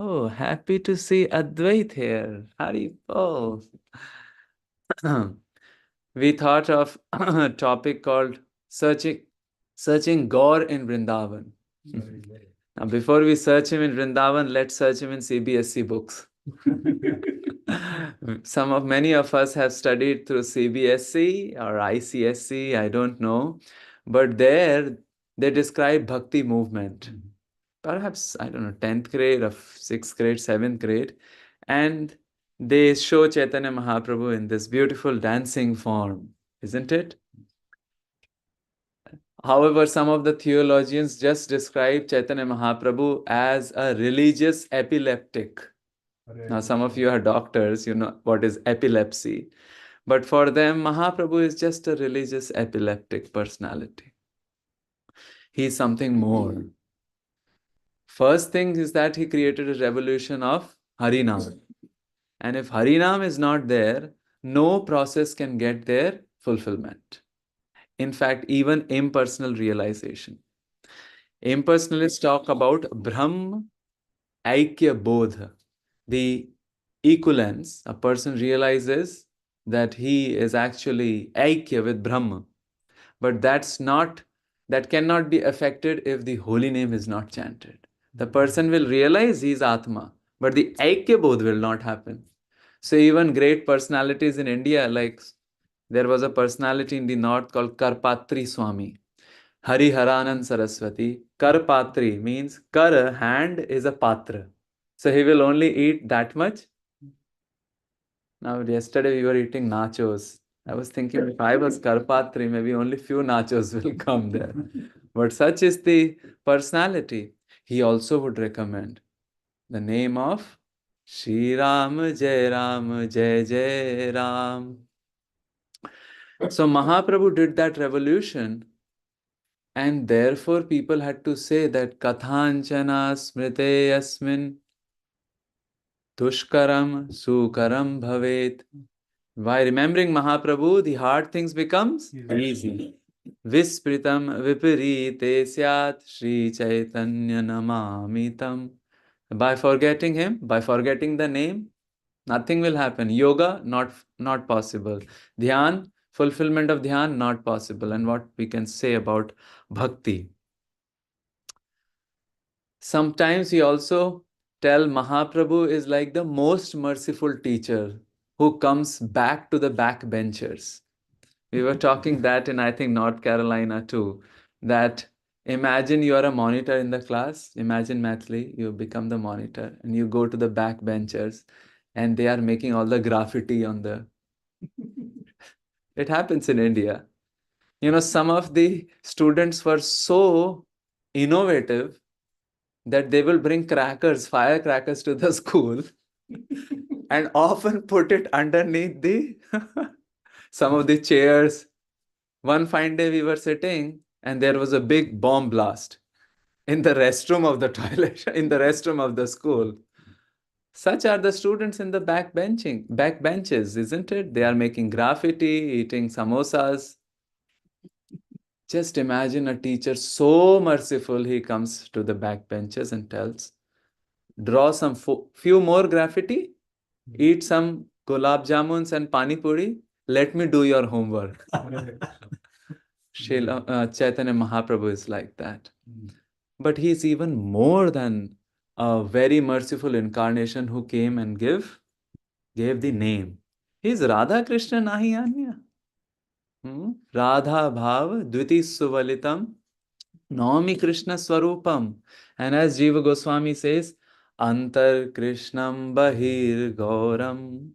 Oh, happy to see Advait here. Hari Bol. We thought of a topic called searching Gaur in Vrindavan. Now, before we search him in Vrindavan, let's search him in CBSE books. Many of us have studied through CBSE or ICSE, I don't know, but there they describe bhakti movement. Perhaps, I don't know, 10th grade or 6th grade, 7th grade, and they show Chaitanya Mahaprabhu in this beautiful dancing form, isn't it? However, some of the theologians just describe Chaitanya Mahaprabhu as a religious epileptic. Now, some of you are doctors, you know what is epilepsy. But for them, Mahaprabhu is just a religious epileptic personality. He is something more. First thing is that he created a revolution of Harinam. And if Harinam is not there, no process can get their fulfillment. In fact, even impersonal realization. Impersonalists talk about Brahm Aikya Bodha, the equivalence. A person realizes that he is actually Aikya with Brahma. But that cannot be affected if the holy name is not chanted. The person will realize he is Atma, but the Aikya Bodh will not happen. So even great personalities in India, like there was a personality in the north called Karpatri Swami, Hari Haranand Saraswati. Karpatri means kar, hand, is a patra. So he will only eat that much. Now, yesterday we were eating nachos. I was thinking if I was Karpatri, maybe only few nachos will come there. But such is the personality. He also would recommend the name of Shri Ram, Jai Jai Ram. So Mahaprabhu did that revolution, and therefore people had to say that Kathanchana Smrite Yasmin Tushkaram Sukaram Bhavet. By remembering Mahaprabhu, the hard things becomes easy. Vispritam vipirite syat Shri Chaitanya namamitam. By forgetting him, by forgetting the name, nothing will happen. Yoga, not possible. Dhyan, fulfillment of dhyan, not possible. And what we can say about bhakti. Sometimes he also tell Mahaprabhu is like the most merciful teacher who comes back to the backbenchers. We were talking that in, I think, North Carolina too, that imagine you are a monitor in the class. Imagine, Mathli, you become the monitor and you go to the backbenchers and they are making all the graffiti on the... It happens in India. You know, some of the students were so innovative that they will bring crackers, firecrackers to the school and often put it underneath the some of the chairs. One fine day we were sitting and there was a big bomb blast in the restroom of the toilet, in the restroom of the school. Such are the students in the back benches, isn't it? They are making graffiti, eating samosas. Just imagine a teacher so merciful, he comes to the back benches and tells, draw some few more graffiti, eat some gulab jamuns and pani puri, let me do your homework. Chaitanya Mahaprabhu is like that. But he is even more than a very merciful incarnation who came and gave the name. He is Radha Krishna Nahi Anya. Radha Bhav Dviti Suvalitam Naumi Krishna Swarupam. And as Jiva Goswami says, Antar Krishnam Bahir Gauram.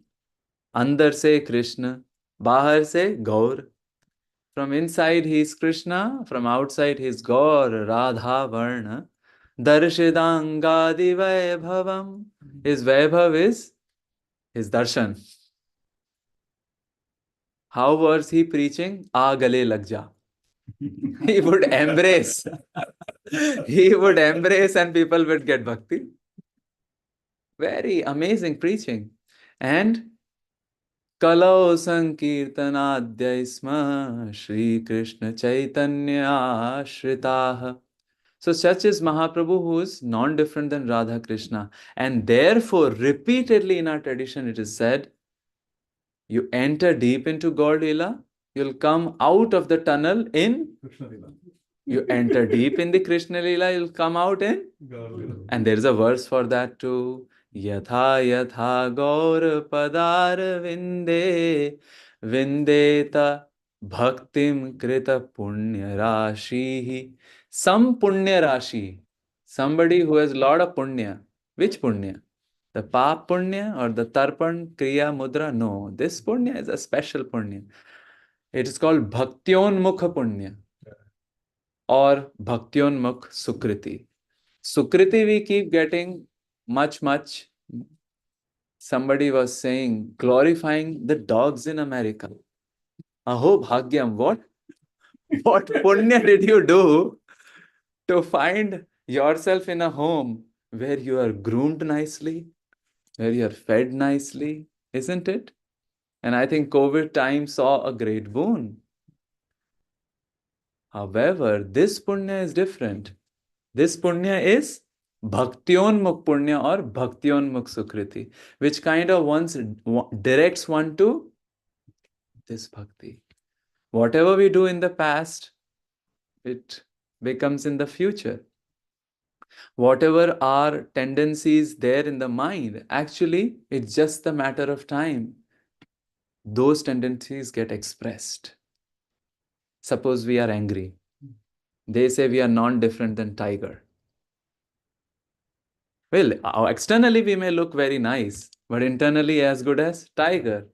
Andar se Krishna, Bahar se Gaur. From inside he is Krishna, from outside he is Gaur, Radha Varna. Darshidangadi Vaibhavam. His Vaibhav is his darshan. How was he preaching? Aa gale lag ja. He would embrace. He would embrace and people would get bhakti. Very amazing preaching. And Kalau Sankirtanadya Isma Shri Krishna Chaitanya Ashritaha. So such is Mahaprabhu, who is non-different than Radha Krishna. And therefore, repeatedly in our tradition it is said, you enter deep into Gaur Leela, you'll come out of the tunnel in Krishna Leela. You enter deep in the Krishna Leela, you'll come out in Gaur Leela. And there is a verse for that too. Yatha yatha gaur padar vinde vindeta bhaktim krita punya rashi. Some punya rashi. Somebody who has a lot of punya. Which punya? The pap punya or the tarpan kriya mudra? No, this punya is a special punya. It is called bhaktyonmukha punya or bhaktyonmukh sukriti. Sukriti we keep getting much. Somebody was saying, glorifying the dogs in America. Aho bhagyam, what punya did you do to find yourself in a home where you are groomed nicely, where you are fed nicely, isn't it? And I think COVID time saw a great boon. However, this punya is different. This punya is bhaktyonmukh punya or bhaktyonmukh sukriti, which kind of directs one to this bhakti. Whatever we do in the past, it becomes in the future. Whatever are tendencies there in the mind, actually, it's just a matter of time. Those tendencies get expressed. Suppose we are angry. They say we are non-different than tiger. Well, externally we may look very nice, but internally as good as tiger.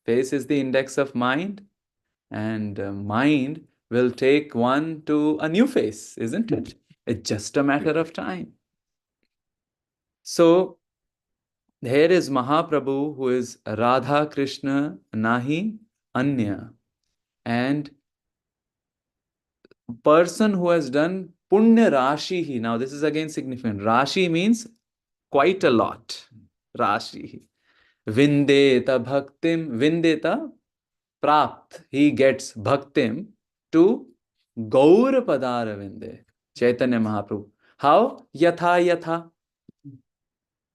Face is the index of mind, and mind will take one to a new face, isn't it? It's just a matter of time. So, here is Mahaprabhu, who is Radha Krishna Nahi Anya, and person who has done Punya Rashi. Now, this is again significant. Rashi means quite a lot. Rashi. Vindeta Bhaktim. Vindeta Prapt. He gets Bhaktim to Gaur Padara Vinde. Chaitanya Mahaprabhu. How? Yatha Yatha.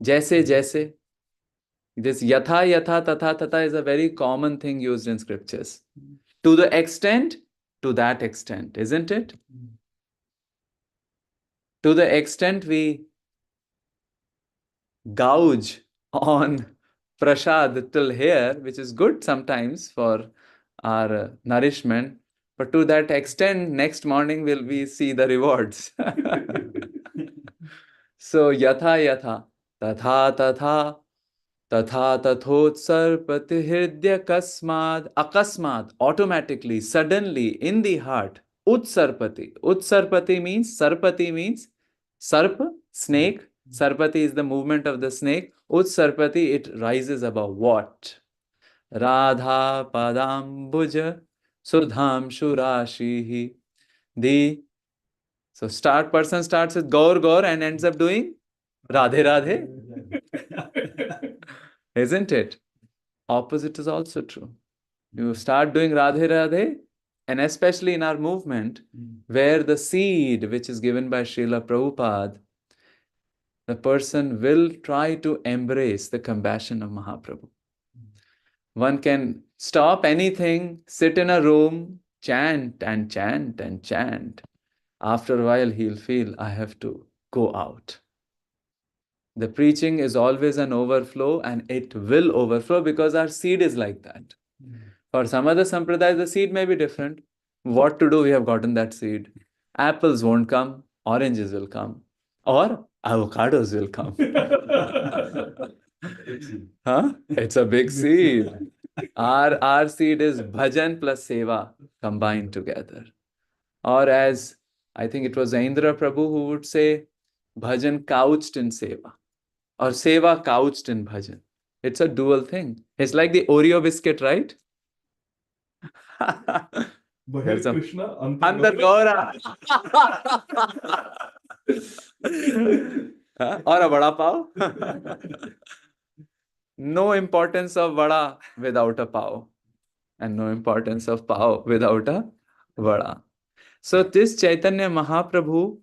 Jaise Jaise. This Yatha Yatha Tatha Tatha is a very common thing used in scriptures. To the extent, to that extent, isn't it? To the extent we gouge on prasad till here, which is good sometimes for our nourishment, but to that extent, next morning will we see the rewards. So yatha yatha, tatha tatha, tatha tathotsarpati hridya kasmad, akasmad, automatically, suddenly, in the heart, utsarpati. Utsarpati means, sarpati means, sarp, snake. Sarpati is the movement of the snake. Utsarpati, it rises above what? Radha padambuja sudham shurashihi. So person starts with Gaur Gaur and ends up doing Radhe Radhe. Isn't it? Opposite is also true. You start doing Radhe Radhe, and especially in our movement, where the seed which is given by Srila Prabhupada, the person will try to embrace the compassion of Mahaprabhu. One can stop anything, sit in a room, chant and chant and chant. After a while, he'll feel, I have to go out. The preaching is always an overflow, and it will overflow because our seed is like that. For some other sampradayas, the seed may be different. What to do? We have gotten that seed. Apples won't come, oranges will come, or avocados will come. Huh? It's a big seed. Our seed is bhajan plus seva combined together. Or as I think it was Indra Prabhu who would say, bhajan couched in seva, or seva couched in bhajan. It's a dual thing. It's like the Oreo biscuit, right? There's a Krishna, Andar Gaura. Or a vada pav. No importance of vada without a pav, and no importance of pav without a vada. So this Chaitanya Mahaprabhu,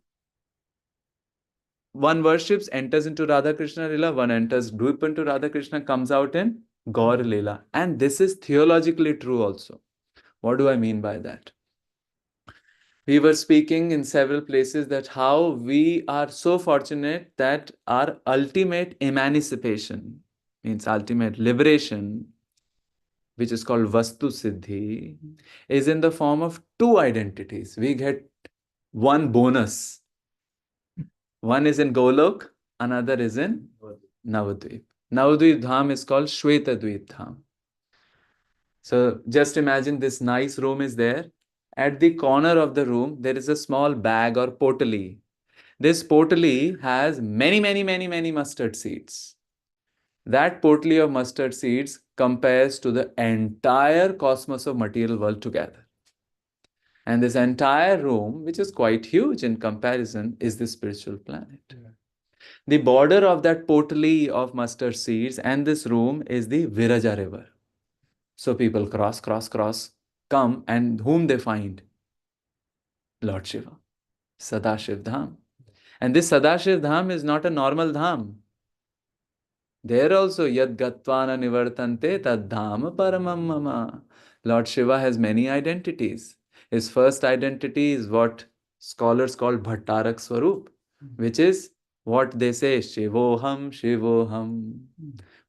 one worships, enters into Radha Krishna Lila, one enters deep into Radha Krishna, comes out in Gaur Lila. And this is theologically true also. What do I mean by that? We were speaking in several places that how we are so fortunate that our ultimate emancipation, means ultimate liberation, which is called Vastu Siddhi, is in the form of two identities. We get one bonus. One is in Golok, another is in Navadvip. Navadvip Dham is called Shvetadvip Dham. So just imagine this nice room is there. At the corner of the room, there is a small bag or potali. This potali has many mustard seeds. That potali of mustard seeds compares to the entire cosmos of material world together. And this entire room, which is quite huge in comparison, is the spiritual planet. Yeah. The border of that potali of mustard seeds and this room is the Viraja river. So people cross, come, and whom they find? Lord Shiva, Sadashiv Dham. And this Sadashiv Dham is not a normal dham. There also, Yad Gatvana Nivartante Tad Dham Paramam Mama. Lord Shiva has many identities. His first identity is what scholars call Bhattarak Swarup, which is what they say, Shivoham, Shivoham.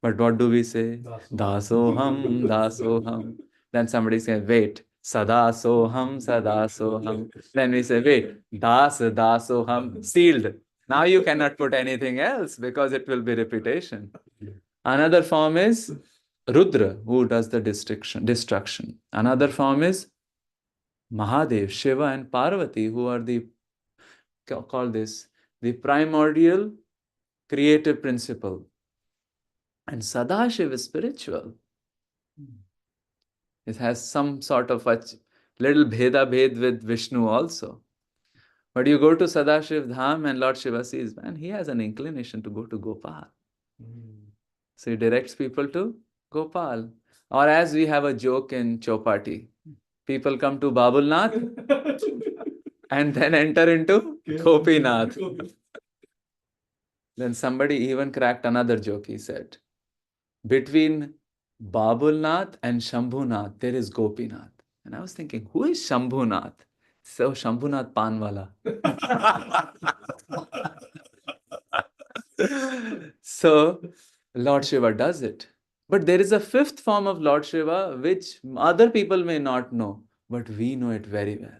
But what do we say? Dasoham, Dasoham. Then somebody says, wait, Sadasoham, Sadasoham. Then we say, wait, Dasoham, sealed. Now you cannot put anything else because it will be repetition. Another form is Rudra, who does the destruction. Another form is Mahadev, Shiva and Parvati, who are the primordial creative principle. And Sadashiv is spiritual. It has some sort of a little bhed with Vishnu also. But you go to Sadashiv Dham and Lord Shiva sees, man, he has an inclination to go to Gopal. So he directs people to Gopal. Or as we have a joke in Chopati, people come to Babulnath and then enter into Gopinath. Then somebody even cracked another joke, he said. Between Babulnath and Shambhunath, there is Gopinath. And I was thinking, who is Shambhunath? So Shambhunath Panwala. So Lord Shiva does it. But there is a fifth form of Lord Shiva which other people may not know, but we know it very well.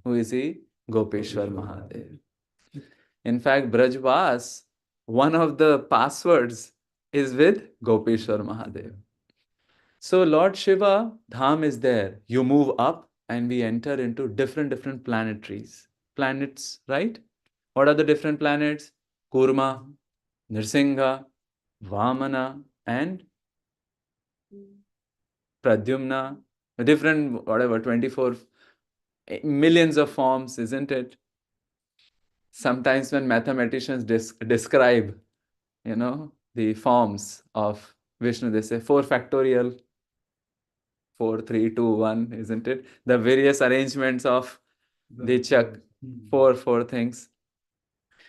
Who is he? Gopeshwar Mahadev. In fact, Brajvas, one of the passwords is with Gopeshwar Mahadev. So Lord Shiva, Dham is there. You move up and we enter into different planets, right? What are the different planets? Kurma, Nirsingha, Vamana, and Pradyumna. Different, whatever, 24 millions of forms, isn't it? Sometimes when mathematicians describe, the forms of Vishnu, they say 4 factorial, 4, 3, 2, 1, isn't it? The various arrangements of the chak, four things.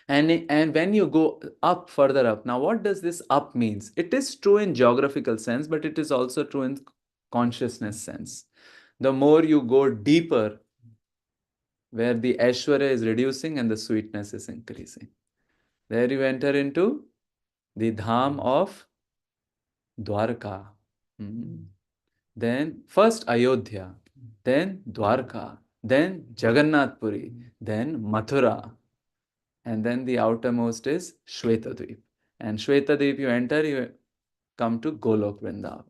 And when you go up, further up, now what does this up means? It is true in geographical sense, but it is also true in consciousness sense. The more you go deeper, where the Aishwarya is reducing and the sweetness is increasing, there you enter into the Dham of Dwarka. Then first Ayodhya, then Dwarka, then Jagannath Puri, then Mathura, and then the outermost is Shvetadvip. And Shvetadvip you enter, you come to Golok Vrindavan.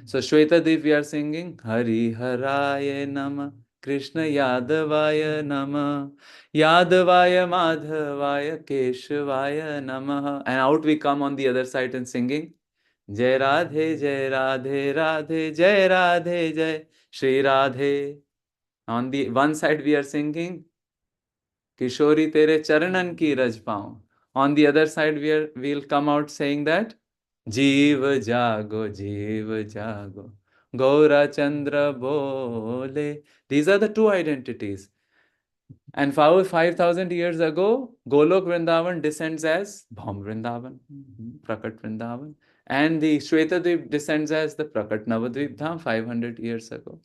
So Shvetadvip we are singing Hari Haraya Nama, Krishna Yadavaya Nama, Yadavaya Madhavaya Keshavaya Namaha. And out we come on the other side and singing Jai Radhe, Jai Radhe, Radhe, Jai Radhe, Jai Shri Radhe. On the one side we are singing Kishori Tere Charanan Ki Raj Paun. On the other side we'll come out saying that Jeeva Jago, Jeeva Jago, Gaura Chandra Bole. These are the two identities. And 5,000 years ago, Golok Vrindavan descends as Bhaum Vrindavan, Prakat Vrindavan. And the Shvetadvip descends as the Prakat Navadvip Dham 500 years ago.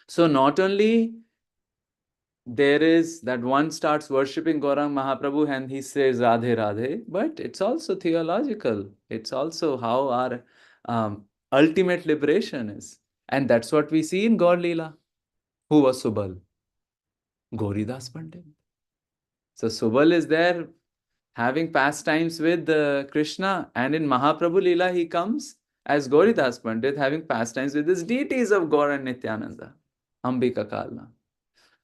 So not only there is that one starts worshipping Gaurang Mahaprabhu and he says Radhe Radhe, but it's also theological. It's also how our ultimate liberation is. And that's what we see in Gaur Leela. Who was Subal? Gauridas Pandit. So Subal is there having pastimes with Krishna, and in Mahaprabhu Leela he comes as Gauridas Pandit having pastimes with his deities of Gaur and Nityananda, Ambika Kalna.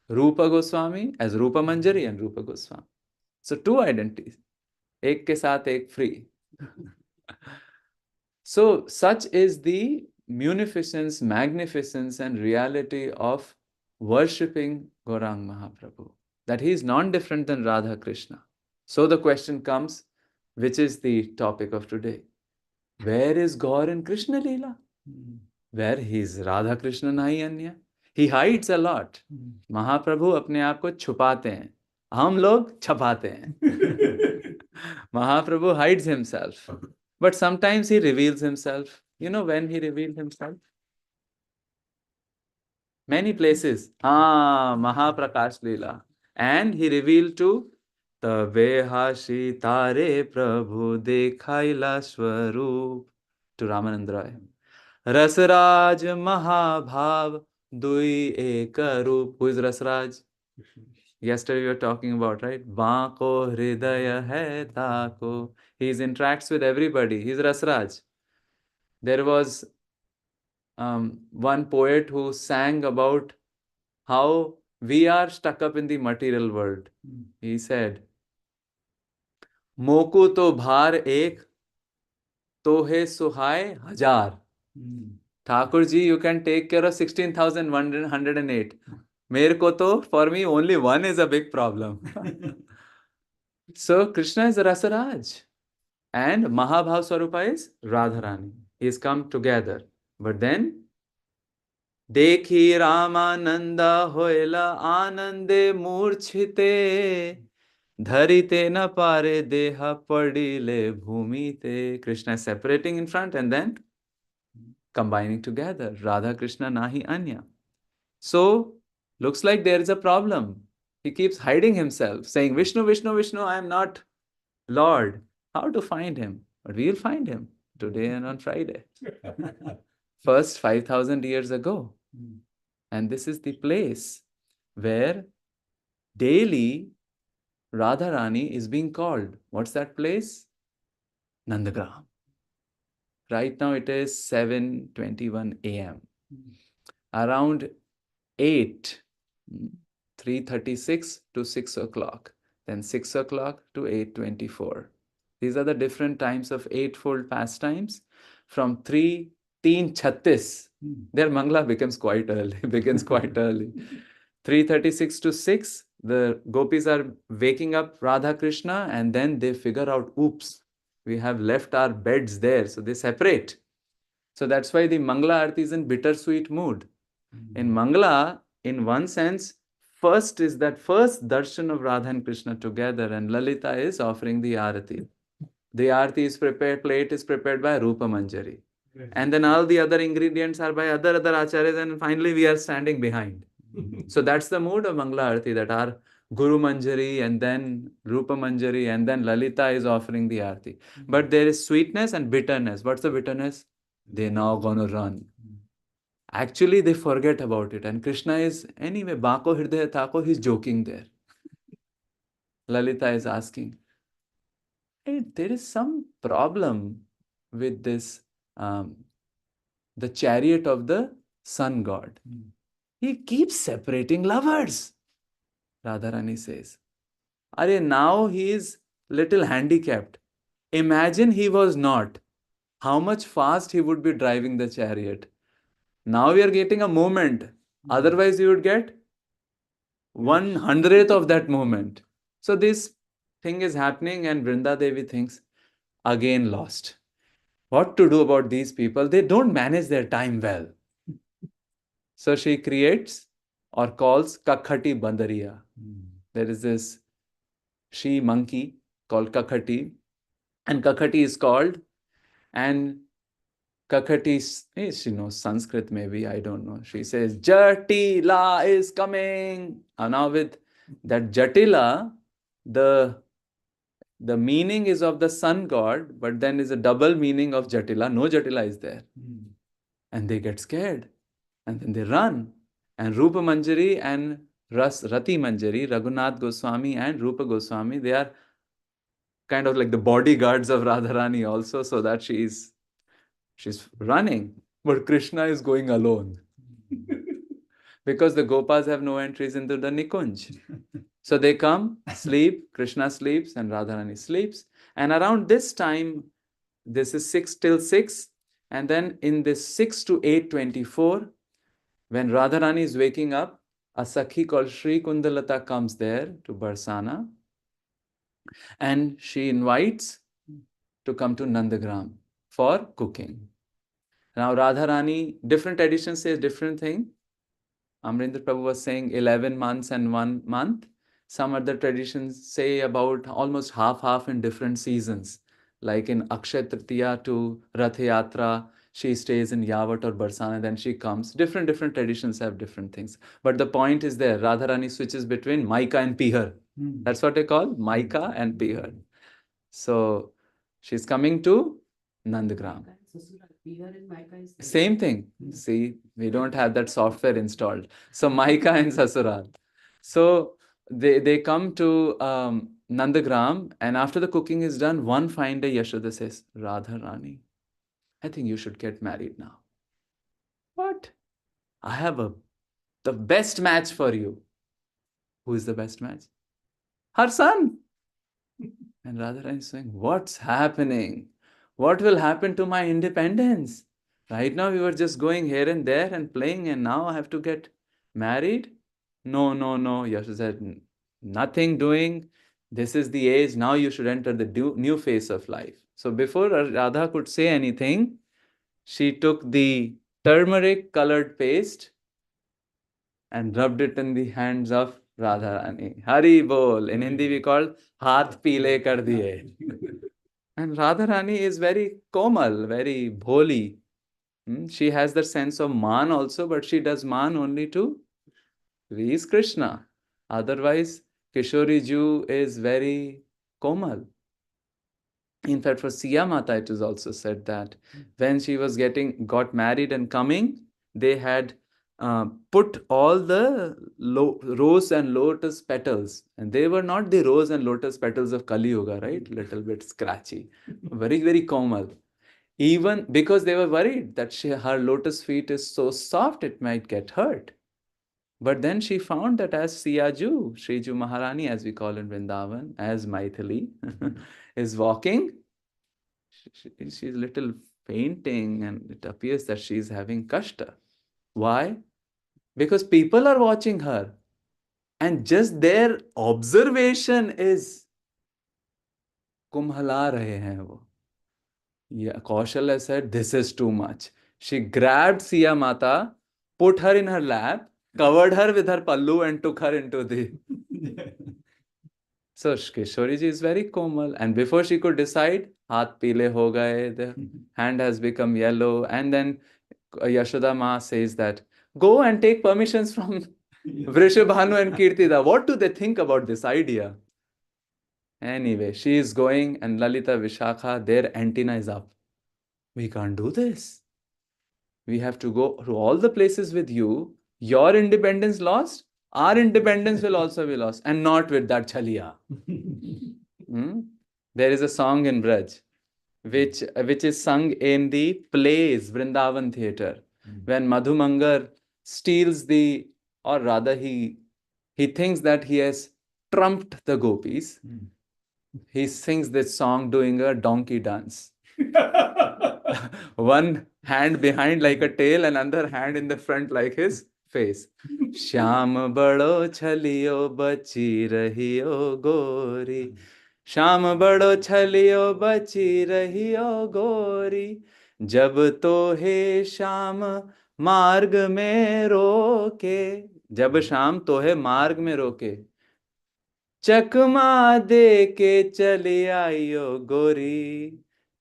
Rupa Goswami as Rupa Manjari and Rupa Goswami. So two identities. Ek ke saath ek free. So such is the munificence, magnificence and reality of worshipping Gaurang Mahaprabhu. That he is non-different than Radha Krishna. So the question comes, which is the topic of today? Where is Gaur in Krishna Leela? Where he is Radha Krishna nahi anya? He hides a lot. महाप्रभु अपने आप को छुपाते हैं, हम लोग छपाते हैं. Mahaprabhu hides himself, but sometimes he reveals himself. You know when he revealed himself? Many places. Mahaprakash Leela. And he revealed to Tabe Hashi Tare Prabhu Dekhaila Swarup to Ramananda Roy. Rasraj Mahabhav Dui Ekarup. Who is Rasraj? Yesterday we were talking about, right? Vaako Hridaya Hai Taako. He interacts with everybody. He's Rasraj. There was one poet who sang about how we are stuck up in the material world. He said, Moku to bhar ek, tohe suhai hajar. Thakurji, you can take care of 16,108. Mere ko to, for me, only one is a big problem. So Krishna is Rasaraj. And Mahabhav Swarupa is Radharani. He's come together. But then, Dekhi Ramananda hoila anande murchite, dharite na pare deha padile bhumite. Krishna is separating in front and then combining together. Radha Krishna nahi anya. So, looks like there is a problem. He keeps hiding himself, saying, Vishnu, Vishnu, Vishnu, I am not Lord. How to find him? but we'll find him today and on Friday. First 5,000 years ago. And this is the place where daily Radharani is being called. What's that place? Nandagram. Right now it is 7:21 a.m. Around 8, 3:36 to 6 o'clock, then 6 o'clock to 8:24. These are the different times of eightfold pastimes. From 3:36, their Mangla begins quite early. 3:36 to 6, the gopis are waking up Radha Krishna, and then they figure out, oops, we have left our beds there, so they separate. So that's why the Mangla Aarti is in bittersweet mood. In Mangla, in one sense, first is that first darshan of Radha and Krishna together, and Lalita is offering the Aarati. The Aarti is prepared, plate is prepared by Rupa Manjari. And then all the other ingredients are by other acharyas, and finally we are standing behind. So that's the mood of Mangla Aarti, that our Guru Manjari and then Rupa Manjari and then Lalita is offering the Aarti. But there is sweetness and bitterness. What's the bitterness? They're now gonna run. Actually, they forget about it. And Krishna is, anyway, Bako Hridaya Thako, he's joking there. Lalita is asking, hey, there is some problem with this, the chariot of the sun god. He keeps separating lovers. Radharani says, Are now he is little handicapped. Imagine he was not. How much fast he would be driving the chariot. Now we are getting a moment. Otherwise, you would get 1/100th of that moment. So this thing is happening, and Vrinda Devi thinks, again lost. What to do about these people? They don't manage their time well. So she creates or calls Kakhati Bandariya. There is this she monkey called Kakhati, and Kakhati is called, and Kakhati, she knows Sanskrit maybe, I don't know. She says, Jatila is coming. And now with that Jatila, the meaning is of the sun god, but then is a double meaning of Jatila. No Jatila is there. And they get scared. And then they run. And Rupa Manjari and Rati Manjari, Raghunath Goswami and Rupa Goswami, they are kind of like the bodyguards of Radharani also, so that she's running. But Krishna is going alone. Because the Gopas have no entries into the Nikunj. So they come, sleep, Krishna sleeps, and Radharani sleeps. And around this time, this is 6 till 6. And then in this 6 to 8:24, when Radharani is waking up, a Sakhi called Sri Kundalata comes there to Barsana. And she invites to come to Nandagram for cooking. Now Radharani, different editions say different thing. Amrinder Prabhu was saying 11 months and 1 month. Some other traditions say about almost half in different seasons. Like in Akshay Tritiya to Rath Yatra, she stays in Yavat or Barsana, then she comes. Different traditions have different things. But the point is there, Radharani switches between Maika and Pihar. That's what they call Maika and Pihar. So she's coming to Nandagram. Same thing. See, we don't have that software installed. So Maika and Sasural. So they come to Nandagram, and after the cooking is done, one fine day Yashoda says, Radharani, I think you should get married now. What? I have the best match for you. Who is the best match? Her son. And Radharani is saying, what's happening? What will happen to my independence? Right now we were just going here and there and playing, and now I have to get married? No. Yashoda said, nothing doing. This is the age. Now you should enter the new phase of life. So before Radha could say anything, she took the turmeric colored paste and rubbed it in the hands of Radharani. Hari bol. In Hindi we call haath peele kar diye. And Radharani is very komal, very bholi. She has the sense of man also, but she does man only to please Krishna. Otherwise, Kishori Ju is very komal. In fact, for Siya Mata, it is also said that when she was got married and coming, they had put all the rose and lotus petals, and they were not the rose and lotus petals of Kali Yuga, right? Little bit scratchy, very, very komal. Even because they were worried that her lotus feet is so soft, it might get hurt. But then she found that as Siyaju, Shriju Maharani, as we call in Vrindavan, as Maithili, is walking, she's little fainting, and it appears that she's having kashta. Why? Because people are watching her, and just their observation is kumhala rahe hain wo. Yeah, Kaushalya said, this is too much. She grabbed Siya Mata, put her in her lap, covered her with her pallu, and took her into the... So Kishori ji is very komal, and before she could decide, haath peele ho gaye, the hand has become yellow, and then Yashoda Ma says that, go and take permissions from Vrishabhanu and Kirtida. What do they think about this idea? Anyway, she is going, and Lalita Vishakha, their antenna is up. We can't do this. We have to go to all the places with you. Your independence lost, our independence will also be lost, and not with that chaliya. There is a song in Braj, which is sung in the plays, Vrindavan theatre, when Madhumangar steals or rather he thinks that he has trumped the gopis. He sings this song doing a donkey dance. One hand behind like a tail and another hand in the front like his face. Shyam bado chaliyo bachi rahiyo gori. Shyam bado chaliyo bachi rahiyo gori. Jab to he Shyam marg mein roke. Jab Shyam to he marg mein roke. Chakma de ke chali aayo gori.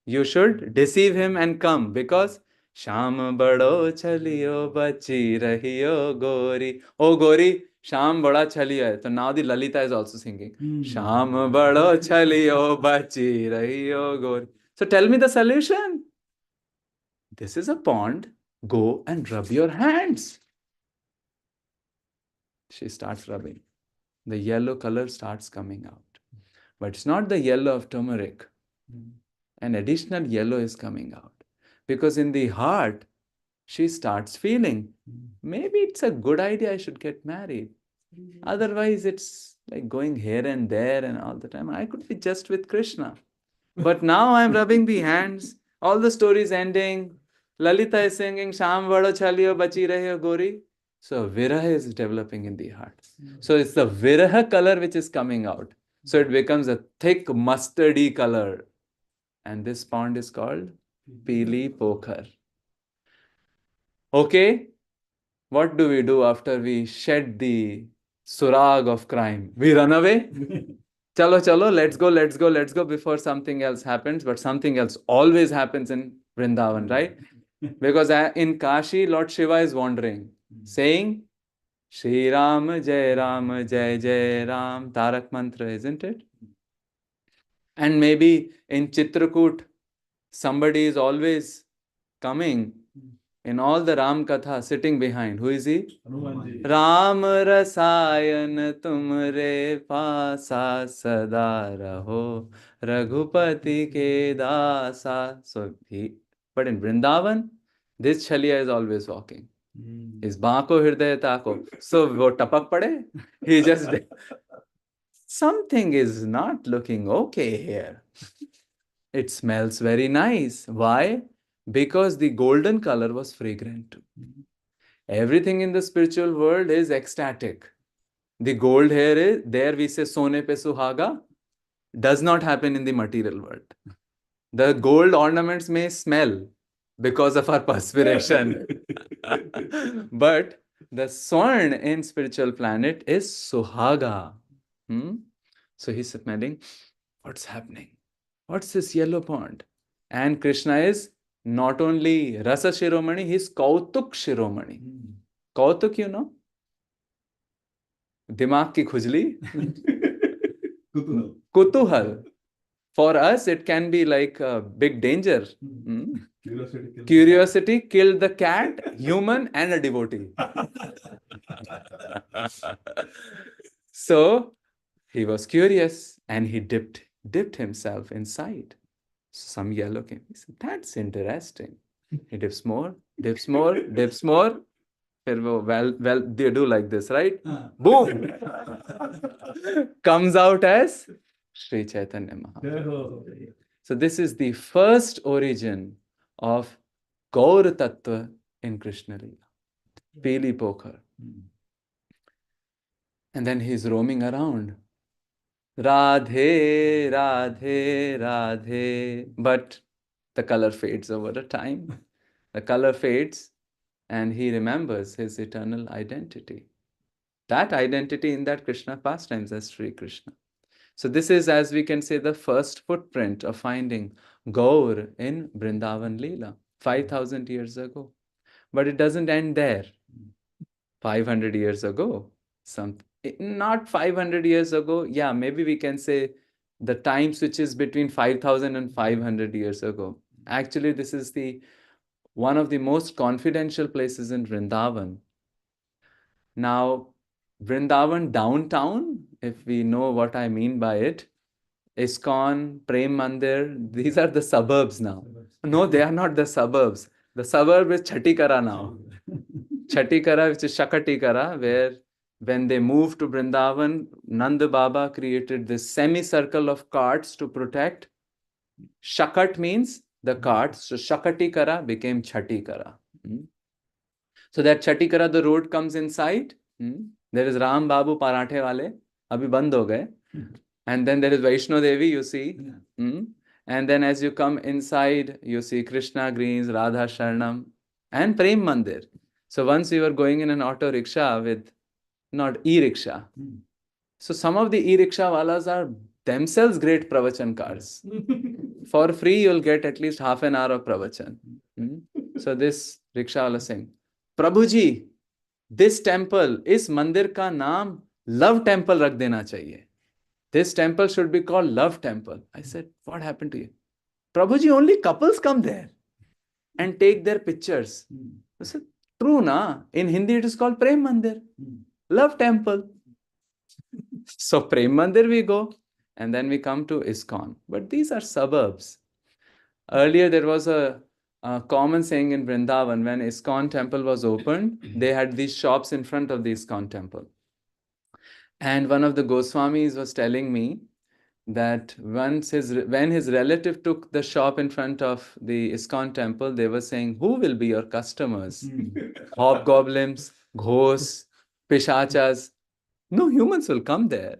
You should deceive him and come, because Sham bado chaliyo bachi rahiyo gori. Oh Gori, Sham bada chaliyo hai. So now the Lalita is also singing. Sham bado chaliyo bachi rahiyo gori. So tell me the solution. This is a pond. Go and rub your hands. She starts rubbing. The yellow color starts coming out. But it's not the yellow of turmeric. An additional yellow is coming out. Because in the heart, she starts feeling, maybe it's a good idea I should get married. Otherwise, it's like going here and there and all the time. I could be just with Krishna. But now I'm rubbing the hands. All the stories ending. Lalita is singing, Sham vado chaliyo bachi rahiyo gori. So viraha is developing in the heart. So it's the viraha color which is coming out. So it becomes a thick mustardy color. And this pond is called Pili Pokhar. Okay, what do we do after we shed the surag of crime? We run away? Chalo, let's go before something else happens. But something else always happens in Vrindavan, right? Because in Kashi, Lord Shiva is wandering, saying, Shri Ram, Jai Ram, Jai Jai Ram, Tarak Mantra, isn't it? And maybe in Chitrakoot, somebody is always coming in all the Ram Katha, sitting behind. Who is he? Ram Rasayan tumre pasa sada raho Raghupati ke dasa. So but in Vrindavan, this Chaliya is always walking. Is baako hriday tako. So wo tapak pade. He just something is not looking okay here. It smells very nice. Why? Because the golden color was fragrant. Everything in the spiritual world is ecstatic. The gold here is, there we say sone pe suhaga, does not happen in the material world. The gold ornaments may smell because of our perspiration. But the swarn in spiritual planet is suhaga. So he's smelling, what's happening? What's this yellow pond? And Krishna is not only Rasa Shiromani, he's Kautuk Shiromani. Kautuk, you know? Dimag ki khujli? Kutuhal. For us, it can be like a big danger. Curiosity killed the cat, human, and a devotee. So he was curious and he dipped himself inside. Some yellow came. He said, "That's interesting." He dips more, dips more, dips more. Well, they do like this, right? Boom! Comes out as Sri Chaitanya Mahaprabhu. So this is the first origin of Gaur Tattva in Krishna Leela. Pili Pokhar. And then he's roaming around. Radhe, Radhe, Radhe. But the color fades over a time. The color fades and he remembers his eternal identity. That identity in that Krishna pastimes as Sri Krishna. So this is, as we can say, the first footprint of finding Gaur in Vrindavan Leela 5,000 years ago. But it doesn't end there. 500 years ago, not 500 years ago, yeah, maybe we can say the time switches between 5,000 and 500 years ago. Actually, this is one of the most confidential places in Vrindavan. Now, Vrindavan downtown, if we know what I mean by it, ISKCON, Prem Mandir, these are the suburbs now. No, they are not the suburbs. The suburb is Chhattikara now. Chhattikara, which is Shakatikara, where when they moved to Vrindavan, Nanda Baba created this semicircle of carts to protect. Shakat means the carts, so Shakatikara became Chhattikara. So that Chhattikara, the road comes inside. There is Ram Babu Parathe Wale, abhi band ho gaye. And then there is Vaishno Devi, you see. And then as you come inside, you see Krishna Greens, Radha Sharanam, and Prem Mandir. So once you were going in an auto rickshaw with, not e-rickshaw. So some of the e-rickshaw walas are themselves great pravachan-kars. For free, you'll get at least half an hour of pravachan. So this rickshaw wala saying, Prabhuji, this temple, is mandir ka naam Love Temple rakh dena chahiye. This temple should be called Love Temple. I said, what happened to you? Prabhuji, only couples come there and take their pictures. I said, true na? In Hindi it is called Prem Mandir, Love Temple. So Prem Mandir we go and then we come to ISKCON. But these are suburbs. Earlier there was a common saying in Vrindavan, when ISKCON temple was opened, they had these shops in front of the ISKCON temple. And one of the Goswamis was telling me that when his relative took the shop in front of the ISKCON temple, they were saying, who will be your customers? Hobgoblins, ghosts, pishachas. No humans will come there.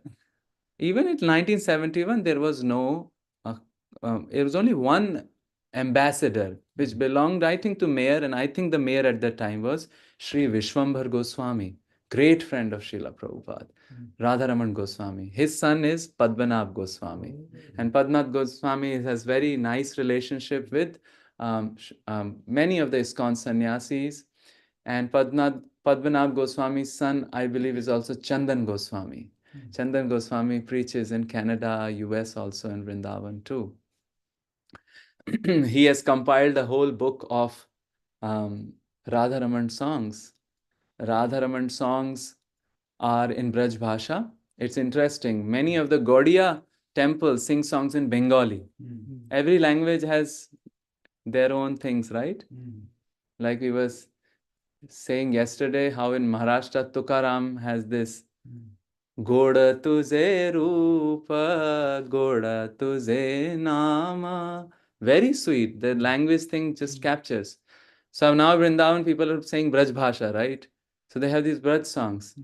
Even in 1971, there was it was only one ambassador, which belonged, I think, to mayor, and I think the mayor at that time was Sri Vishwambhar Goswami, great friend of Srila Prabhupada, Radharaman Goswami. His son is Padmanabh Goswami. And Padmanabh Goswami has very nice relationship with many of the ISKCON sannyasis. And Padmanabh Goswami's son, I believe, is also Chandan Goswami. Chandan Goswami preaches in Canada, US also, in Vrindavan too. He has compiled a whole book of Radharaman songs. Radharaman songs are in Braj Bhasha. It's interesting. Many of the Gaudiya temples sing songs in Bengali. Every language has their own things, right? Like we were saying yesterday, how in Maharashtra, Tukaram has this Goda tuze rupa, Goda tuze nama. Very sweet. The language thing just captures. So now Vrindavan people are saying Braj Bhasha, right? So they have these Braj songs.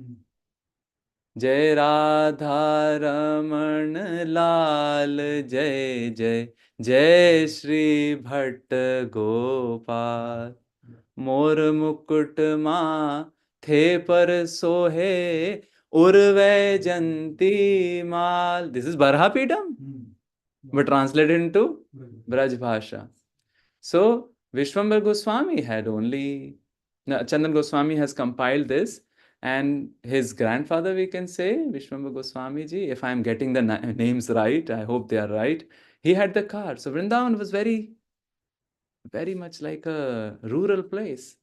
Jai Radha Raman Lal Jai Jai Jai Shri Bhatt Gopal Mor Mukut Ma The Par Sohe Urve Janti Mal. This is Barhapidam, but translated into Braj Bhasha. So Vishwambhar Goswami had Chandan Goswami has compiled this, and his grandfather, we can say, Vishwambhar Goswami ji, if I am getting the names right, I hope they are right, He had the car. So Vrindavan was very, very much like a rural place.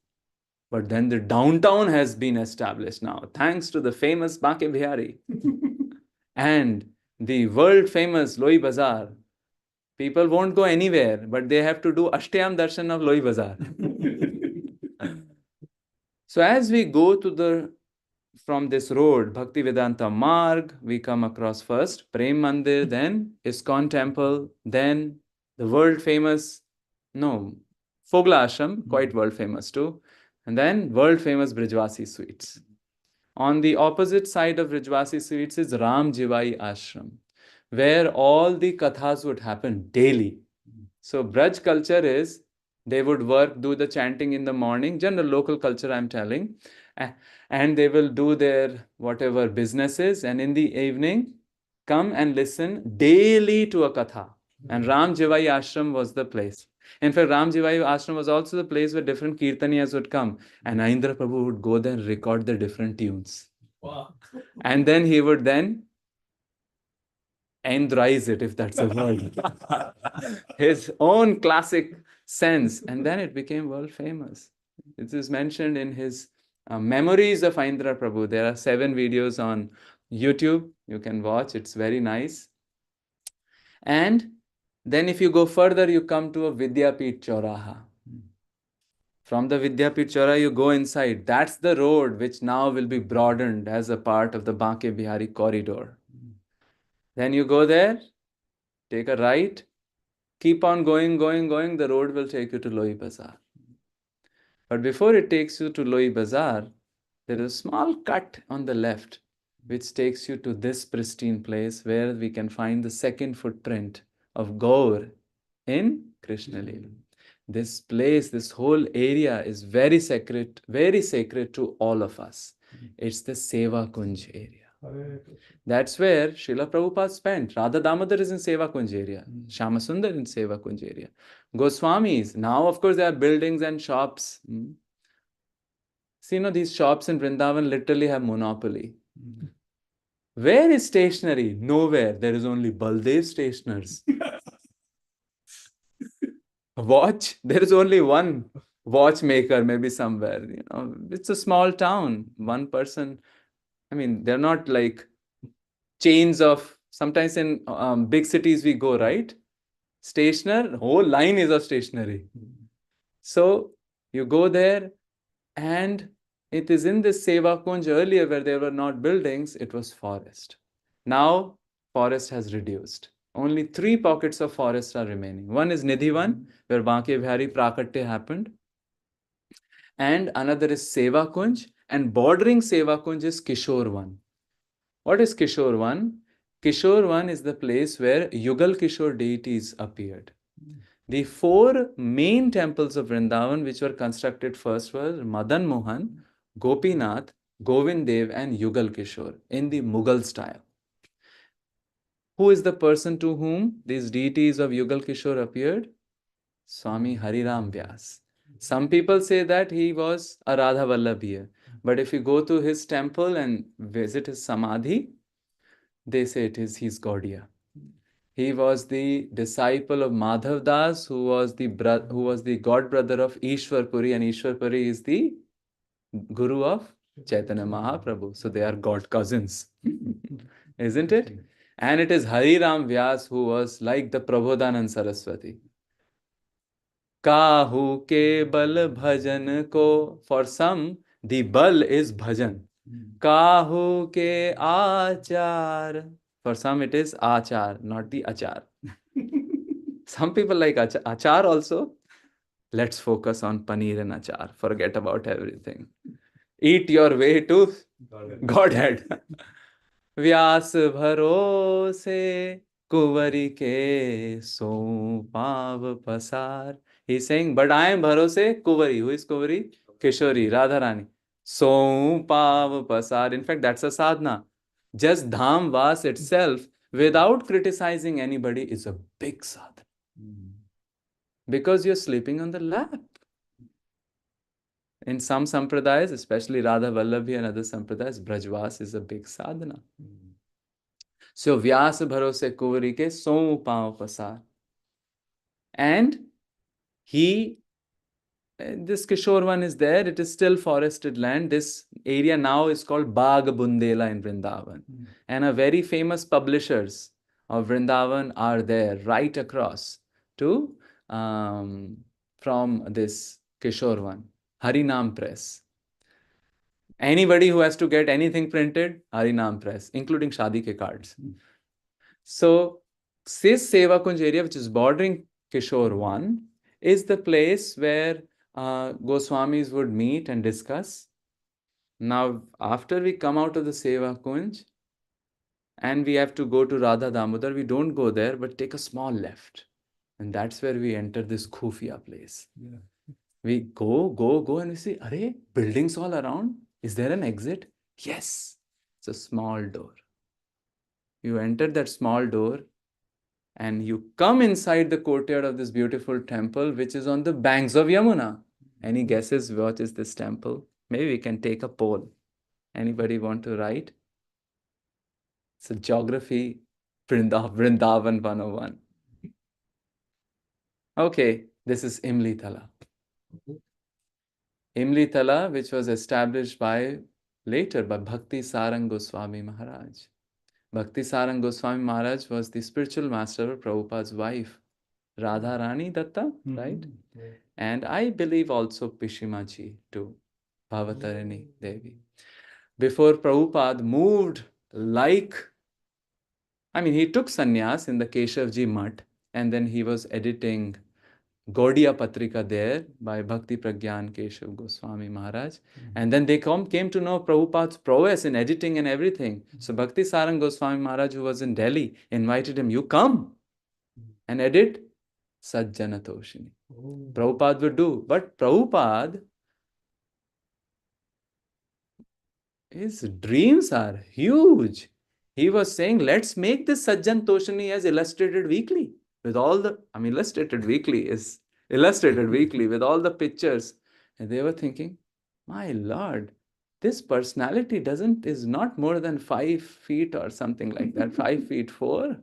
But then the downtown has been established now, thanks to the famous Banke Bihari and the world famous Loi Bazaar. People won't go anywhere, but they have to do Ashtayam Darshan of Loi Bazaar. So as we go to from this road, Bhaktivedanta Marg, we come across first Prem Mandir, then ISKCON temple, then the world famous, Fogla Ashram, quite world famous too, and then world famous Brijwasi Sweets. On the opposite side of Brijwasi Sweets is Ram Jivai Ashram, where all the kathas would happen daily. So Braj culture is, they would do the chanting in the morning, general local culture I'm telling, and they will do their whatever businesses, and in the evening, come and listen daily to a katha. And Ram Jivai Ashram was the place. In fact, Ram Jivai Ashram was also the place where different kirtaniyas would come, and Aindra Prabhu would go there and record the different tunes. Wow. And then he would then Andrize it, if that's a word. His own classic sense. And then it became world famous. It is mentioned in his Memories of Aindra Prabhu. There are 7 videos on YouTube. You can watch. It's very nice. And then if you go further, you come to a Vidyapit Chauraha. From the Vidyapit Chauraha, you go inside. That's the road which now will be broadened as a part of the Banke Bihari corridor. Then you go there, take a right, keep on going, the road will take you to Loi Bazaar. But before it takes you to Loi Bazaar, there is a small cut on the left, which takes you to this pristine place where we can find the second footprint of Gaur in Krishna Leela. This place, this whole area is very sacred to all of us. It's the Seva Kunj area. That's where Srila Prabhupada spent. Radha Damodar is in Seva Kunj area. Shama Sundar in Seva Kunj area. Goswamis, now of course there are buildings and shops. See, these shops in Vrindavan literally have monopoly. Where is stationery? Nowhere. There is only Baldev Stationers. Watch, there is only one watchmaker, maybe somewhere. It's a small town. One person. I mean, they're not like chains of, sometimes in big cities we go, right? Stationer, whole line is of stationery. So you go there, and it is in this Seva Kunj earlier where there were not buildings, it was forest. Now, forest has reduced. Only 3 pockets of forest are remaining. One is Nidhivan, where Banke Bihari Prakatya happened. And another is Seva Kunj, and bordering Seva Kunj is Kishore Van. What is Kishore Van? Kishore Van is the place where Yugal Kishore deities appeared. The 4 main temples of Vrindavan which were constructed first were Madan Mohan, Gopinath, Govind Dev, and Yugal Kishore in the Mughal style. Who is the person to whom these deities of Yugal Kishore appeared? Swami Hariram Vyas. Some people say that he was a Radha Vallabhiya. But if you go to his temple and visit his Samadhi, they say he's Gaudiya. He was the disciple of Madhav Das, who was the god brother of Ishwar Puri, and Ishwar Puri is the guru of Chaitanya Mahaprabhu. So they are god cousins, isn't it? And it is Hariram Vyas who was like the Prabodhanand Saraswati. Kahu ke bal bhajan ko. For some, the bal is bhajan. Kahu ke achar. For some it is achar, not the achar. Some people like achar also. Let's focus on paneer and achar. Forget about everything. Eat your way to Godhead. Vyas bharose kuvari ke so pav pasar. He's saying, but I am bharose kuvari. Who is kuvari? Kishori, Radharani. So pav pasar. In fact, that's a sadhana. Just dham vas itself, without criticizing anybody, is a big sadhana. Because you're sleeping on the lap. In some sampradayas, especially Radha Vallabhi and other sampradayas, Brajvas is a big sadhana. So Vyas bharose kuvri ke sou paav pasar. And this Kishore one is there. It is still forested land. This area now is called Bagh Bundela in Vrindavan. And a very famous publishers of Vrindavan are there right across to from this Kishore one, Harinam Press. Anybody who has to get anything printed, Harinam Press, including Shadi ke cards. So this Seva Kunj area, which is bordering Kishore 1, is the place where Goswamis would meet and discuss. Now, after we come out of the Seva Kunj and we have to go to Radha Damodar, we don't go there, but take a small left. And that's where we enter this Khufia place. Yeah. We go, and we see, Arey, buildings all around. Is there an exit? Yes. It's a small door. You enter that small door and you come inside the courtyard of this beautiful temple, which is on the banks of Yamuna. Any guesses what is this temple? Maybe we can take a poll. Anybody want to write? It's a geography, Vrindavan 101. Okay, this is Imli Tala. Imli Tala, which was established later by Bhakti Sarang Goswami Maharaj. Bhakti Sarang Goswami Maharaj was the spiritual master of Prabhupada's wife, Radha Rani Datta, right? Yeah. And I believe also Pishimaji too, Bhavatarini Devi. Before Prabhupada moved he took sannyas in the Keshavji Mutt, and then he was editing Gaudiya Patrika there by Bhakti Pragyan Keshav Goswami Maharaj. And then they came to know Prabhupada's prowess in editing and everything. So Bhakti Sarang Goswami Maharaj, who was in Delhi, invited him, you come and edit Sajjana Toshini. Prabhupada would do. But Prabhupada, his dreams are huge. He was saying, let's make this Sajjan Toshini as illustrated weekly. With all the, illustrated weekly is illustrated weekly with all the pictures. And they were thinking, my Lord, this personality is not more than 5 feet or something like that, 5 feet 4.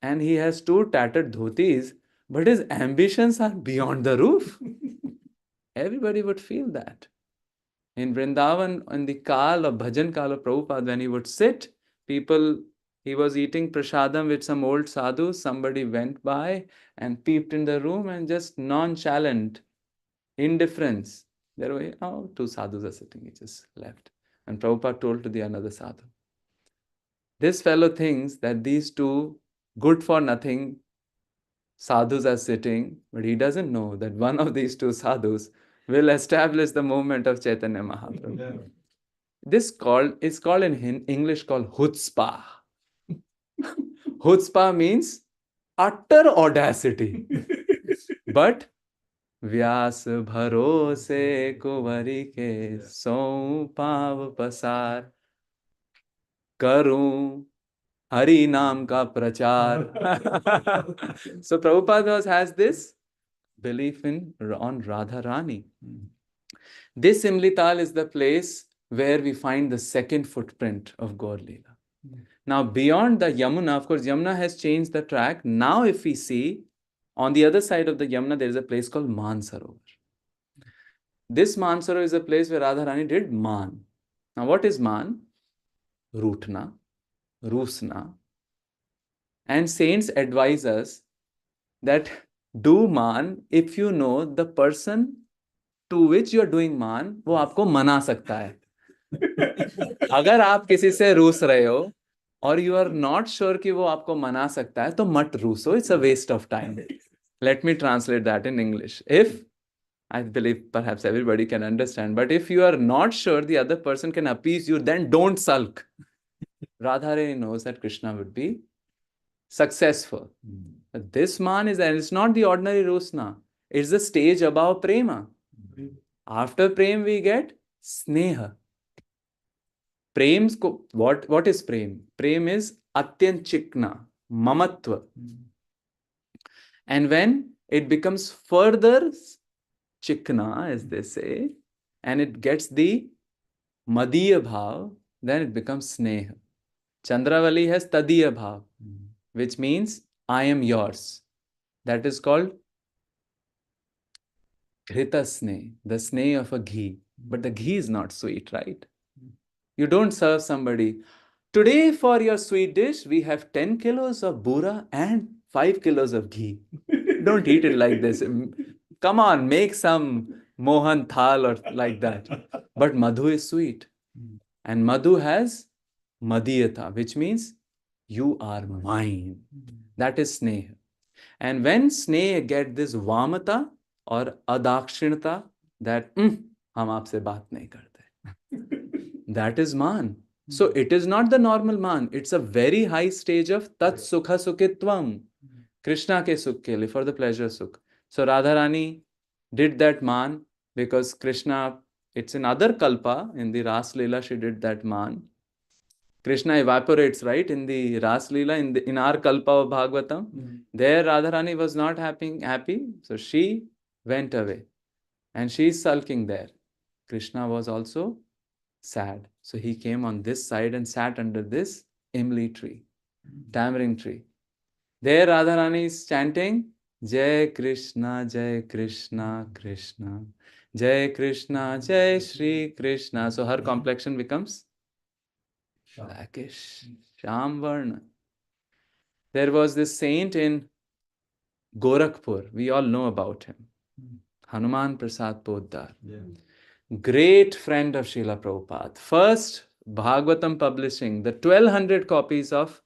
And he has 2 tattered dhotis, but his ambitions are beyond the roof. Everybody would feel that. In Vrindavan, in the Bhajan Kal of Prabhupada, when he would sit, he was eating prasadam with some old sadhus. Somebody went by and peeped in the room and just nonchalant, indifference. There were, 2 sadhus are sitting, he just left. And Prabhupada told to the another sadhu, this fellow thinks that these 2 good for nothing sadhus are sitting, but he doesn't know that one of these 2 sadhus will establish the movement of Chaitanya Mahaprabhu. Yeah. This is called in English called chutzpah. Chutzpah means utter audacity. But Vyas bharose kuvari ke sou pav pasar karu Hari Naam ka prachar. So Prabhupada has this belief on Radha Rani. This Imlital is the place where we find the second footprint of Gaur Leela. Now, beyond the Yamuna, of course, Yamuna has changed the track. Now, if we see, on the other side of the Yamuna, there is a place called Mansarovar. This Mansarovar is a place where Radharani did Man. Now, what is Man? Rutna, Rusna. And saints advise us that do Man if you know the person to which you are doing Man, वो आपको मना सकता है. अगर आप किसी से रूस रहे हो और you are not sure कि वो आपको मना सकता है, तो मत Rousseau. It's a waste of time. Let me translate that in English. I believe perhaps everybody can understand, but if you are not sure the other person can appease you, then don't sulk. Radharani knows that Krishna would be successful. But this man it's not the ordinary Rusna. It's the stage above Prema. After Prem, we get Sneha. What is Prem? Prem is Atyant Chikna, Mamatva. And when it becomes further Chikna, as they say, and it gets the Madhya Bhav, then it becomes Sneha. Chandravali has Tadiya Bhav, which means I am yours. That is called Hrita Sneh, the sneh of a ghee. But the ghee is not sweet, right? You don't serve somebody, today for your sweet dish, we have 10 kilos of bura and 5 kilos of ghee. Don't eat it like this. Come on, make some Mohan Thal or like that. But Madhu is sweet. And Madhu has Madhyata, which means you are mine. That is Sneha. And when Sneha get this Vamata or Adakshinata, that hum aapse baat nahi karte. That is Man. So it is not the normal Man. It's a very high stage of Tat Sukha Sukhitvam. Krishna ke sukh ke liye, for the pleasure sukh. So Radharani did that Man because Krishna, it's in other kalpa, in the Ras Leela she did that Man. Krishna evaporates, right, in the Ras Leela, in our kalpa of Bhagavatam. There Radharani was not happy, so she went away. And she is sulking there. Krishna was also sad. So he came on this side and sat under this imli tree, tamarind tree. There Radharani is chanting, Jai Krishna, Krishna, Jai Krishna, Jai Shri Krishna. So her complexion becomes blackish, Sham Varna. There was this saint in Gorakhpur. We all know about him. Hanuman Prasad Poddar. Great friend of Srila Prabhupada. First Bhagavatam publishing, the 1200 copies of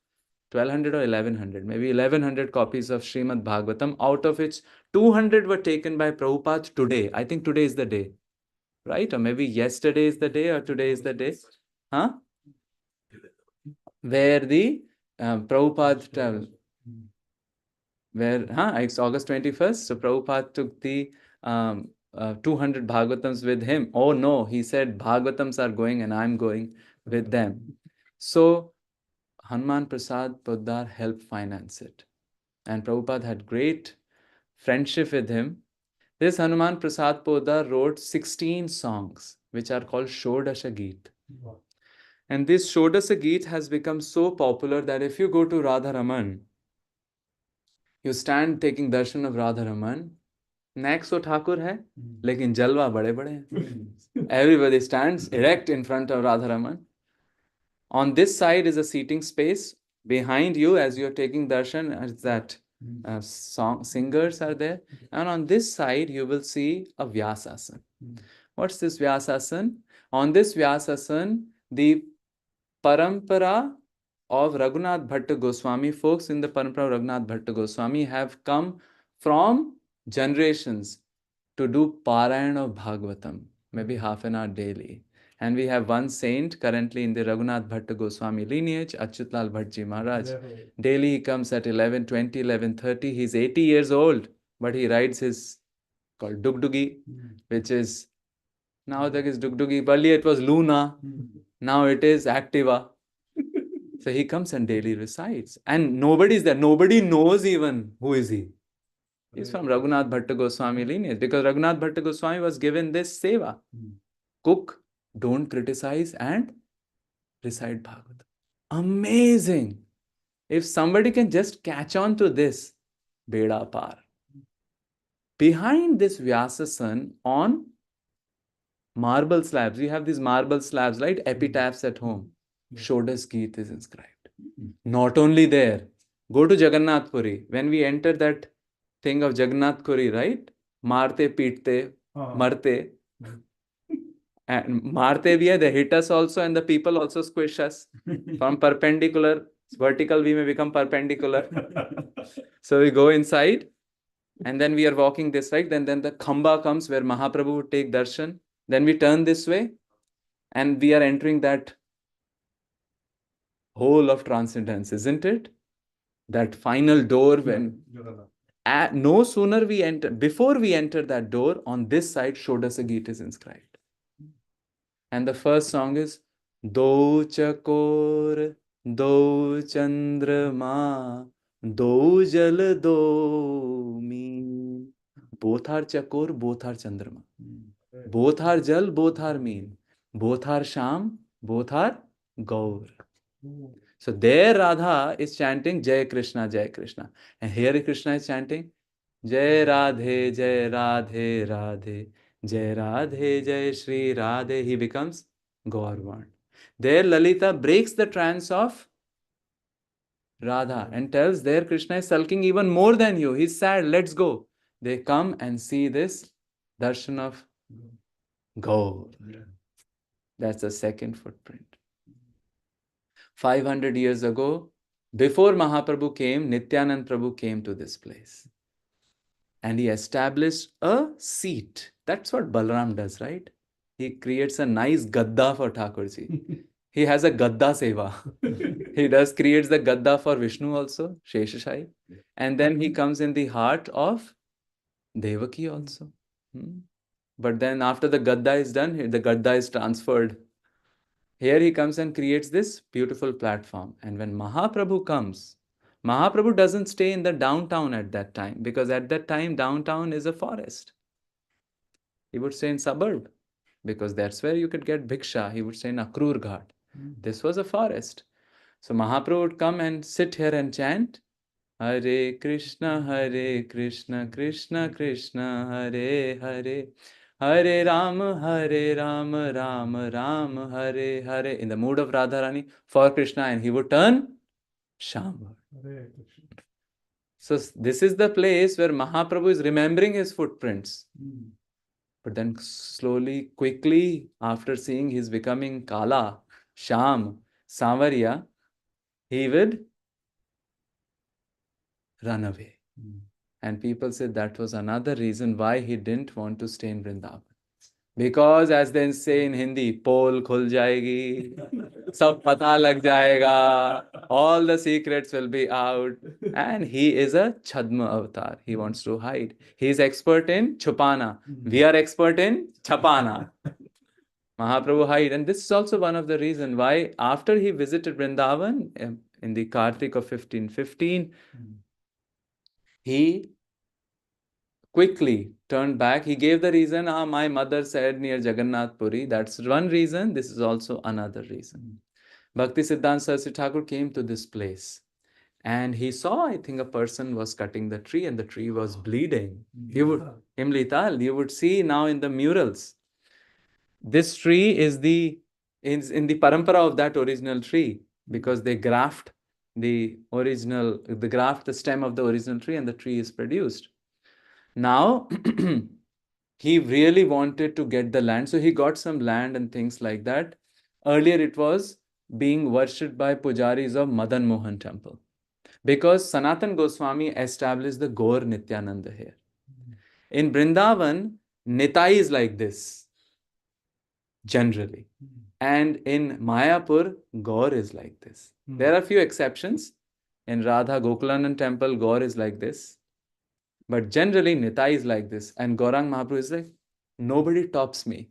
1200 or 1100, maybe 1100 copies of Srimad Bhagavatam, out of which 200 were taken by Prabhupada today. I think today is the day, right? Or maybe yesterday is the day, or today is the day. Huh? Where the Prabhupada travel. Where, it's August 21st. So Prabhupada took the 200 Bhagavatams with him. Oh no, he said Bhagavatams are going and I'm going with them. So Hanuman Prasad Poddar helped finance it. And Prabhupada had great friendship with him. This Hanuman Prasad Poddar wrote 16 songs, which are called Shodasha Geet. And this Shodasha Geet has become so popular that if you go to Radharaman, you stand taking darshan of Radharaman, next to Thakur hai, lekin jalwa bade bade hai. Everybody stands erect in front of Radharaman. On this side is a seating space. Behind you, as you are taking darshan, is that singers are there. And on this side, you will see a Vyasasan. What's this Vyasasan? On this Vyasasan, the parampara of Raghunath Bhatta Goswami, folks in the parampara of Raghunath Bhatta Goswami have come from generations to do Parayan of Bhagavatam, maybe half an hour daily. And we have one saint currently in the Raghunath Bhatta Goswami lineage, Achyutlal Bhattji Maharaj. Daily he comes at 11:20, 11:30. He's 80 years old, but he rides his, called Dugdugi, which is, now there is Dugdugi. Earlier it was Luna, now it is Activa. So he comes and daily recites. And nobody is there. Nobody knows even who is he. He's from Raghunath Bhatta Goswami lineage, because Raghunath Bhatta Goswami was given this seva. Cook, don't criticize, and recite Bhagavatam. Amazing. If somebody can just catch on to this, Beda Par. Behind this Vyasasan, on marble slabs, we have these marble slabs, right? Epitaphs at home. Shodas Geet is inscribed. Not only there, go to Jagannath Puri. When we enter that thing of Jagannath Puri, right? Marte, Peette, Marte. And Marte bhi hai, they hit us also, and the people also squish us. From perpendicular, vertical we may become perpendicular. So we go inside, and then we are walking this right, then the Khamba comes where Mahaprabhu would take darshan. Then we turn this way, and we are entering that hole of transcendence, isn't it? That final door when no sooner we enter, before we enter that door, on this side Shodasa Geet is inscribed. And the first song is Do Chakor, Do Chandrama, Do Jal, Do Meen. Both are Chakor, both are Chandrama. Both are Jal, both are Meen. Both are Sham, both are Gaur. So there Radha is chanting Jai Krishna, Jai Krishna. And here Krishna is chanting Jai Radhe, Jai Radhe, Radhe, Jai Radhe, Jai Shri Radhe. He becomes Gaurvard. There Lalita breaks the trance of Radha and tells there Krishna is sulking even more than you. He's sad, let's go. They come and see this darshan of Gaur. That's the second footprint. 500 years ago, before Mahaprabhu came, Nityanand Prabhu came to this place. And he established a seat. That's what Balaram does, right? He creates a nice gadda for Thakurji. He has a gadda seva. He creates the gadda for Vishnu also, Sheshashai. And then he comes in the heart of Devaki also. But then after the gadda is done, the gadda is transferred. Here he comes and creates this beautiful platform. And when Mahaprabhu comes, Mahaprabhu doesn't stay in the downtown at that time, because at that time downtown is a forest. He would stay in suburb, because that's where you could get bhiksha. He would stay in Akrur Ghat. This was a forest. So Mahaprabhu would come and sit here and chant Hare Krishna, Krishna Krishna, Hare Hare, Hare Ram, Ram Ram, Hare Hare, in the mood of Radharani for Krishna, and he would turn Shambhar. So this is the place where Mahaprabhu is remembering his footprints. But then slowly, quickly, after seeing he's becoming Kala, Sham, Savarya, he would run away. And people said that was another reason why he didn't want to stay in Vrindavan. Because as they say in Hindi, pol khul jayegi, sab pata lag jayega, all the secrets will be out. And he is a Chadma avatar. He wants to hide. He is expert in chupana. We are expert in chapana. Mahaprabhu hide. And this is also one of the reasons why after he visited Vrindavan in the Kartik of 1515, he quickly turned back. He gave the reason, my mother said near Jagannath Puri. That's one reason. This is also another reason. Bhakti Siddhanta Saraswati Thakur came to this place and he saw, I think, a person was cutting the tree and the tree was bleeding. You would see now in the murals. This tree is in the parampara of that original tree, because they graft the stem of the original tree and the tree is produced. Now, he really wanted to get the land. So he got some land and things like that. Earlier, it was being worshipped by pujaris of Madan Mohan temple. Because Sanatan Goswami established the Gaur Nityananda here. In Vrindavan, Nitai is like this, generally. And in Mayapur, Gaur is like this. There are a few exceptions. In Radha Gokulanand temple, Gaur is like this. But generally, Nitai is like this. And Gaurang Mahaprabhu is like, nobody tops me.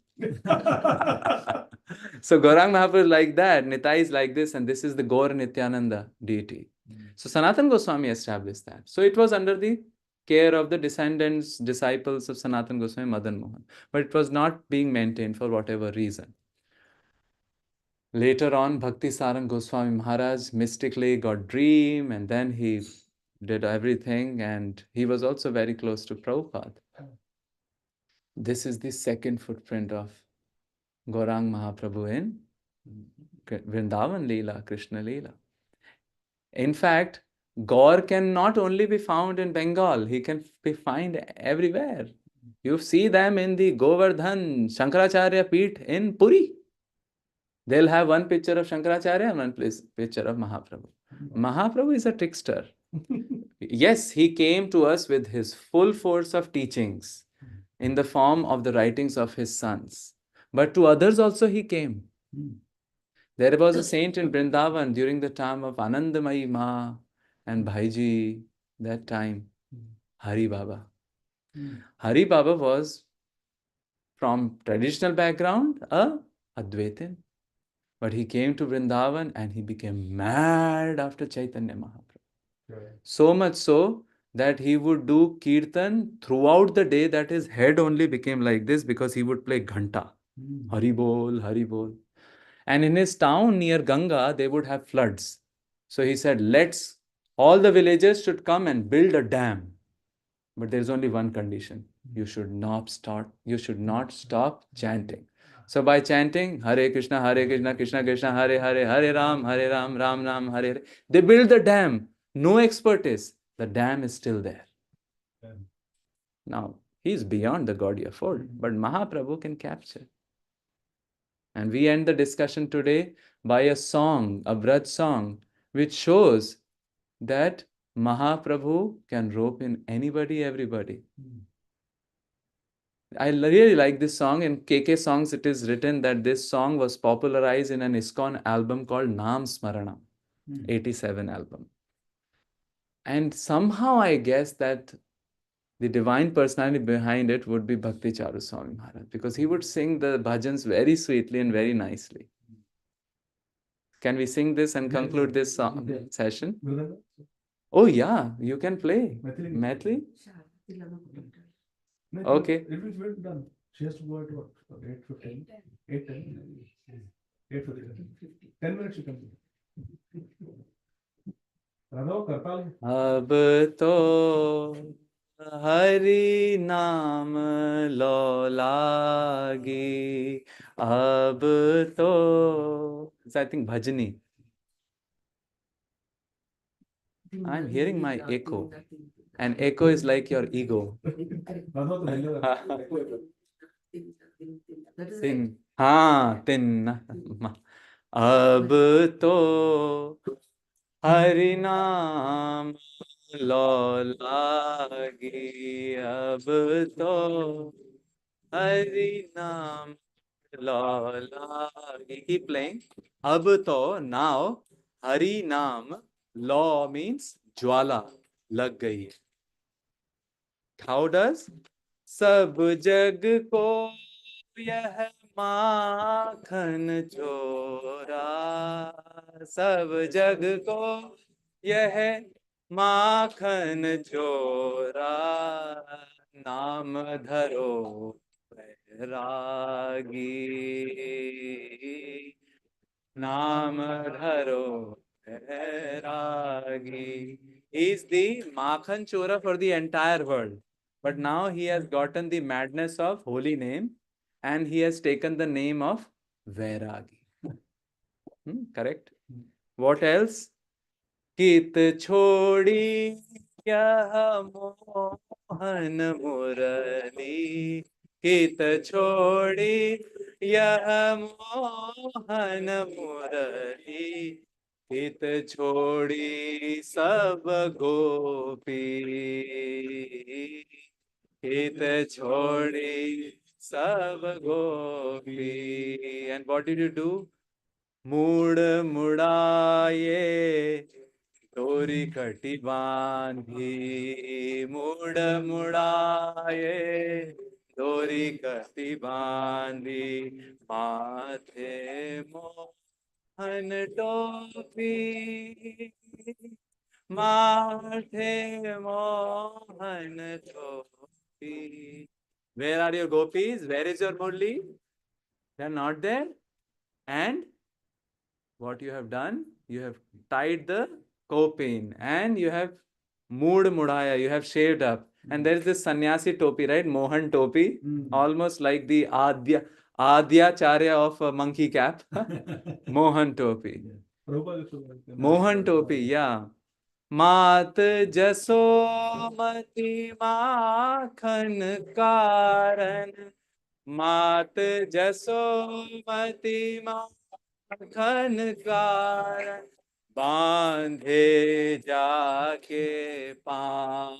So Gaurang Mahaprabhu is like that. Nitai is like this. And this is the Gaur Nityananda deity. So Sanatan Goswami established that. So it was under the care of the disciples of Sanatan Goswami, Madan Mohan. But it was not being maintained for whatever reason. Later on, Bhakti Sarang Goswami Maharaj mystically got dream, and then he did everything, and he was also very close to Prabhupada. This is the second footprint of Gaurang Mahaprabhu in Vrindavan Leela, Krishna Leela. In fact, Gaur can not only be found in Bengal, he can be found everywhere. You see them in the Govardhan Shankaracharya Peeth in Puri. They'll have one picture of Shankaracharya and one picture of Mahaprabhu. Mahaprabhu is a trickster. Yes, he came to us with his full force of teachings in the form of the writings of his sons. But to others also he came. There was a saint in Vrindavan during the time of Anandamayi Ma and Bhaiji, that time, Hari Baba. Hari Baba was from traditional background, a Advaitin. But he came to Vrindavan and he became mad after Chaitanya Mahaprabhu. Right. So much so that he would do kirtan throughout the day, that his head only became like this because he would play ghanta. Hari Bol, Hari Bol. And in his town near Ganga, they would have floods. So he said, all the villagers should come and build a dam. But there is only one condition. You should not stop chanting. So by chanting Hare Krishna, Krishna Krishna, Hare Hare, Hare Ram, Ram Ram, Hare Hare, they build the dam. No expertise. The dam is still there. Now, he's beyond the Gaudiya fold, but Mahaprabhu can capture. And we end the discussion today by a song, a Braj song, which shows that Mahaprabhu can rope in anybody, everybody. I really like this song. In KK Songs, it is written that this song was popularized in an ISKCON album called Naam Smarana, 87 album. And somehow I guess that the divine personality behind it would be Bhakti Charu Swami Maharaj, because he would sing the bhajans very sweetly and very nicely. Can we sing this and conclude this session? Oh yeah, you can play. Maithili? Okay. It will be done. She has to go at what? 8:15? 8:10? 8:50. 10 minutes you can do. अब तो हरि नाम लो लागी, अब तो, I think bhajani. I'm hearing my echo, and echo is like your ego. Tin, tin. अब तो हरि नाम लो लागी, अब तो हरि नाम लो लागी. Keep playing. अब तो, now, हरि नाम, law means ज्वाला, लग गई. How does? सब जग को यह माखन चोरा, सब जग को यह माखन चोरा, नाम धरो बैरागी, नाम धरो बैरागी. He is the Makhan Chora for the entire world. But now he has gotten the madness of holy name, and he has taken the name of Vairagi. Correct? What else? Kit chodi yah mohan murali, kit chodi yah mohan murali, kit chodi sab gopi, kit chodi sab gopi. And what did you do? Mood mudaye डोरी कटी बांधी, मुड़ मुड़ाए डोरी कटी बांधी, माथे मोहन टोपी, माथे मोहन टोपी. Where are your gopis? Where is your Murli? They are not there. And what you have done? You have tied the coping and you have mood mudaya, you have shaved up. And there is this sannyasi topi, right? Mohan topi, almost like the Adyacharya of a monkey cap. Mohan topi. Mohan topi, yeah. Mat jasomati makhan karan, mat jasomati makhan karan, बांधे जाके पांव,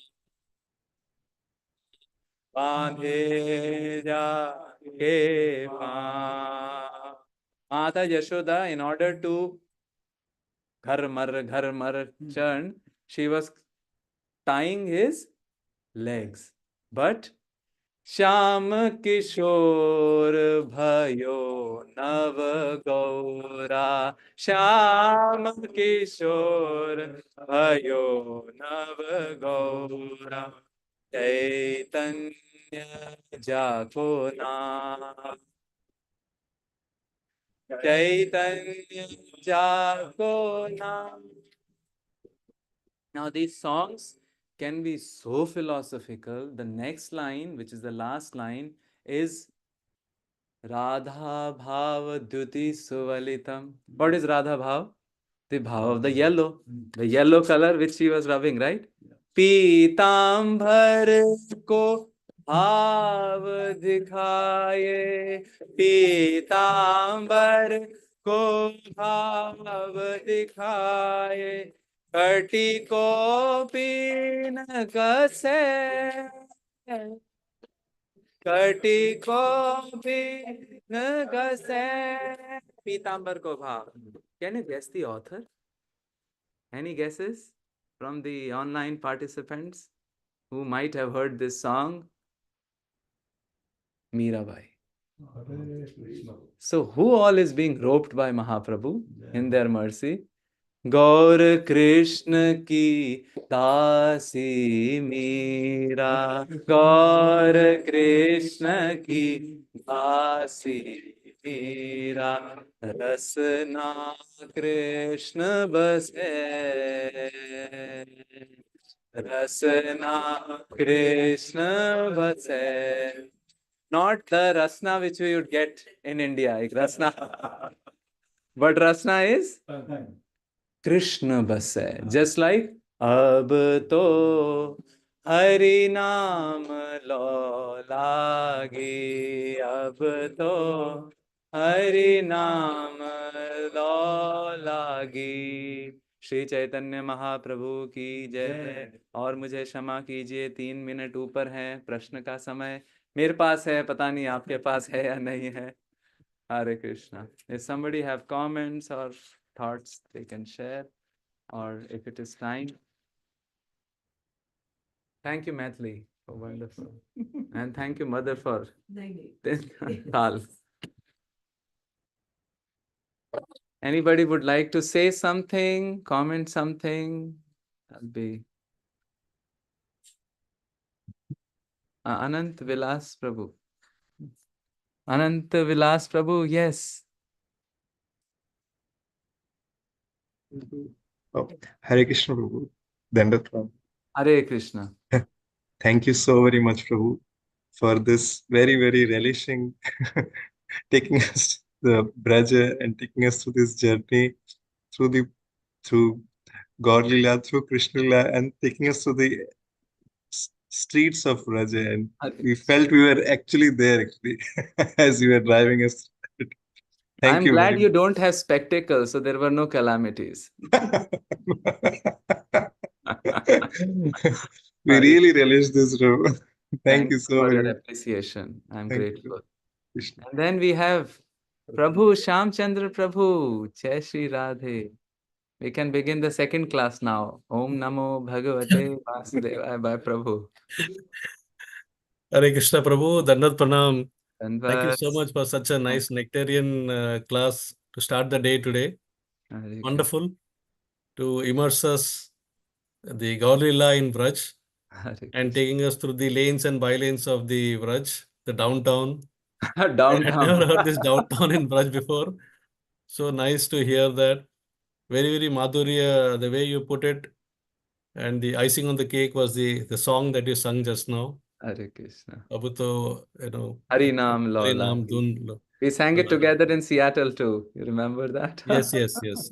बांधे जाके पांव. Mata Yashoda, in order to ghar mar churn, she was tying his legs. But Shyam Kishore भयो नव गौरा, श्याम किशोर भयो नव गौरा, चैतन्य जाको नाम, चैतन्य जाको नाम. Now, these songs can be so philosophical. The next line, which is the last line, is Radha Bhav Duti Suvalitam. What is Radha Bhav? The bhav of the yellow color which she was rubbing, right? पीतांबर को भाव दिखाए, पीतांबर को भाव दिखाए, कटी को पीन कसे, कटी को पीन कसे, पीतांबर को भाव. Can you guess the author? Any guesses from the online participants who might have heard this song? Mirabai. So who all is being roped by Mahaprabhu in their mercy? Gaur Krishna ki dasi Meera, Gaur Krishna ki dasi Meera, Rasna Krishna base, Rasna Krishna base. Not the rasna which we would get in India, like rasna. But rasna is Krishna bas hai. Just like Ab to Hari Naam lo lagi, Ab to Hari Naam lo lagi. Shri Chaitanya Mahaprabhu की जय. और मुझे क्षमा कीजिए, 3 minute ऊपर है प्रश्न का समय. मेरे पास है, पता नहीं आपके पास है या नहीं है. Hare Krishna. If somebody have comments or thoughts, they can share. Or if it is time. Thank you, Maithili, for wonderful. And thank you, Mother, for Tal. Anybody would like to say something, comment something? That'll be Anant Vilas Prabhu. Anant Vilas Prabhu, yes. Oh, Hare Krishna, Prabhu. Dandavat Pranam. Hare Krishna. Thank you so very much, Prabhu, for this very, very relishing taking us the Braja and taking us through this journey through God Lila, through Krishna Lila, and taking us through the streets of Braja. And we felt we were actually there, as you were driving us. I'm glad you don't have spectacles, so there were no calamities. We really relish this, Prabhu. Thank you so for much. your appreciation. I'm grateful. You. And then we have Prabhu Shamchandra Prabhu, Jai Shri Radhe. We can begin the second class now. Om Namo Bhagavate Vasudevaya by Prabhu. Hare Krishna Prabhu, Dandavat Pranam. And Thank you so much for such a nice nectarian class to start the day today. Wonderful to immerse us the Gaur Lila in Braj and taking us through the lanes and bylanes of the Braj, the downtown. Downtown. I never heard this downtown in Braj before. So nice to hear that. Very, very Madhurya, the way you put it. And the icing on the cake was the song that you sung just now. Hare Krishna. Abuto, Harinam Lola. We sang it together in Seattle too. You remember that? Yes.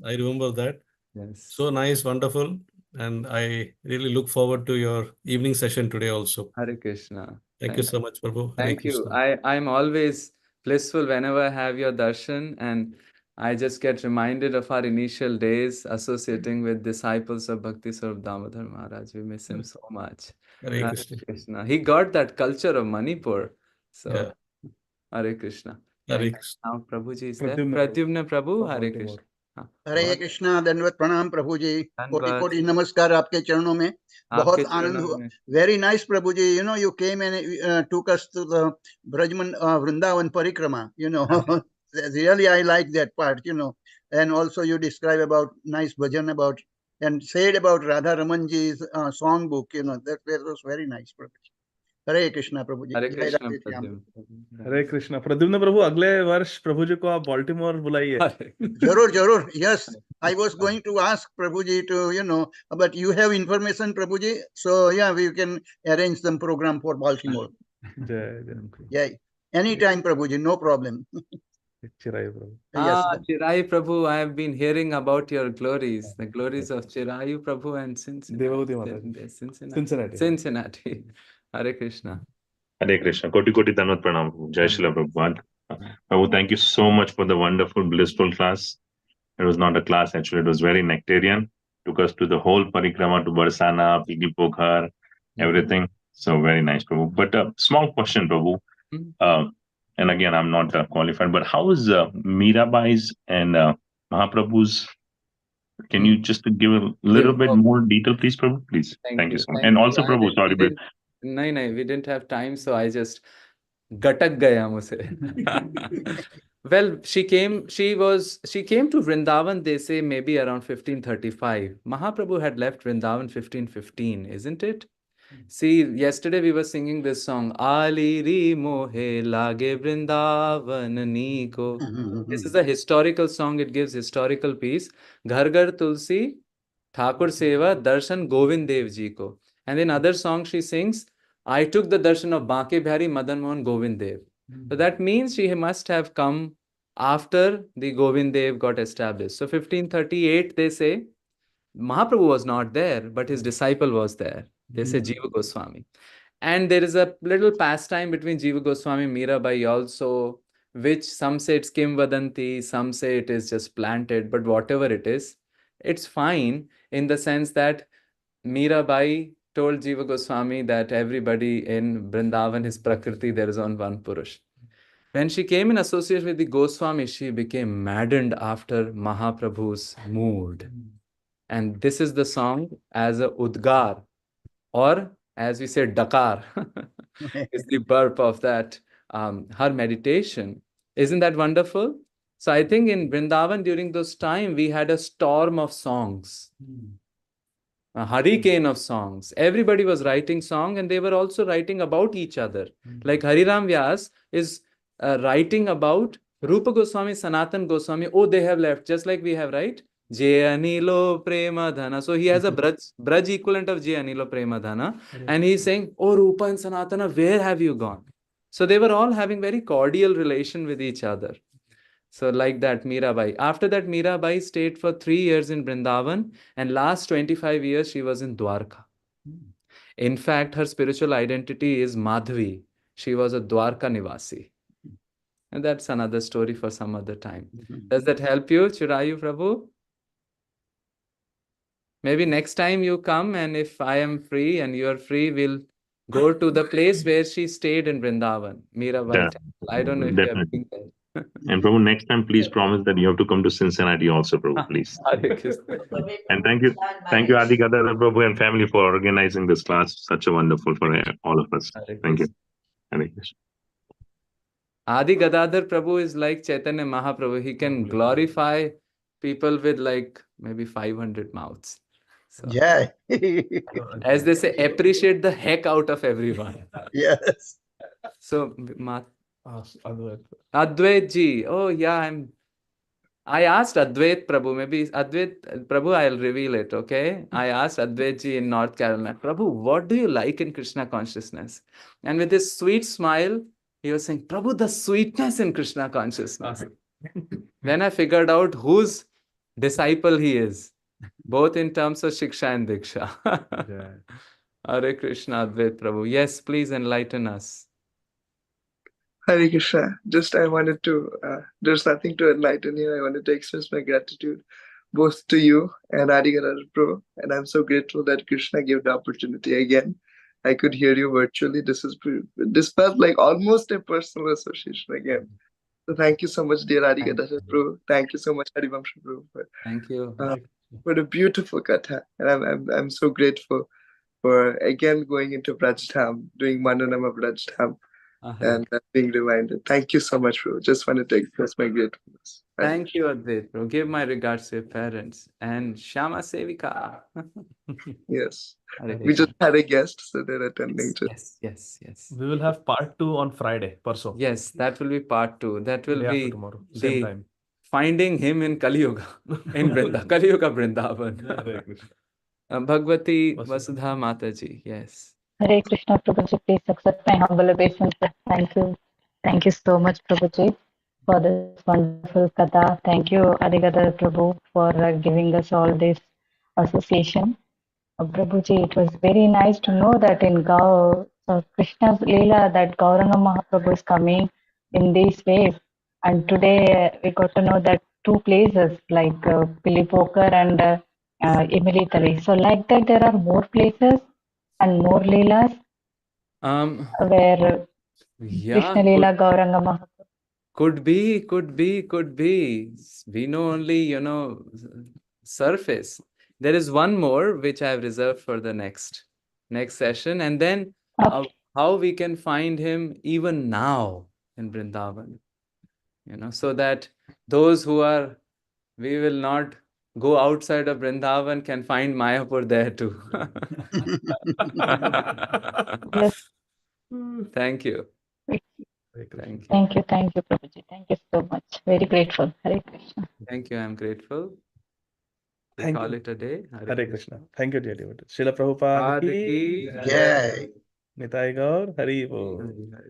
I remember that. Yes. So nice, wonderful. And I really look forward to your evening session today also. Hare Krishna. Thank you so much, Prabhu. Thank you. I'm always blissful whenever I have your darshan, and I just get reminded of our initial days associating with disciples of Bhakti Swarup Damodar Maharaj. We miss him so much. Hare Krishna. He got that culture of Manipur. So, yeah. Hare Krishna. Hare Krishna. Now Prabhuji is there. Pradyumna Prabhu, Hare Krishna. हरे कृष्णा. दंडवत प्रणाम प्रभु जी. कोटि कोटि नमस्कार आपके चरणों में. बहुत आनंद हुआ. Very nice Prabhu ji. You know, you came and took us to the Brajman Vrindavan Parikrama. You know, really I like that part. You know, and also you describe about nice bhajan about and said about Radha Ramanji's song book. You know, that was very nice, Prabhu. हरे कृष्णा प्रभु जी, हरे जय कृष्ण राधे श्याम। प्रद्युम्न। हरे कृष्णा प्रद्युम्न प्रभु, अगले वर्ष प्रभु जी को आप Baltimore बुलाइए। जरूर जरूर, yes, I was going to ask Prabhuji to, but you have information, Prabhuji, so yeah, we can arrange some program for Baltimore. जय जय Yeah, anytime, Prabhuji, no problem. Chirayu Prabhu. Yes, Chirayu Prabhu, I have been hearing about your glories, the glories of Chirayu Prabhu and Devahuti माता जी। Cincinnati. Cincinnati. Hare Krishna. Hare Krishna. Koti Koti Danvat Pranam. Jai Shri Prabhupada. Prabhu, thank you so much for the wonderful, blissful class. It was not a class, actually. It was very nectarian. Took us to the whole parikrama to Barsana, Pigi Pokhar, everything. So very nice, Prabhu. But a small question, Prabhu. And again, I'm not qualified, but how is Mirabai's and Mahaprabhu's? Can you just give a little bit more detail, please, Prabhu? Please. Thank you so much. And also, Prabhu, sorry, but No, we didn't have time, so I just gatak gaya mujhe. Well, she came to Vrindavan, they say maybe around 1535. Mahaprabhu had left Vrindavan 1515, isn't it? See, yesterday we were singing this song, Ali ri mohe lage Vrindavan niko. This is a historical song, it gives historical piece. Ghar ghar tulsi, Thakur seva, darshan Govind Dev ji ko. And in other song she sings, I took the darshan of Banke Bihari Madan Mohan Govind Dev. So that means she must have come after the Govind Dev got established. So 1538 they say, Mahaprabhu was not there, but his disciple was there. They say Jiva Goswami. And there is a little pastime between Jiva Goswami and Mirabai also, which some say it's Kimvadanti, some say it is just planted, but whatever it is, it's fine in the sense that Mirabai told Jiva Goswami that everybody in Vrindavan is Prakriti, there is only one Purush. When she came in association with the Goswami, she became maddened after Mahaprabhu's mood. And this is the song as a Udgar, or as we say, Dakar, is the burp of that, her meditation. Isn't that wonderful? So I think in Vrindavan during those time, we had a storm of songs, a hurricane of songs. Everybody was writing song and they were also writing about each other. Like Hariram Vyas is writing about Rupa Goswami, Sanatan Goswami. Oh, they have left, just like we have, right? Jay Anilo Prema Dhana. So he has a Braj equivalent of Jay Anilo Prema Dhana. And he's saying, oh, Rupa and Sanatana, where have you gone? So they were all having very cordial relation with each other. So like that, Mirabai. After that, Mirabai stayed for 3 years in Vrindavan. And last 25 years, she was in Dwarka. In fact, her spiritual identity is Madhvi. She was a Dwarka Nivasi. And that's another story for some other time. Does that help you, Chirayu Prabhu? Maybe next time you come, and if I am free and you are free, we'll go to the place where she stayed in Vrindavan, Mirabai Temple. I don't know if you have been there. And Prabhu, next time, please promise that you have to come to Cincinnati also, Prabhu, please. And thank you, Adi Gadadhar Prabhu and family for organizing this class. Such a wonderful for all of us. Thank you. Hare Krishna. Adi Gadadhar Prabhu is like Chaitanya Mahaprabhu. He can glorify people with like maybe 500 mouths. So, yeah. as they say, appreciate the heck out of everyone. Yes. So, Advait ji. Oh, yeah, I asked Advait Prabhu, maybe Advait Prabhu, I'll reveal it, okay? I asked Advait ji in North Carolina, Prabhu, what do you like in Krishna consciousness? And with his sweet smile, he was saying, Prabhu, the sweetness in Krishna consciousness. Then I figured out whose disciple he is, both in terms of Shiksha and Diksha. Yeah. Hare Krishna, Advait Prabhu. Yes, please enlighten us. Hare Krishna. Just I wanted to, there's nothing to enlighten you. I wanted to express my gratitude both to you and Adi Gadadhar Prabhu. And I'm so grateful that Krishna gave the opportunity again. I could hear you virtually. This felt like almost a personal association again. So thank you so much, dear Adi Gadadhar Prabhu. Thank you so much, Harivamsha Prabhu, Thank you. for the beautiful katha. And I'm so grateful for again going into Braj-dham, doing Mananam of Braj-dham, and being reminded. Thank you so much, Prabhu. Just wanted to express my gratefulness. Thank you, Advait Prabhu. Give my regards to your parents and Shama Sevika. Yes. Hare We just Krishna. had a guest, so they're attending to. Yes. We will have part 2 on Friday, Parso. Yes, that will be part 2. That will Day after be tomorrow, the same time. finding him in Kali Yuga, in Kali Yuga Vrindavan. Hare Krishna. Bhagavati Vasudha. Vasudha Mataji, yes. Hare Krishna, Prabhuji, please accept my humble obeisance. Thank you. Thank you so much, Prabhuji, for this wonderful katha. Thank you, Adigadar Prabhu, for giving us all this association. Prabhuji, it was very nice to know that in Krishna's Leela, that Gauranga Mahaprabhu is coming in these ways. And today we got to know that 2 places like Pilipokar and Imilitali. So like that, there are more places and more Leelas where Yeah, Krishna Leela Gauranga Mahaprabhu. could be. We know only, surface. There is one more which I have reserved for the next session, and then Okay. how we can find him even now in Vrindavan, so that those we will not go outside of Vrindavan can find Mayapur there too. Yes. Thank you. Thank you, Prabhuji. Thank you so much. Very grateful. Hare Krishna. Thank you. I'm grateful. We Thank call you. it a day. Hare Krishna. Thank you, dear devotee. Srila Prabhupada Prabhupada ki ki Jai. Nitai Gaur Hari Bol. Jai.